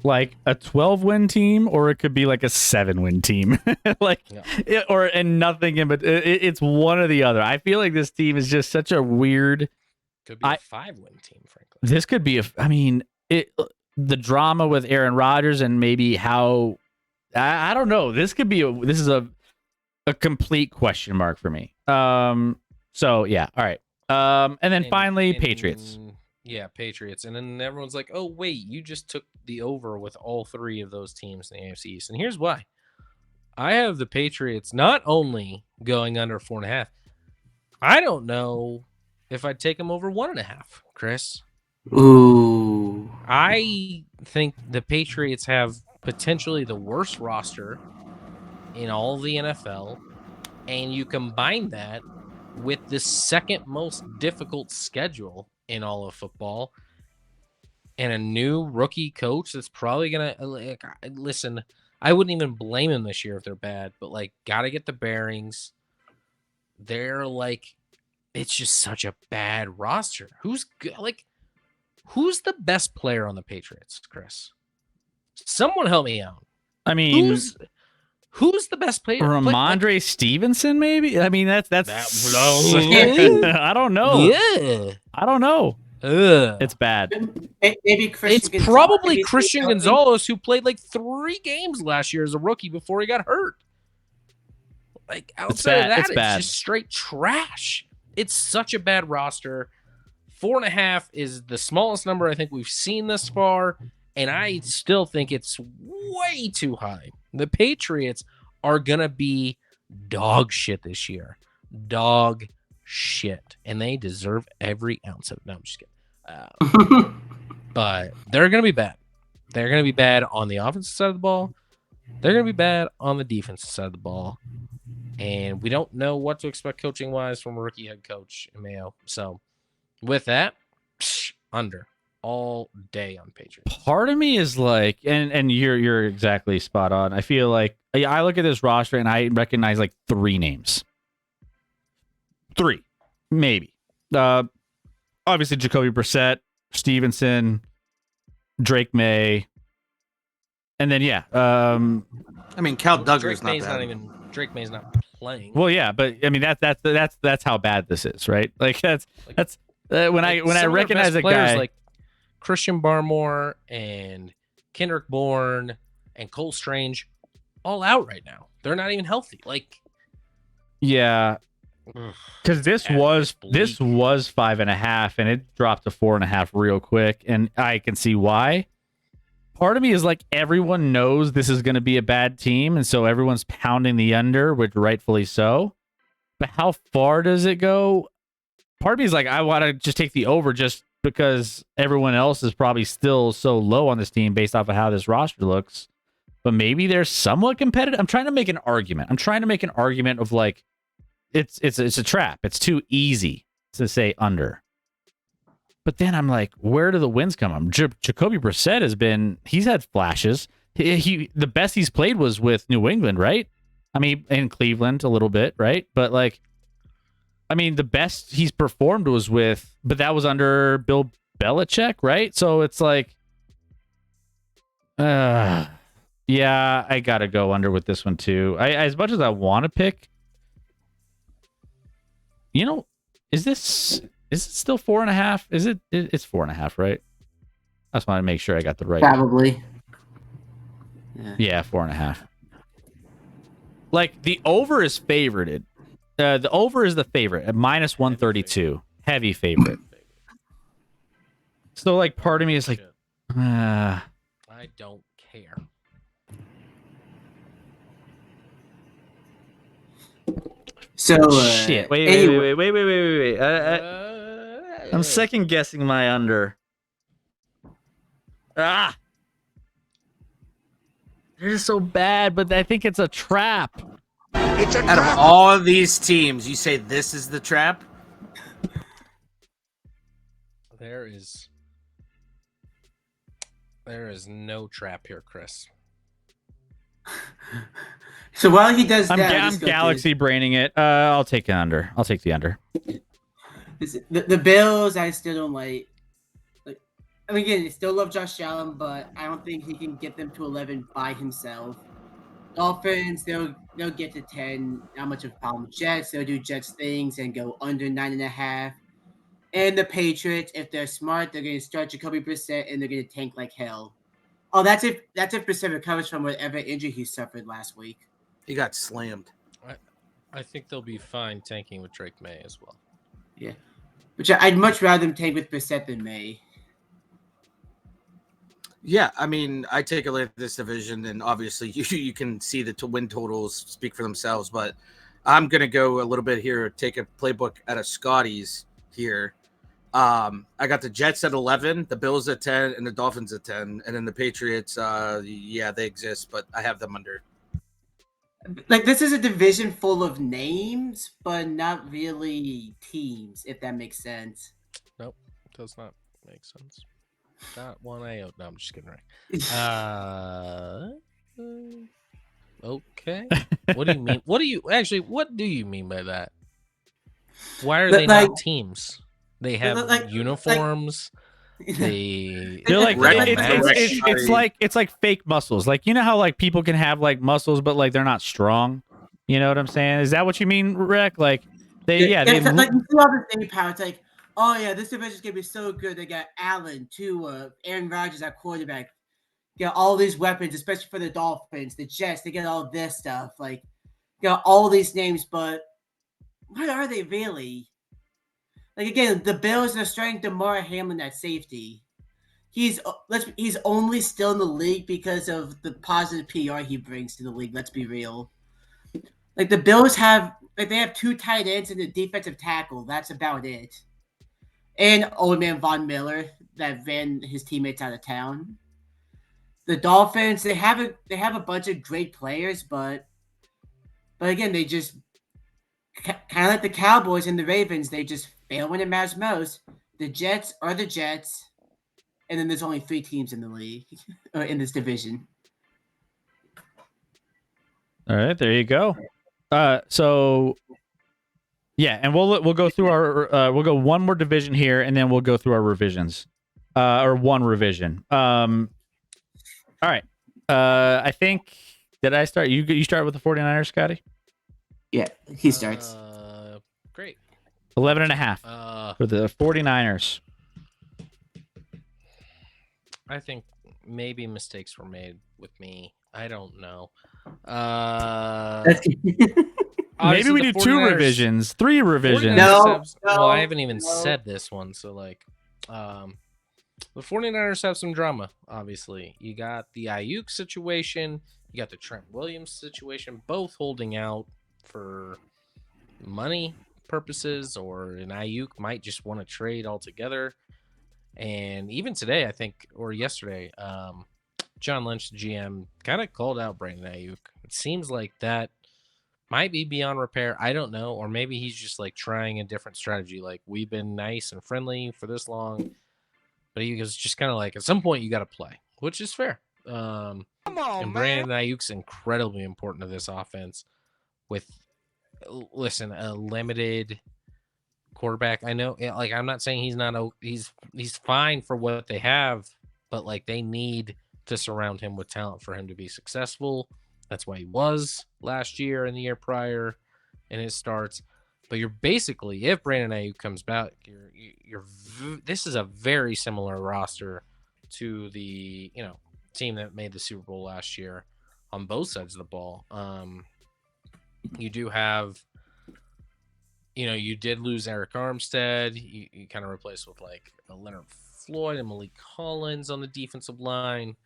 a 12-win team, or it could be a 7-win team, and nothing in. But it's one or the other. I feel like this team is just such a weird. Could be a 5-win team, frankly. This could be the drama with Aaron Rodgers and maybe how. I don't know. This is a complete question mark for me. So yeah. All right. And then finally, Patriots. Yeah, Patriots. And then everyone's like, oh, wait, you just took the over with all 3 of those teams in the AFC East. And here's why. I have the Patriots not only going under 4.5, I don't know if I'd take them over 1.5, Chris. Ooh. I think the Patriots have potentially the worst roster in all of the NFL, and you combine that with the second most difficult schedule in all of football and a new rookie coach that's probably gonna listen. I wouldn't even blame him this year if they're bad, but gotta get the bearings. They're it's just such a bad roster. Who's the best player on the Patriots, Chris? Someone help me out. Who's the best player? Ramondre Stevenson, maybe? That's I don't know. Yeah. I don't know. It's bad. Maybe It's probably Christian Gonzalez, who played 3 games last year as a rookie before he got hurt. Outside of that, it's just straight trash. It's such a bad roster. 4.5 is the smallest number I think we've seen thus far, and I still think it's way too high. The Patriots are gonna be dog shit this year. Dog shit. And they deserve every ounce of it. No, I'm just kidding. But they're gonna be bad. They're gonna be bad on the offensive side of the ball. They're gonna be bad on the defensive side of the ball. and we don't know what to expect coaching wise from a rookie head coach in Mayo. So with that, under all day on Patriots. Part of me is like, and you're exactly spot on. I feel like I look at this roster and I recognize like 3 names. 3, maybe. Obviously Jacoby Brissett, Stevenson, Drake May, and then I mean, Cal Duggar's Drake not May's bad. Drake May's not playing. well, yeah, but I mean that's how bad this is, right? Like that's when I Some of their recognize best a players guy like Christian Barmore and Kendrick Bourne and Cole Strange all out right now. They're not even healthy. Like, yeah, because this was bleak. 5.5 and it dropped to 4.5 real quick, and I can see why. Part of me is like everyone knows this is going to be a bad team, and so everyone's pounding the under, which rightfully so. But how far does it go? Part of me is like, I want to just take the over just because everyone else is probably still so low on this team based off of how this roster looks. But maybe they're somewhat competitive. I'm trying to make an argument. Of like, it's a trap. It's too easy to say under. But then I'm like, where do the wins come from? Jacoby Brissett he's had flashes. The best he's played was with New England, right? I mean, in Cleveland a little bit, right? But like, I mean, the best he's performed was but that was under Bill Belichick, right? So it's like, yeah, I gotta go under with this one too. As much as I want to pick, is it still 4.5? Is it? It's 4.5, right? I just want to make sure I got the right. Probably. Yeah, 4.5. Like the over is favorited. The over is the favorite at minus 132. Heavy favorite. So like part of me is like, I don't care. So shit. Wait. I'm second guessing my under. They're just so bad, but I think it's a trap. It's a Out of trap. all of these teams, you say this is the trap? There is no trap here, Chris. So while he does I'm that, I'm galaxy braining it. I'll take an under. I'll take the under. The Bills, I still don't like. I mean, again, I still love Josh Allen, but I don't think he can get them to 11 by himself. Dolphins, they'll get to 10. Not much of a problem. Jets, they'll do Jets things and go under 9.5. And the Patriots, if they're smart, they're going to start Jacoby Brissett and they're going to tank like hell. Oh, that's if Brissett recovers from whatever injury he suffered last week. He got slammed. I think they'll be fine tanking with Drake May as well. Yeah. Which I'd much rather them tank with Brissett than May. Yeah, I mean, I take a look at this division, and obviously you can see the win totals speak for themselves, but I'm going to go a little bit here, take a playbook out of Scotty's here. I got the Jets at 11, the Bills at 10, and the Dolphins at 10, and then the Patriots, they exist, but I have them under. Like, this is a division full of names, but not really teams, if that makes sense. Nope, does not make sense. Not one iota. No, I'm just kidding. Right. Okay. What do you mean? What do you mean by that? Why are they not teams? They have uniforms. They're like It's it's like fake muscles. Like, you know how like people can have like muscles, but like they're not strong. You know what I'm saying? Is that what you mean, Rick? Like they like you see all the same power. It's like, oh yeah, this division's gonna be so good. They got Allen, Tua, Aaron Rodgers at quarterback. Got all these weapons, especially for the Dolphins, the Jets. They get all this stuff. Like, got all these names, but what are they really? Like, again, the Bills are starting DeMar Hamlin at safety. He's only still in the league because of the positive PR he brings to the league. Let's be real. Like, the Bills have 2 tight ends and a defensive tackle. That's about it. And old man Von Miller that ran his teammates out of town. The Dolphins, they have a bunch of great players, but again, they just kind of like the Cowboys and the Ravens, they just fail when it matters most. The Jets are the Jets, and then there's only 3 teams in the league or in this division. All right, there you go. So yeah, and we'll go through our we'll go one more division here, and then we'll go through our revisions, or one revision. All right. I think did I start? You start with the 49ers, Scotty? Yeah, he starts. Great. 11.5 for the 49ers. I think maybe mistakes were made with me. I don't know. Maybe we do 2 revisions, 3 revisions. No, well, I haven't even no. said this one, so like, the 49ers have some drama. Obviously, you got the Ayuk situation, you got the Trent Williams situation, both holding out for money purposes, or an Ayuk might just want to trade altogether. And even today, I think, or yesterday, John Lynch, the GM, kind of called out Brandon Ayuk. It seems like that might be beyond repair. I don't know. Or maybe he's just like trying a different strategy. Like, we've been nice and friendly for this long. But he was just kind of like, at some point, you got to play, which is fair. Come on, And Brandon Ayuk's incredibly important to this offense with, listen, a limited quarterback. I know, like, I'm not saying he's not he's fine for what they have, but like, they need to surround him with talent for him to be successful. That's why he was last year and the year prior in his starts. But you're basically, if Brandon Ayuk comes back, this is a very similar roster to the team that made the Super Bowl last year on both sides of the ball. You do have, you did lose Eric Armstead. You kind of replaced with like a Leonard Floyd and Malik Collins on the defensive line.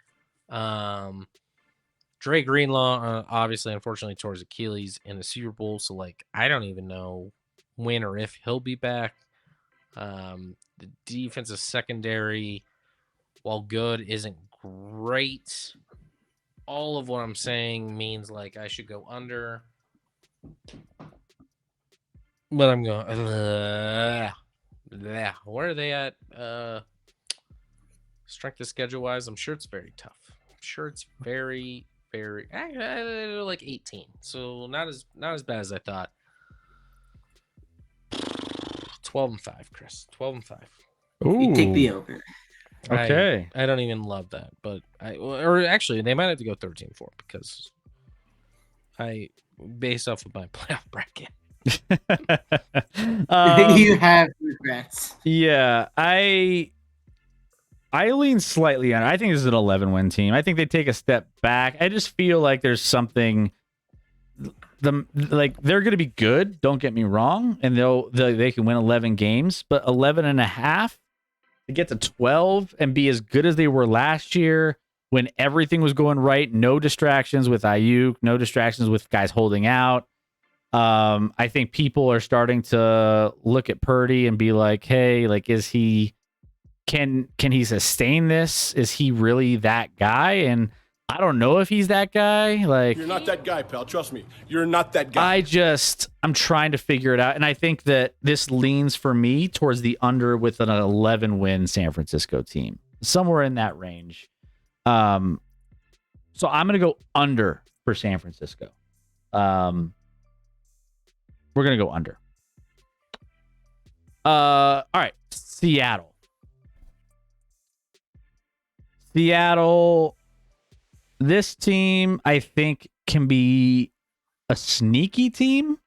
Dre Greenlaw, obviously, unfortunately, tore his Achilles in the Super Bowl. So, like, I don't even know when or if he'll be back. The defensive secondary, while good, isn't great. All of what I'm saying means, like, I should go under. But I'm going, where are they at? Strength of schedule wise, I'm sure it's very tough. I'm sure it's very, very like 18. So not as bad as I thought. 12-5, Chris. 12-5. Ooh. You take the over. Okay. I don't even love that, but or actually they might have to go 13-4 because based off of my playoff bracket. You have regrets. Yeah, I lean slightly on. I think this is an 11-win team. I think they take a step back. I just feel like there's something. They're going to be good. Don't get me wrong, and they can win 11 games, but 11.5 to get to 12 and be as good as they were last year when everything was going right. No distractions with Ayuk. No distractions with guys holding out. I think people are starting to look at Purdy and be like, hey, like, is he, can he sustain this? Is he really that guy? And I don't know if he's that guy. Like, You're not that guy, pal. Trust me. You're not that guy. I'm trying to figure it out. And I think that this leans for me towards the under with an 11-win San Francisco team, somewhere in that range. So I'm going to go under for San Francisco. We're going to go under. All right. Seattle. This team, I think, can be a sneaky team.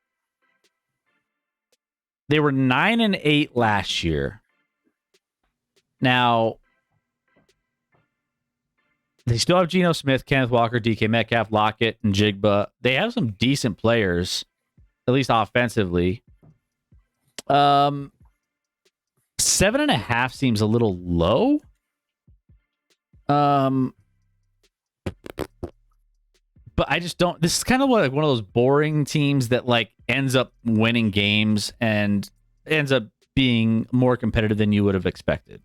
They were 9-8 last year. Now, they still have Geno Smith, Kenneth Walker, DK Metcalf, Lockett, and Jigba. They have some decent players, at least offensively. 7.5 seems a little low. But I just don't. This is kind of like one of those boring teams that like ends up winning games and ends up being more competitive than you would have expected.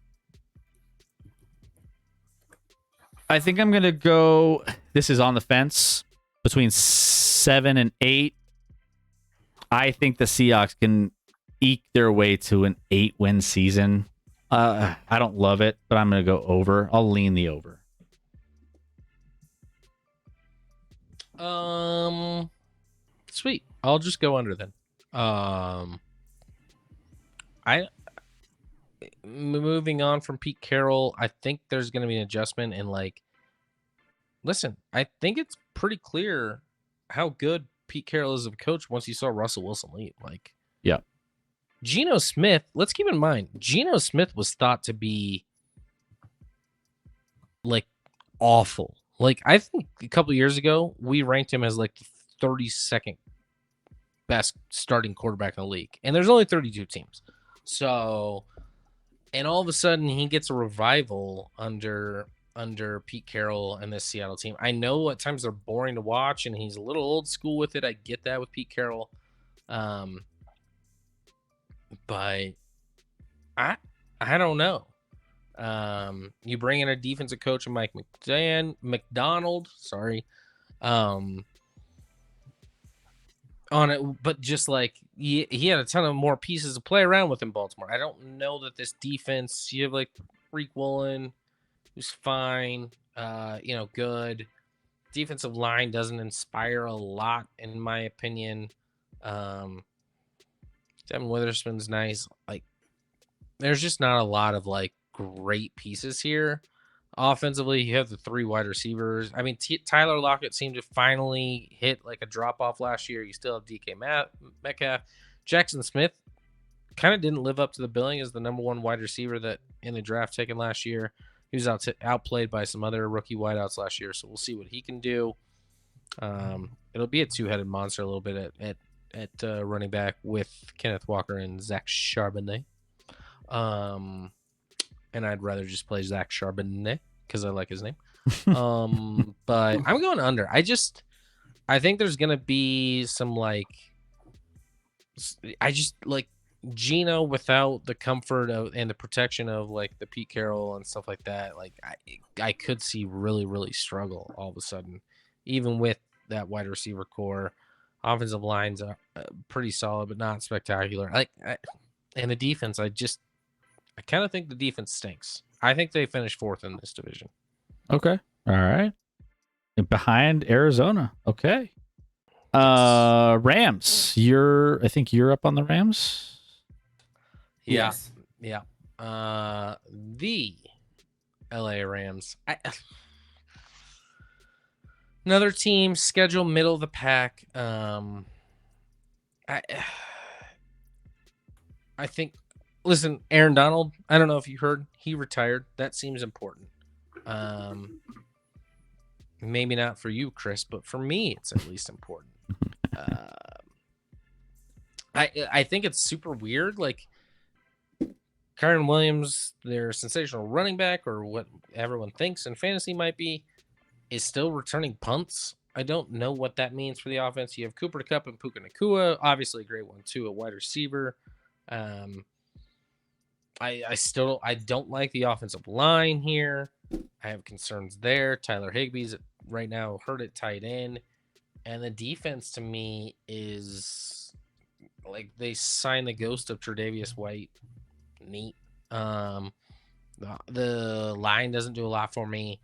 I think I'm gonna go. This is on the fence between 7 and 8. I think the Seahawks can eke their way to an 8-win season. I don't love it, but I'm going to go over. I'll lean the over. Sweet. I'll just go under then. Moving on from Pete Carroll, I think there's going to be an adjustment in listen, I think it's pretty clear how good Pete Carroll is of a coach once you saw Russell Wilson leave. Yeah. Geno Smith, let's keep in mind, Geno Smith was thought to be awful. I think a couple of years ago, we ranked him as the 32nd best starting quarterback in the league. And there's only 32 teams. So, and all of a sudden he gets a revival under Pete Carroll and this Seattle team. I know at times they're boring to watch and he's a little old school with it. I get that with Pete Carroll. But I don't know. You bring in a defensive coach, Mike McDonald, sorry. On it, but just he had a ton of more pieces to play around with in Baltimore. I don't know that this defense, you have Freak Woolen, who's fine, good. Defensive line doesn't inspire a lot, in my opinion. Devin Witherspoon's nice. There's just not a lot of great pieces here. Offensively, you have the 3 wide receivers. I mean, Tyler Lockett seemed to finally hit a drop-off last year. You still have DK Metcalf. Jackson Smith kind of didn't live up to the billing as the number 1 wide receiver that in the draft taken last year. He was outplayed by some other rookie wideouts last year, so we'll see what he can do. It'll be a 2-headed monster a little bit at running back with Kenneth Walker and Zach Charbonnet. And I'd rather just play Zach Charbonnet because I like his name. But I'm going under. I think there's going to be some Geno without the comfort and the protection of the Pete Carroll and stuff like that. I could see really, really struggle all of a sudden, even with that wide receiver core. Offensive lines are pretty solid, but not spectacular. And the defense, I kind of think the defense stinks. I think they finished 4th in this division. Okay. All right. And behind Arizona. Okay. Rams. I think you're up on the Rams. Yeah. Yes. Yeah. The LA Rams. Another team scheduled middle of the pack. I think. Listen, Aaron Donald, I don't know if you heard, he retired. That seems important. Maybe not for you, Chris, but for me, it's at least important. I think it's super weird. Kyron Williams, their sensational running back, or what everyone thinks in fantasy might be, is still returning punts. I don't know what that means for the offense. You have Cooper Kupp and Puka Nacua, obviously a great one too, a wide receiver. I don't like the offensive line here. I have concerns there. Tyler Higbee's right now hurt at tight end. And the defense to me is they signed the ghost of Tre'Davious White. Neat. The line doesn't do a lot for me.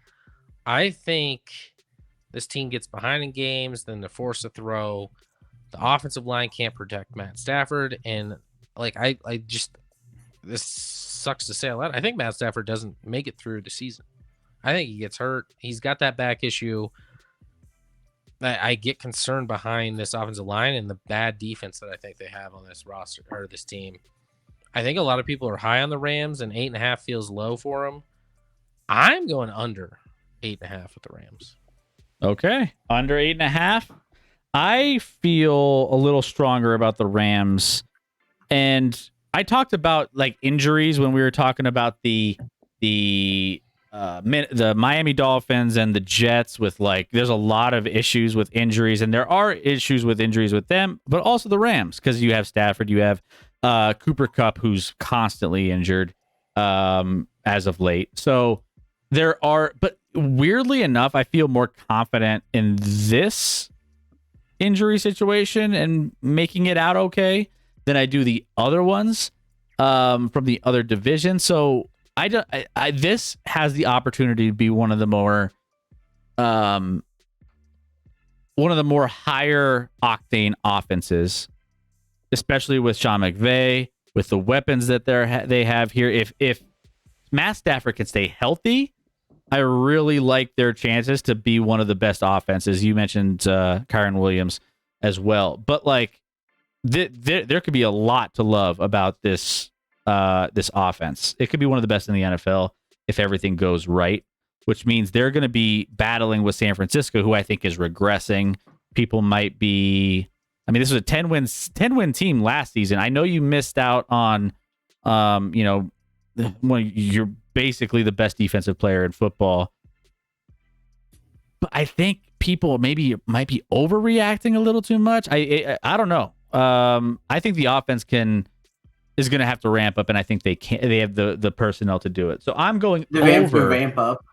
I think this team gets behind in games, then they're forced to throw. The offensive line can't protect Matt Stafford. And this sucks to say a lot. I think Matt Stafford doesn't make it through the season. I think he gets hurt. He's got that back issue. I get concerned behind this offensive line and the bad defense that I think they have on this roster or this team. I think a lot of people are high on the Rams, and 8.5 feels low for them. I'm going under 8.5 with the Rams. Okay, under 8.5. I feel a little stronger about the Rams, and I talked about injuries when we were talking about the Miami Dolphins and the Jets with there's a lot of issues with injuries, and there are issues with injuries with them, but also the Rams because you have Stafford, you have Cooper Kupp who's constantly injured as of late. So but weirdly enough, I feel more confident in this injury situation and making it out okay than I do the other ones from the other divisions. So this has the opportunity to be one of the more higher octane offenses, especially with Sean McVay, with the weapons that they have here. If Matt Stafford can stay healthy, I really like their chances to be one of the best offenses. You mentioned Kyron Williams as well, but like there could be a lot to love about this offense. It could be one of the best in the NFL if everything goes right, which means they're going to be battling with San Francisco, who I think is regressing. People might be. I mean, this was a 10-win team last season. I know you missed out on, when you're basically the best defensive player in football. But I think people maybe might be overreacting a little too much. I don't know. I think the offense is going to have to ramp up, and I think they have the personnel to do it. So I'm going over. Ramp up.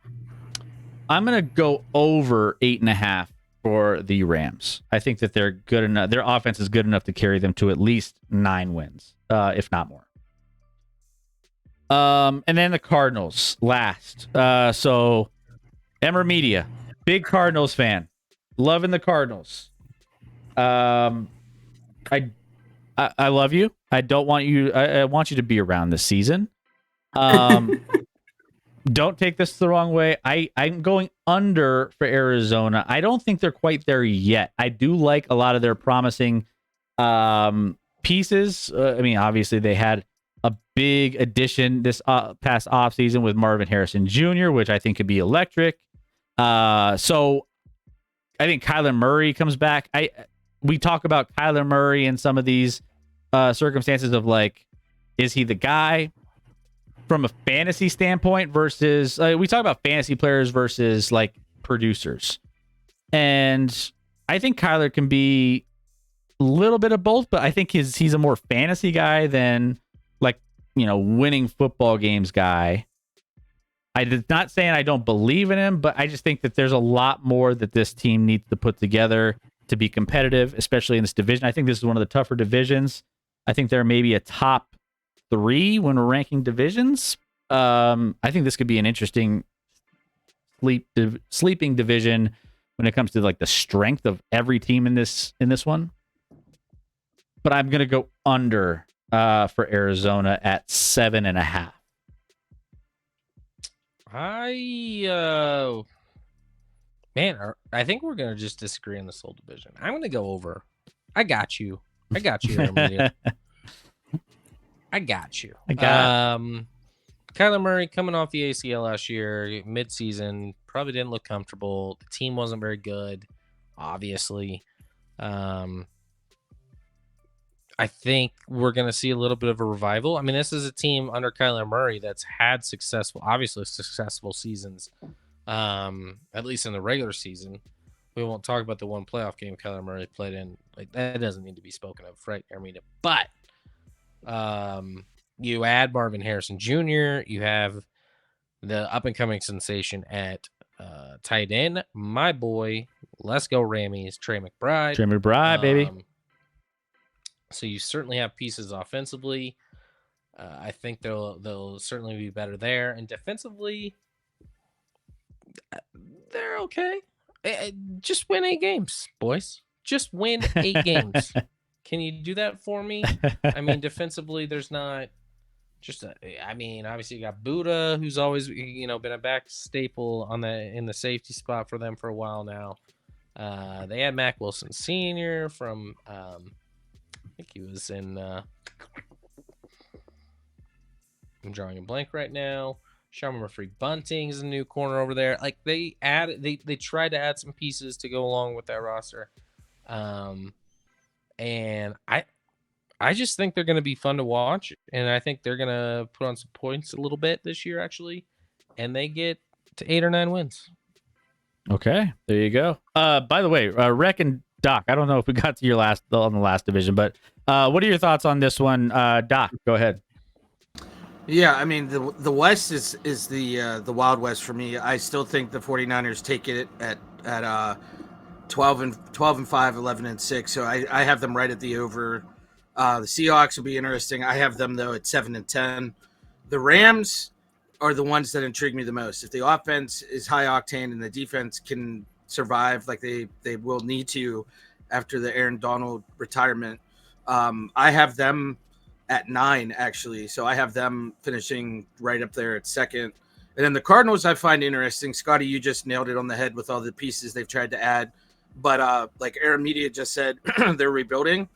I'm going to go over 8.5 for the Rams. I think that they're good enough. Their offense is good enough to carry them to at least 9 wins, if not more. And then the Cardinals last. So Emmer Media, big Cardinals fan, loving the Cardinals. I love you. I don't want you. I want you to be around this season. Don't take this the wrong way. I'm going under for Arizona. I don't think they're quite there yet. I do like a lot of their promising pieces. I mean, obviously they had a big addition this past offseason with Marvin Harrison Jr., which I think could be electric. So I think Kyler Murray comes back. We talk about Kyler Murray in some of these circumstances of like, is he the guy from a fantasy standpoint versus we talk about fantasy players versus like producers. And I think Kyler can be a little bit of both, but I think he's a more fantasy guy than like, winning football games guy. I'm not saying I don't believe in him, but I just think that there's a lot more that this team needs to put together to be competitive, especially in this division. I think this is one of the tougher divisions. I think there may be a top 3 when we're ranking divisions. I think this could be an interesting sleeping division when it comes to like the strength of every team in this one. But I'm gonna go under for Arizona at 7.5. I think we're gonna just disagree on this whole division. I'm gonna go over. I got you, Amelia. I got you. Kyler Murray coming off the ACL last year, midseason, probably didn't look comfortable. The team wasn't very good, obviously. I think we're going to see a little bit of a revival. I mean, this is a team under Kyler Murray that's had successful seasons, at least in the regular season. We won't talk about the one playoff game Kyler Murray played in. Like, that doesn't need to be spoken of, right, Armina? But you add Marvin Harrison Jr., you have the up-and-coming sensation at tight end, my boy, let's go Rammies, Trey McBride. Trey McBride, baby. So you certainly have pieces offensively. I think they'll certainly be better there. And defensively, they're okay. Just win 8 games, boys. Just win 8 games. Can you do that for me? I mean, defensively, there's not just obviously you got Buddha, who's always been a back staple in the safety spot for them for a while now. They had Mac Wilson Sr. from I think he was in I'm drawing a blank right now. Sean Murphy Bunting is a new corner over there. Like they tried to add some pieces to go along with that roster. And I just think they're going to be fun to watch, and I think they're going to put on some points a little bit this year, actually, and they get to 8 or 9 wins. Okay, there you go. By the way, Rec and Doc, I don't know if we got to your on the last division, but what are your thoughts on this one? Doc, go ahead. Yeah, I mean, the West is the Wild West for me. I still think the 49ers take it at 12-5, 11-6. So I have them right at the over. The Seahawks will be interesting. I have them though at 7-10. The Rams are the ones that intrigue me the most. If the offense is high octane and the defense can survive like they will need to after the Aaron Donald retirement, I have them at 9 actually. So I have them finishing right up there at second. And then the Cardinals I find interesting. Scotty, you just nailed it on the head with all the pieces they've tried to add. But like Aaron Media just said, they're rebuilding.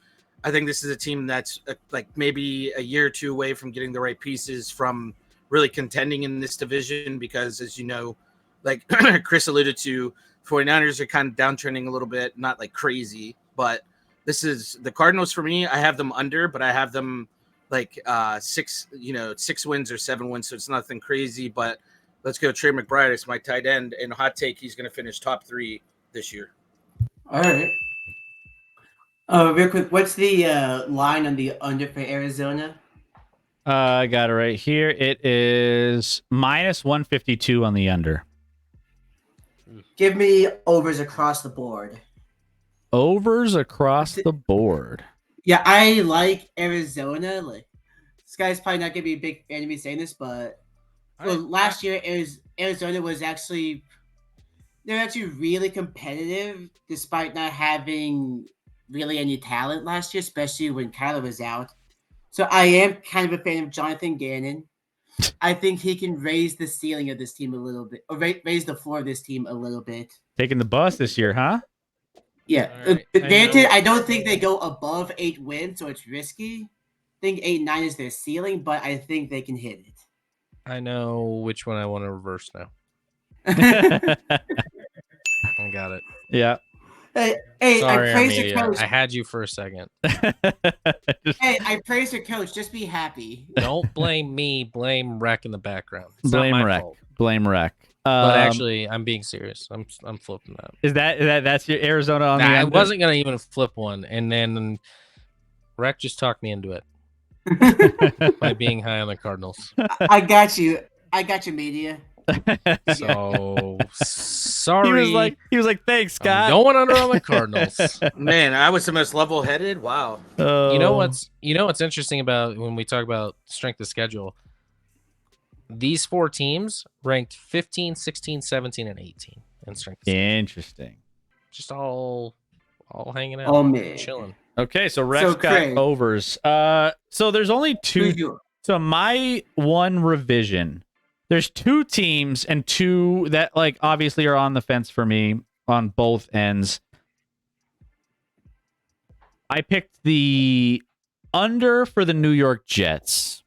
I think this is a team that's like maybe a year or two away from getting the right pieces from really contending in this division because, as you know, like Chris alluded to, 49ers are kind of downtrending a little bit, not like crazy, but this is the Cardinals for me. I have them under, but I have them like 6 wins or 7 wins, so it's nothing crazy. But let's go Trey McBride as my tight end, and hot take, he's going to finish top 3 this year. All right. Real quick, what's the line on the under for Arizona? I got it right here. It is -152 on the under. Give me overs across the board. Overs across the board. Yeah, I like Arizona. Like, this guy's probably not gonna be a big fan of me saying this, but last year Arizona was actually really competitive despite not having really any talent last year, especially when Kyler was out. So I am kind of a fan of Jonathan Gannon. I think he can raise the ceiling of this team a little bit, or raise the floor of this team a little bit. Taking the bus this year, huh? Yeah. Right. Granted, I don't think they go above 8 wins, so it's risky. I think 8-9 is their ceiling, but I think they can hit it. I know which one I want to reverse now. I got it. Yeah. Hey, Sorry, I praise Armedia. your coach. I had you for a second. Hey, I praise your coach. Just be happy. Don't blame me. Blame Rec in the background. It's Blame not my Rec. fault. Blame Rec. But actually, I'm being serious. I'm flipping that. Is that's your Arizona on the I under? wasn't gonna even flip one, and then Rec just talked me into it by being high on the Cardinals. I got you. Media. So sorry. He was like, thanks, I'm Scott. going under on the Cardinals. Man, I was the most level-headed. Wow. You know what's interesting about when we talk about strength of schedule? These 4 teams ranked 15, 16, 17, and 18 in strength of schedule. Interesting. Just all hanging out. Oh, man. Chilling. Okay, so Rex got Craig, overs. So there's only 2. So my one revision, there's 2 teams and 2 that like obviously are on the fence for me on both ends. I picked the under for the New York Jets.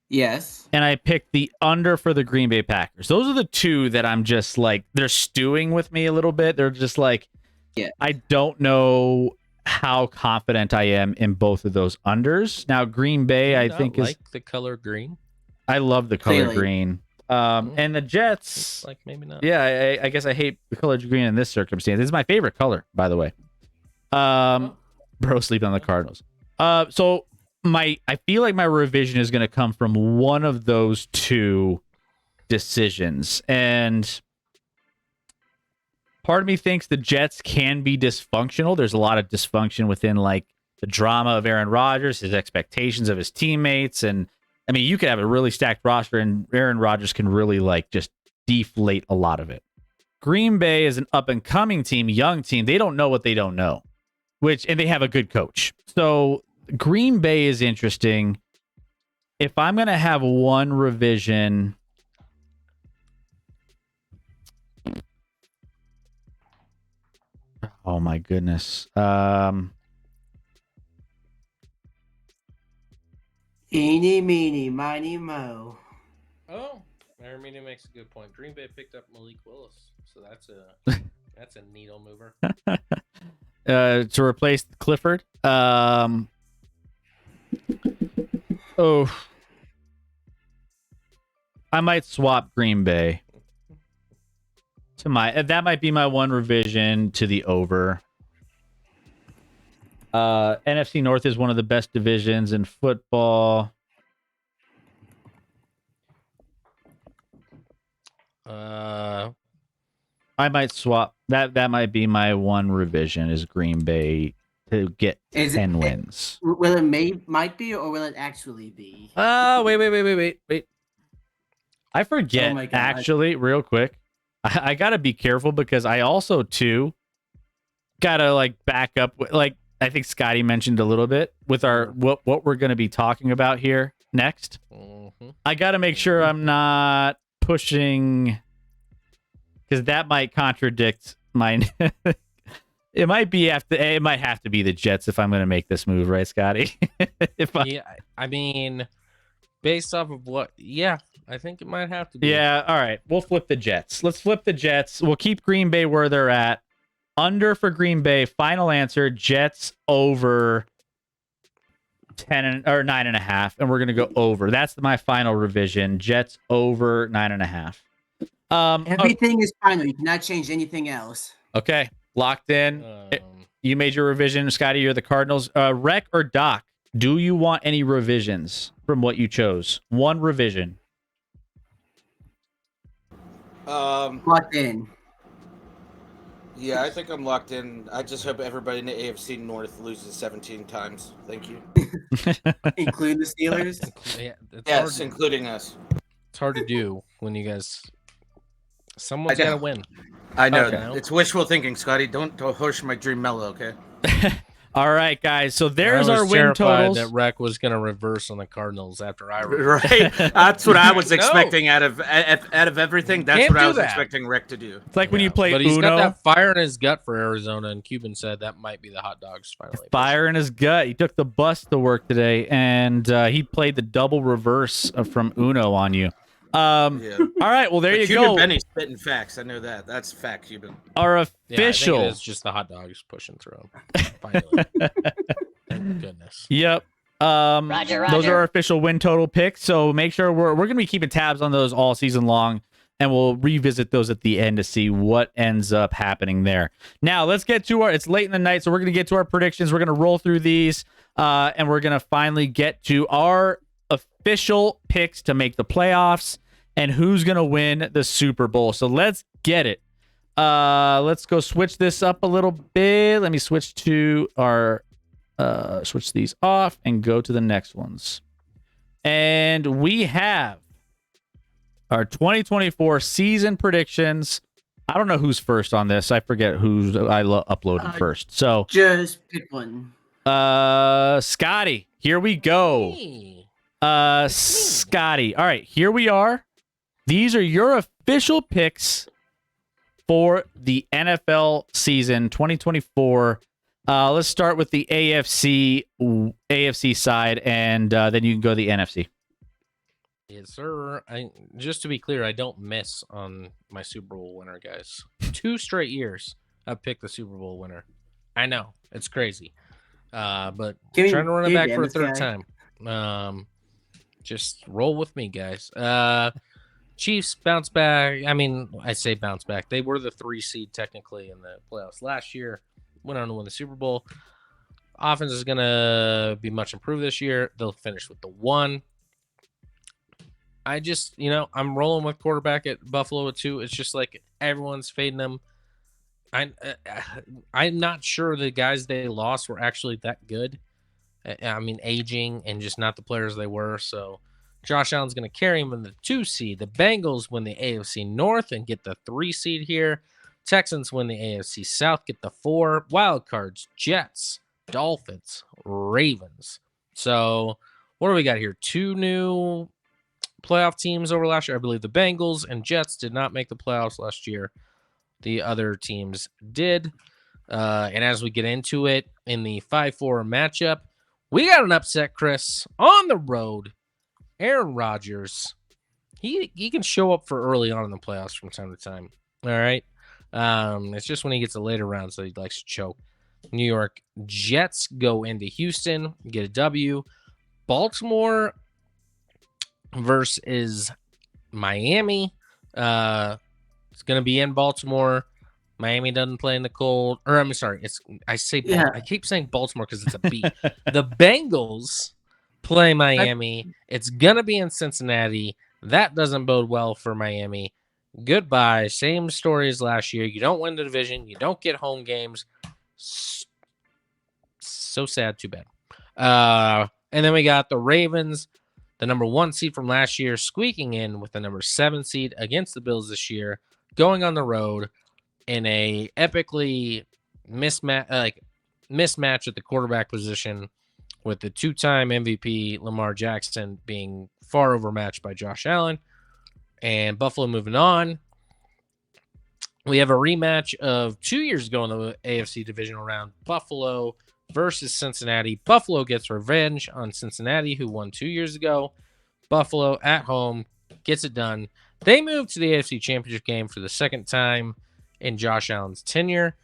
Yes. And I picked the under for the Green Bay Packers. Those are the 2 that I'm just like, they're stewing with me a little bit. They're just like, yeah. I don't know how confident I am in both of those unders. Now, Green Bay, I think, is like the color green. I love the color Clearly. green. And the Jets, Like maybe not. yeah, I guess I hate the color green in this circumstance. It's my favorite color, by the way. Bro, sleeping on the Cardinals. So I feel like my revision is going to come from one of those 2 decisions, and part of me thinks the Jets can be dysfunctional. There's a lot of dysfunction within like the drama of Aaron Rodgers, his expectations of his teammates, and I mean, you could have a really stacked roster, and Aaron Rodgers can really like just deflate a lot of it. Green Bay is an up and coming team, young team. They don't know what they don't know, and they have a good coach. So Green Bay is interesting. If I'm going to have one revision, oh my goodness. Eeny, meeny, miny, mo. Oh, Armedia makes a good point. Green Bay picked up Malik Willis, so that's a needle mover. To replace Clifford. I might swap Green Bay to that might be my one revision to the over. NFC North is one of the best divisions in football. I might swap. That might be my one revision is Green Bay to get Is 10 it- wins. Will it might be or will it actually be? Wait. I forget, Oh my God. actually, real quick. I got to be careful because I also, too, got to, like, back up. Like, I think Scotty mentioned a little bit with our what we're going to be talking about here next. I got to make sure I'm not pushing because that might contradict my. It might have to be the Jets if I'm going to make this move, right, Scotty? Yeah, I mean, based off of what? Yeah, I think it might have to be. Yeah, all right. We'll flip the Jets. Let's flip the Jets. We'll keep Green Bay where they're at. Under for Green Bay. Final answer: Jets over 9.5, and we're gonna go over. That's my final revision. Jets over 9.5. Everything is final. You cannot change anything else. Okay, locked in. You made your revision, Scotty. You're the Cardinals. Rec or Doc? Do you want any revisions from what you chose? One revision. Locked in. Yeah, I think I'm locked in. I just hope everybody in the AFC North loses 17 times. Thank you. Including the Steelers. Yeah, it's Yes, hard, including us. it's hard to do when you guys. Someone's got to win. I know. Okay. It's wishful thinking, Scotty. Don't push my dream mellow, okay? All right, guys. So there's I was our win terrified totals. that Rec was going to reverse on the Cardinals after I Right. That's what I was No. expecting out of everything. That's Can't what I do was that. expecting Rick to do. It's like when you play But he's got Uno. that fire in his gut for Arizona, and Cuban said that might be the hot dogs finally. Fire in his gut. He took the bus to work today, and he played the double reverse from Uno on you. Yeah. All right, well, there you Cuban go. Benny's spitting facts. I know that. That's fact, Cuban. Our Yeah, I think official. it is just the hot dogs pushing through him. Finally. Thank goodness. Yep. Those are our official win total picks. So make sure we're going to be keeping tabs on those all season long, and we'll revisit those at the end to see what ends up happening there. Now let's get to it's late in the night, so we're going to get to our predictions. We're going to roll through these, and we're going to finally get to our official picks to make the playoffs and who's going to win the Super Bowl. So let's get it. Let's go switch this up a little bit. Let me switch to our switch these off and go to the next ones. And we have our 2024 season predictions. I don't know who's first on this. I forget who's uploaded first. So Just pick one. Scotty, here we go. Scotty. All right, here we are. These are your official picks for the NFL season 2024. Let's start with the AFC side, and then you can go to the NFC. Yes, sir. Just to be clear, I don't miss on my Super Bowl winner, guys. 2 straight years I've picked the Super Bowl winner. I know it's crazy, but Give me- trying to run it give back me for a this third guy. time. Just roll with me, guys. Chiefs bounce back. I mean, I say bounce back. They were the 3 seed technically in the playoffs last year. Went on to win the Super Bowl. Offense is going to be much improved this year. They'll finish with the 1. I just, I'm rolling with quarterback at Buffalo at 2. It's just like everyone's fading them. I'm not sure the guys they lost were actually that good. I mean, aging and just not the players they were. So Josh Allen's going to carry him in the 2 seed. The Bengals win the AFC North and get the 3 seed here. Texans win the AFC South, get the 4. Wild cards, Jets, Dolphins, Ravens. So what do we got here? 2 new playoff teams over last year. I believe the Bengals and Jets did not make the playoffs last year. The other teams did. And as we get into it in the 5-4 matchup, we got an upset, Chris, on the road. Aaron Rodgers, he can show up for early on in the playoffs from time to time. All right. It's just when he gets the later rounds that he likes to choke. New York Jets go into Houston, get a W. Baltimore versus Miami. It's going to be in Baltimore. Miami doesn't play in the cold. Or I'm sorry, I keep saying Baltimore because it's a B. The Bengals play Miami. It's going to be in Cincinnati. That doesn't bode well for Miami. Goodbye. Same story as last year. You don't win the division. You don't get home games. So sad. Too bad. And then we got the Ravens, the number 1 seed from last year, squeaking in with the number 7 seed against the Bills this year, going on the road in a epically mismatch at the quarterback position, with the 2-time MVP Lamar Jackson being far overmatched by Josh Allen, and Buffalo moving on. We have a rematch of 2 years ago in the AFC divisional round, Buffalo versus Cincinnati. Buffalo gets revenge on Cincinnati, who won 2 years ago. Buffalo at home gets it done. They move to the AFC Championship game for the second time in Josh Allen's tenure.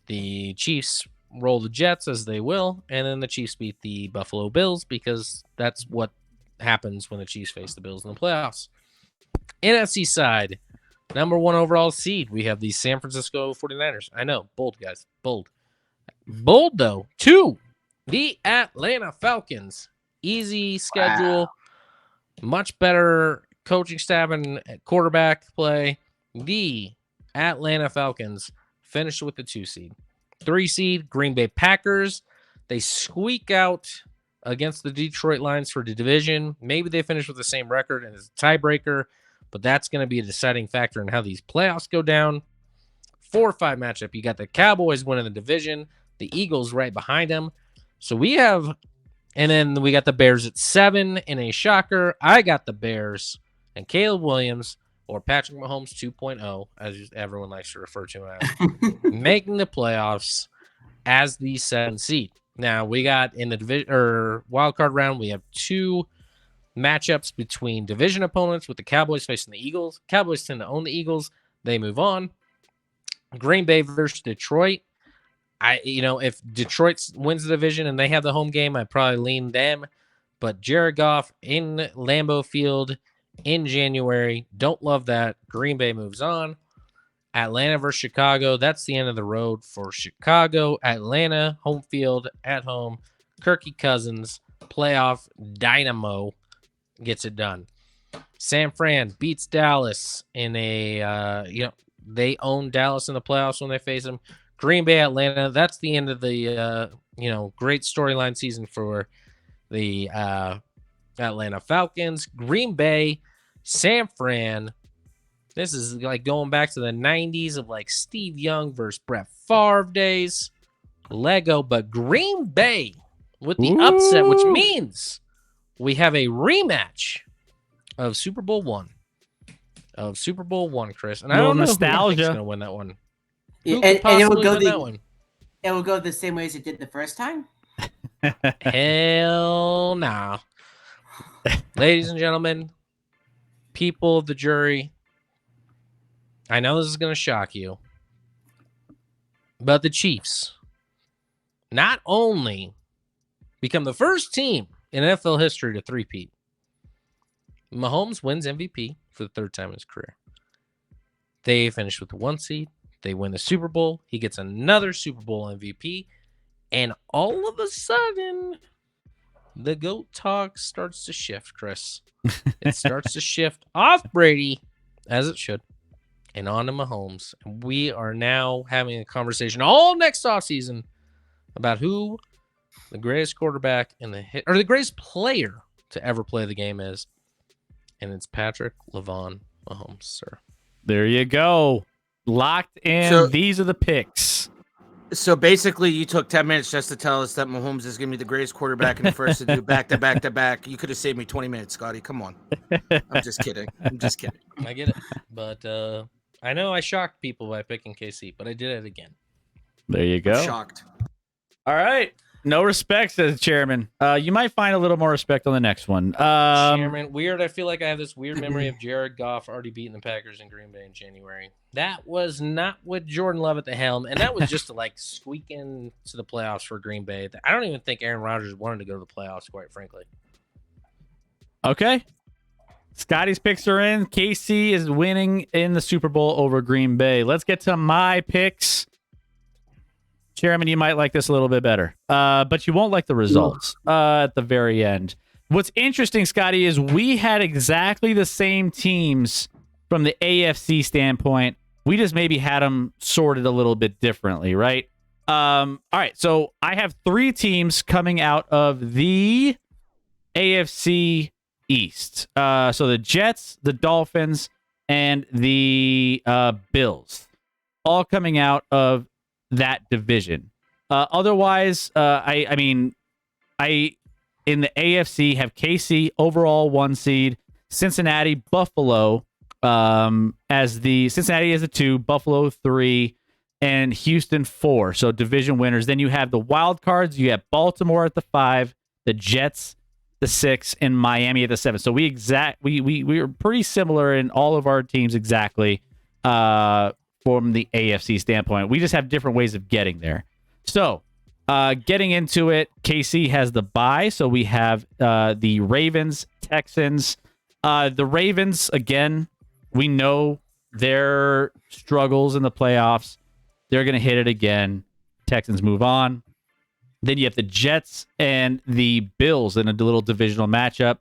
The Chiefs roll the Jets, as they will, and then the Chiefs beat the Buffalo Bills, because that's what happens when the Chiefs face the Bills in the playoffs. NFC side, number 1 overall seed, we have the San Francisco 49ers. I know, bold, guys, bold. Bold, though. 2, the Atlanta Falcons. Easy schedule. Wow. Much better coaching staff and quarterback play. The Atlanta Falcons finished with the 2 seed. 3 seed, Green Bay Packers. They squeak out against the Detroit Lions for the division. Maybe they finish with the same record and it's a tiebreaker, but that's going to be a deciding factor in how these playoffs go down. 4-5 matchup. You got the Cowboys winning the division, the Eagles right behind them. So we have, and then we got the Bears at 7 in a shocker. I got the Bears and Caleb Williams, or Patrick Mahomes 2.0, as everyone likes to refer to him as, making the playoffs as the 7th seed. Now, we got in the division or wild card round, we have 2 matchups between division opponents, with the Cowboys facing the Eagles. Cowboys tend to own the Eagles. They move on. Green Bay versus Detroit. If Detroit wins the division and they have the home game, I'd probably lean them. But Jared Goff in Lambeau Field in January, don't love that. Green Bay moves on. Atlanta versus Chicago. That's the end of the road for Chicago. Atlanta, home field, at home. Kirky Cousins, playoff dynamo, gets it done. San Fran beats Dallas in a, they own Dallas in the playoffs when they face them. Green Bay, Atlanta. That's the end of the, great storyline season for the Atlanta Falcons. Green Bay, San Fran. This is like going back to the 90s of like Steve Young versus Brett Favre days. Lego, but Green Bay with the upset, which means we have a rematch of Super Bowl one. Chris. And I don't know nostalgia. who's going to win that one. Yeah, Who could and it will possibly go win that one? It will go the same way as it did the first time. Hell nah. Ladies and gentlemen, people of the jury, I know this is going to shock you, but the Chiefs not only become the first team in NFL history to three-peat. Mahomes wins MVP for the 3rd time in his career. They finish with the 1 seed. They win the Super Bowl. He gets another Super Bowl MVP. And all of a sudden, the GOAT talk starts to shift, Chris. It starts to shift off Brady, as it should, and on to Mahomes. And we are now having a conversation all next offseason about who the greatest quarterback in or the greatest player to ever play the game is. And it's Patrick LeVon Mahomes, sir. There you go. Locked in. So- These are the picks. So basically, you took 10 minutes just to tell us that Mahomes is going to be the greatest quarterback in the first to do back-to-back-to-back. You could have saved me 20 minutes, Scotty. Come on. I'm just kidding. I get it. But I know I shocked people by picking KC, but I did it again. There you I'm go. shocked. All right. No respect, says the chairman. You might find a little more respect on the next one. Chairman, weird. I feel like I have this weird memory of Jared Goff already beating the Packers in Green Bay in January. That was not with Jordan Love at the helm, and that was just to like squeak in to the playoffs for Green Bay. I don't even think Aaron Rodgers wanted to go to the playoffs, quite frankly. Okay. Scotty's picks are in. KC is winning in the Super Bowl over Green Bay. Let's get to my picks. Chairman, you might like this a little bit better, but you won't like the results at the very end. What's interesting, Scotty, is we had exactly the same teams from the AFC standpoint, we just maybe had them sorted a little bit differently, right? All right, so I have 3 teams coming out of the AFC East. So the Jets, the Dolphins, and the Bills, all coming out of that division. Otherwise, I mean, I in the AFC have KC overall 1 seed, Cincinnati, Buffalo as the Cincinnati as a 2, Buffalo 3, and Houston 4. So division winners. Then you have the wild cards. You have Baltimore at the 5, the Jets the 6, and Miami at the 7. So we are pretty similar in all of our teams exactly from the AFC standpoint. We just have different ways of getting there. So getting into it, KC has the bye. So we have the Ravens, Texans. The Ravens, again, we know their struggles in the playoffs. They're going to hit it again. Texans move on. Then you have the Jets and the Bills in a little divisional matchup.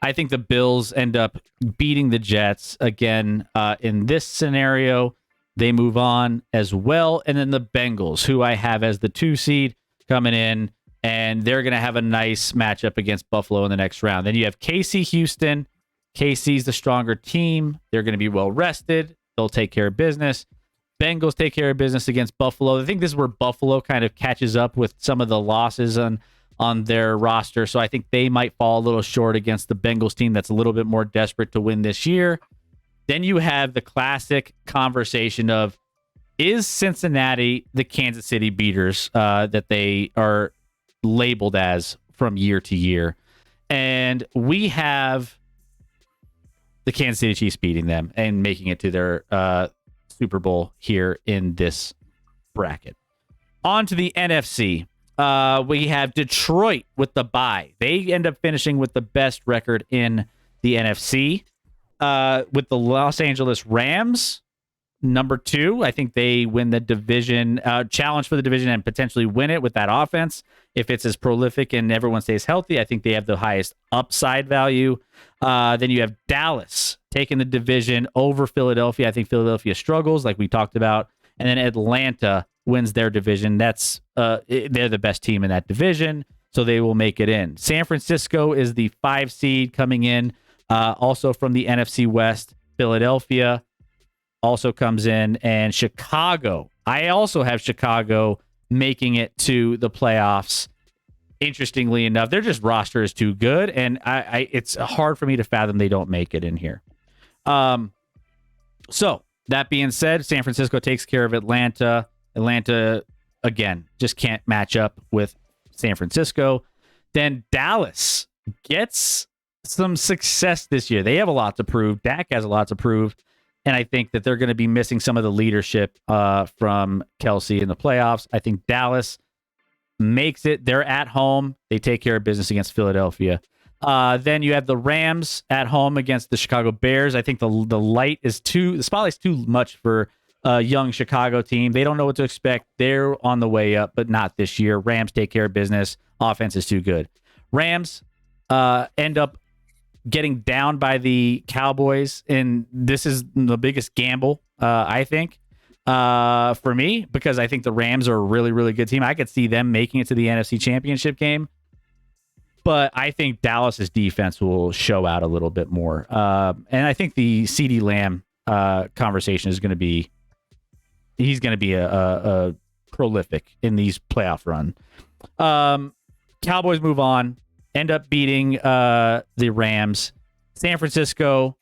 I think the Bills end up beating the Jets again in this scenario. They move on as well. And then the Bengals, who I have as the 2 seed coming in, and they're going to have a nice matchup against Buffalo in the next round. Then you have KC, Houston. KC's the stronger team. They're going to be well rested. They'll take care of business. Bengals take care of business against Buffalo. I think this is where Buffalo kind of catches up with some of the losses on their roster. So I think they might fall a little short against the Bengals team that's a little bit more desperate to win this year. Then you have the classic conversation of, is Cincinnati the Kansas City beaters that they are labeled as from year to year? And we have the Kansas City Chiefs beating them and making it to their Super Bowl here in this bracket. On to the NFC. We have Detroit with the bye. They end up finishing with the best record in the NFC. With the Los Angeles Rams, number 2. I think they win the division, challenge for the division, and potentially win it with that offense. If it's as prolific and everyone stays healthy, I think they have the highest upside value. Then you have Dallas taking the division over Philadelphia. I think Philadelphia struggles, like we talked about. And then Atlanta wins their division. That's they're the best team in that division, so they will make it in. San Francisco is the 5 seed coming in, also from the NFC West. Philadelphia also comes in, and Chicago. I also have Chicago making it to the playoffs. Interestingly enough, their just roster is too good, and it's hard for me to fathom they don't make it in here. So that being said, San Francisco takes care of Atlanta. Atlanta, again, just can't match up with San Francisco. Then Dallas gets some success this year. They have a lot to prove. Dak has a lot to prove. And I think that they're going to be missing some of the leadership from Kelsey in the playoffs. I think Dallas makes it. They're at home. They take care of business against Philadelphia. Then you have the Rams at home against the Chicago Bears. I think the spotlight's too much for a young Chicago team. They don't know what to expect. They're on the way up, but not this year. Rams take care of business. Offense is too good. Rams end up getting down by the Cowboys, and this is the biggest gamble, I think, for me, because I think the Rams are a really, really good team. I could see them making it to the NFC Championship game, but I think Dallas's defense will show out a little bit more. And I think the CeeDee Lamb conversation is going to be, he's going to be a prolific in these playoff run. Cowboys move on, end up beating the Rams. San Francisco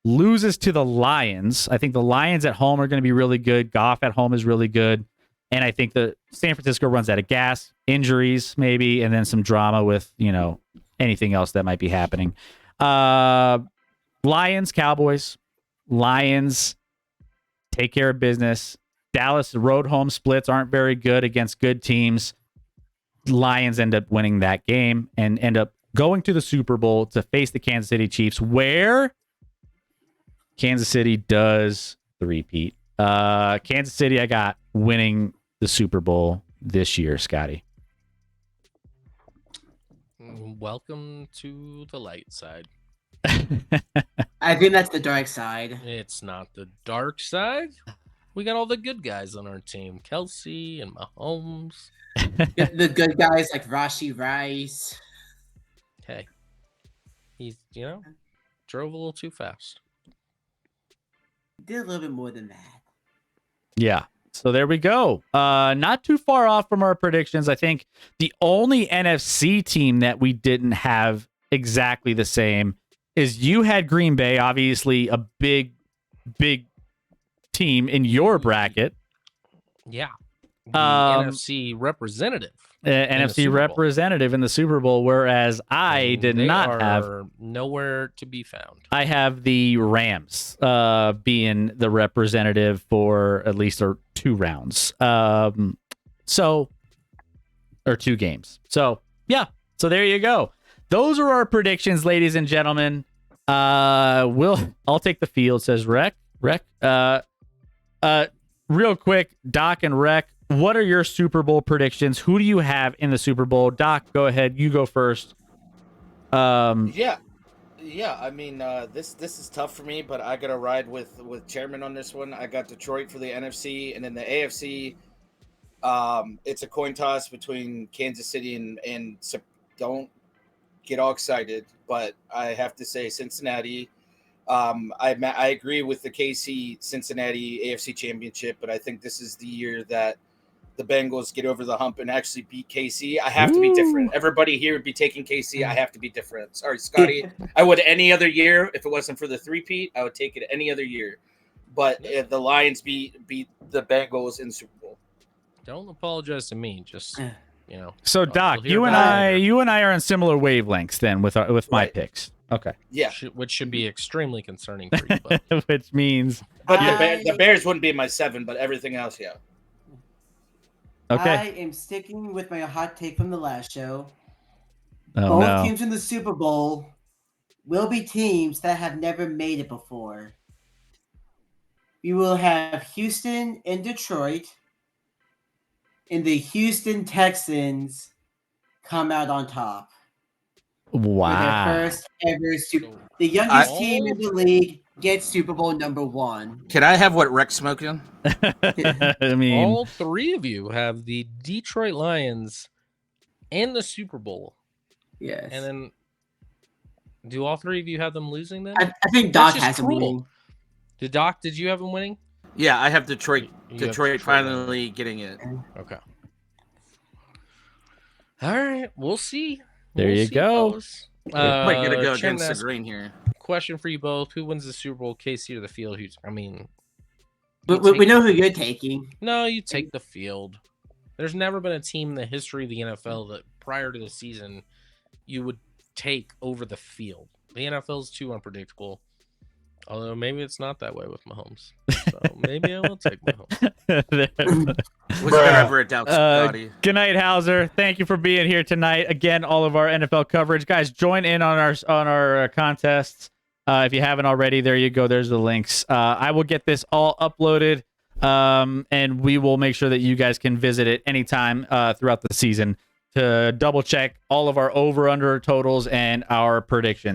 loses to the Lions. I think the Lions at home are going to be really good. Goff at home is really good. And I think that San Francisco runs out of gas, injuries maybe, and then some drama with, anything else that might be happening. Lions, Cowboys. Lions take care of business. Dallas road home splits aren't very good against good teams. Lions end up winning that game and end up going to the Super Bowl to face the Kansas City Chiefs, where Kansas City does three-peat. Kansas City, I got winning the Super Bowl this year, Scotty. Welcome to the light side. I I think that's the dark side. It's not the dark side. We got all the good guys on our team. Kelsey and Mahomes. The good guys like Rashi Rice. Hey, he's, drove a little too fast. Did a little bit more than that. Yeah. So there we go. Not too far off from our predictions. I think the only NFC team that we didn't have exactly the same is you had Green Bay, obviously a big team in your bracket. Yeah. The NFC representative. NFC representative in the Super Bowl, whereas I did not have. Nowhere to be found. I have the Rams being the representative for at least 2 rounds. Or 2 games. So, yeah. So there you go. Those are our predictions, ladies and gentlemen. I'll take the field, says Rec. Real quick, Doc and Rec, what are your Super Bowl predictions? Who do you have in the Super Bowl? Doc, go ahead. You go first. Yeah. I mean, this is tough for me, but I gotta ride with Chairman on this one. I got Detroit for the NFC, and then the AFC. It's a coin toss between Kansas City and don't get all excited, but I have to say Cincinnati. I agree with the KC Cincinnati AFC Championship, but I think this is the year that the Bengals get over the hump and actually beat KC. I have to be different. Everybody here would be taking KC. I have to be different. Sorry, Scotty. I would any other year if it wasn't for the 3-peat. I would take it any other year. But if the Lions beat the Bengals in the Super Bowl. Don't apologize to me. Just So Doc, you and I are on similar wavelengths then with my picks. Okay. Yeah. Which should be extremely concerning for you. But. Which means. But the Bears wouldn't be my 7, but everything else, yeah. Okay. I am sticking with my hot take from the last show. Oh, Both teams in the Super Bowl will be teams that have never made it before. We will have Houston and Detroit, and the Houston Texans come out on top. Wow. For their first ever the youngest team in the league gets Super Bowl #1. Can I have what Rex smoking? I mean, all 3 of you have the Detroit Lions and the Super Bowl. Yes. And then do all 3 of you have them losing then? I think Doc has them winning. Did you have them winning? Yeah, I have Detroit. Detroit finally getting it. Okay. All right, we'll see. There you go. We're gonna go Chairman against the asked, grain here. Question for you both: who wins the Super Bowl, KC or the field? We know who you're taking. No, you take the field. There's never been a team in the history of the NFL that prior to the season you would take over the field. The NFL is too unpredictable. Although maybe it's not that way with Mahomes. So maybe I will take Mahomes. Was there ever a doubt, Scotty? Good night, Hauser. Thank you for being here tonight. Again, all of our NFL coverage, guys. Join in on our contests if you haven't already. There you go. There's the links. I will get this all uploaded, and we will make sure that you guys can visit it anytime throughout the season to double check all of our over/under totals and our predictions.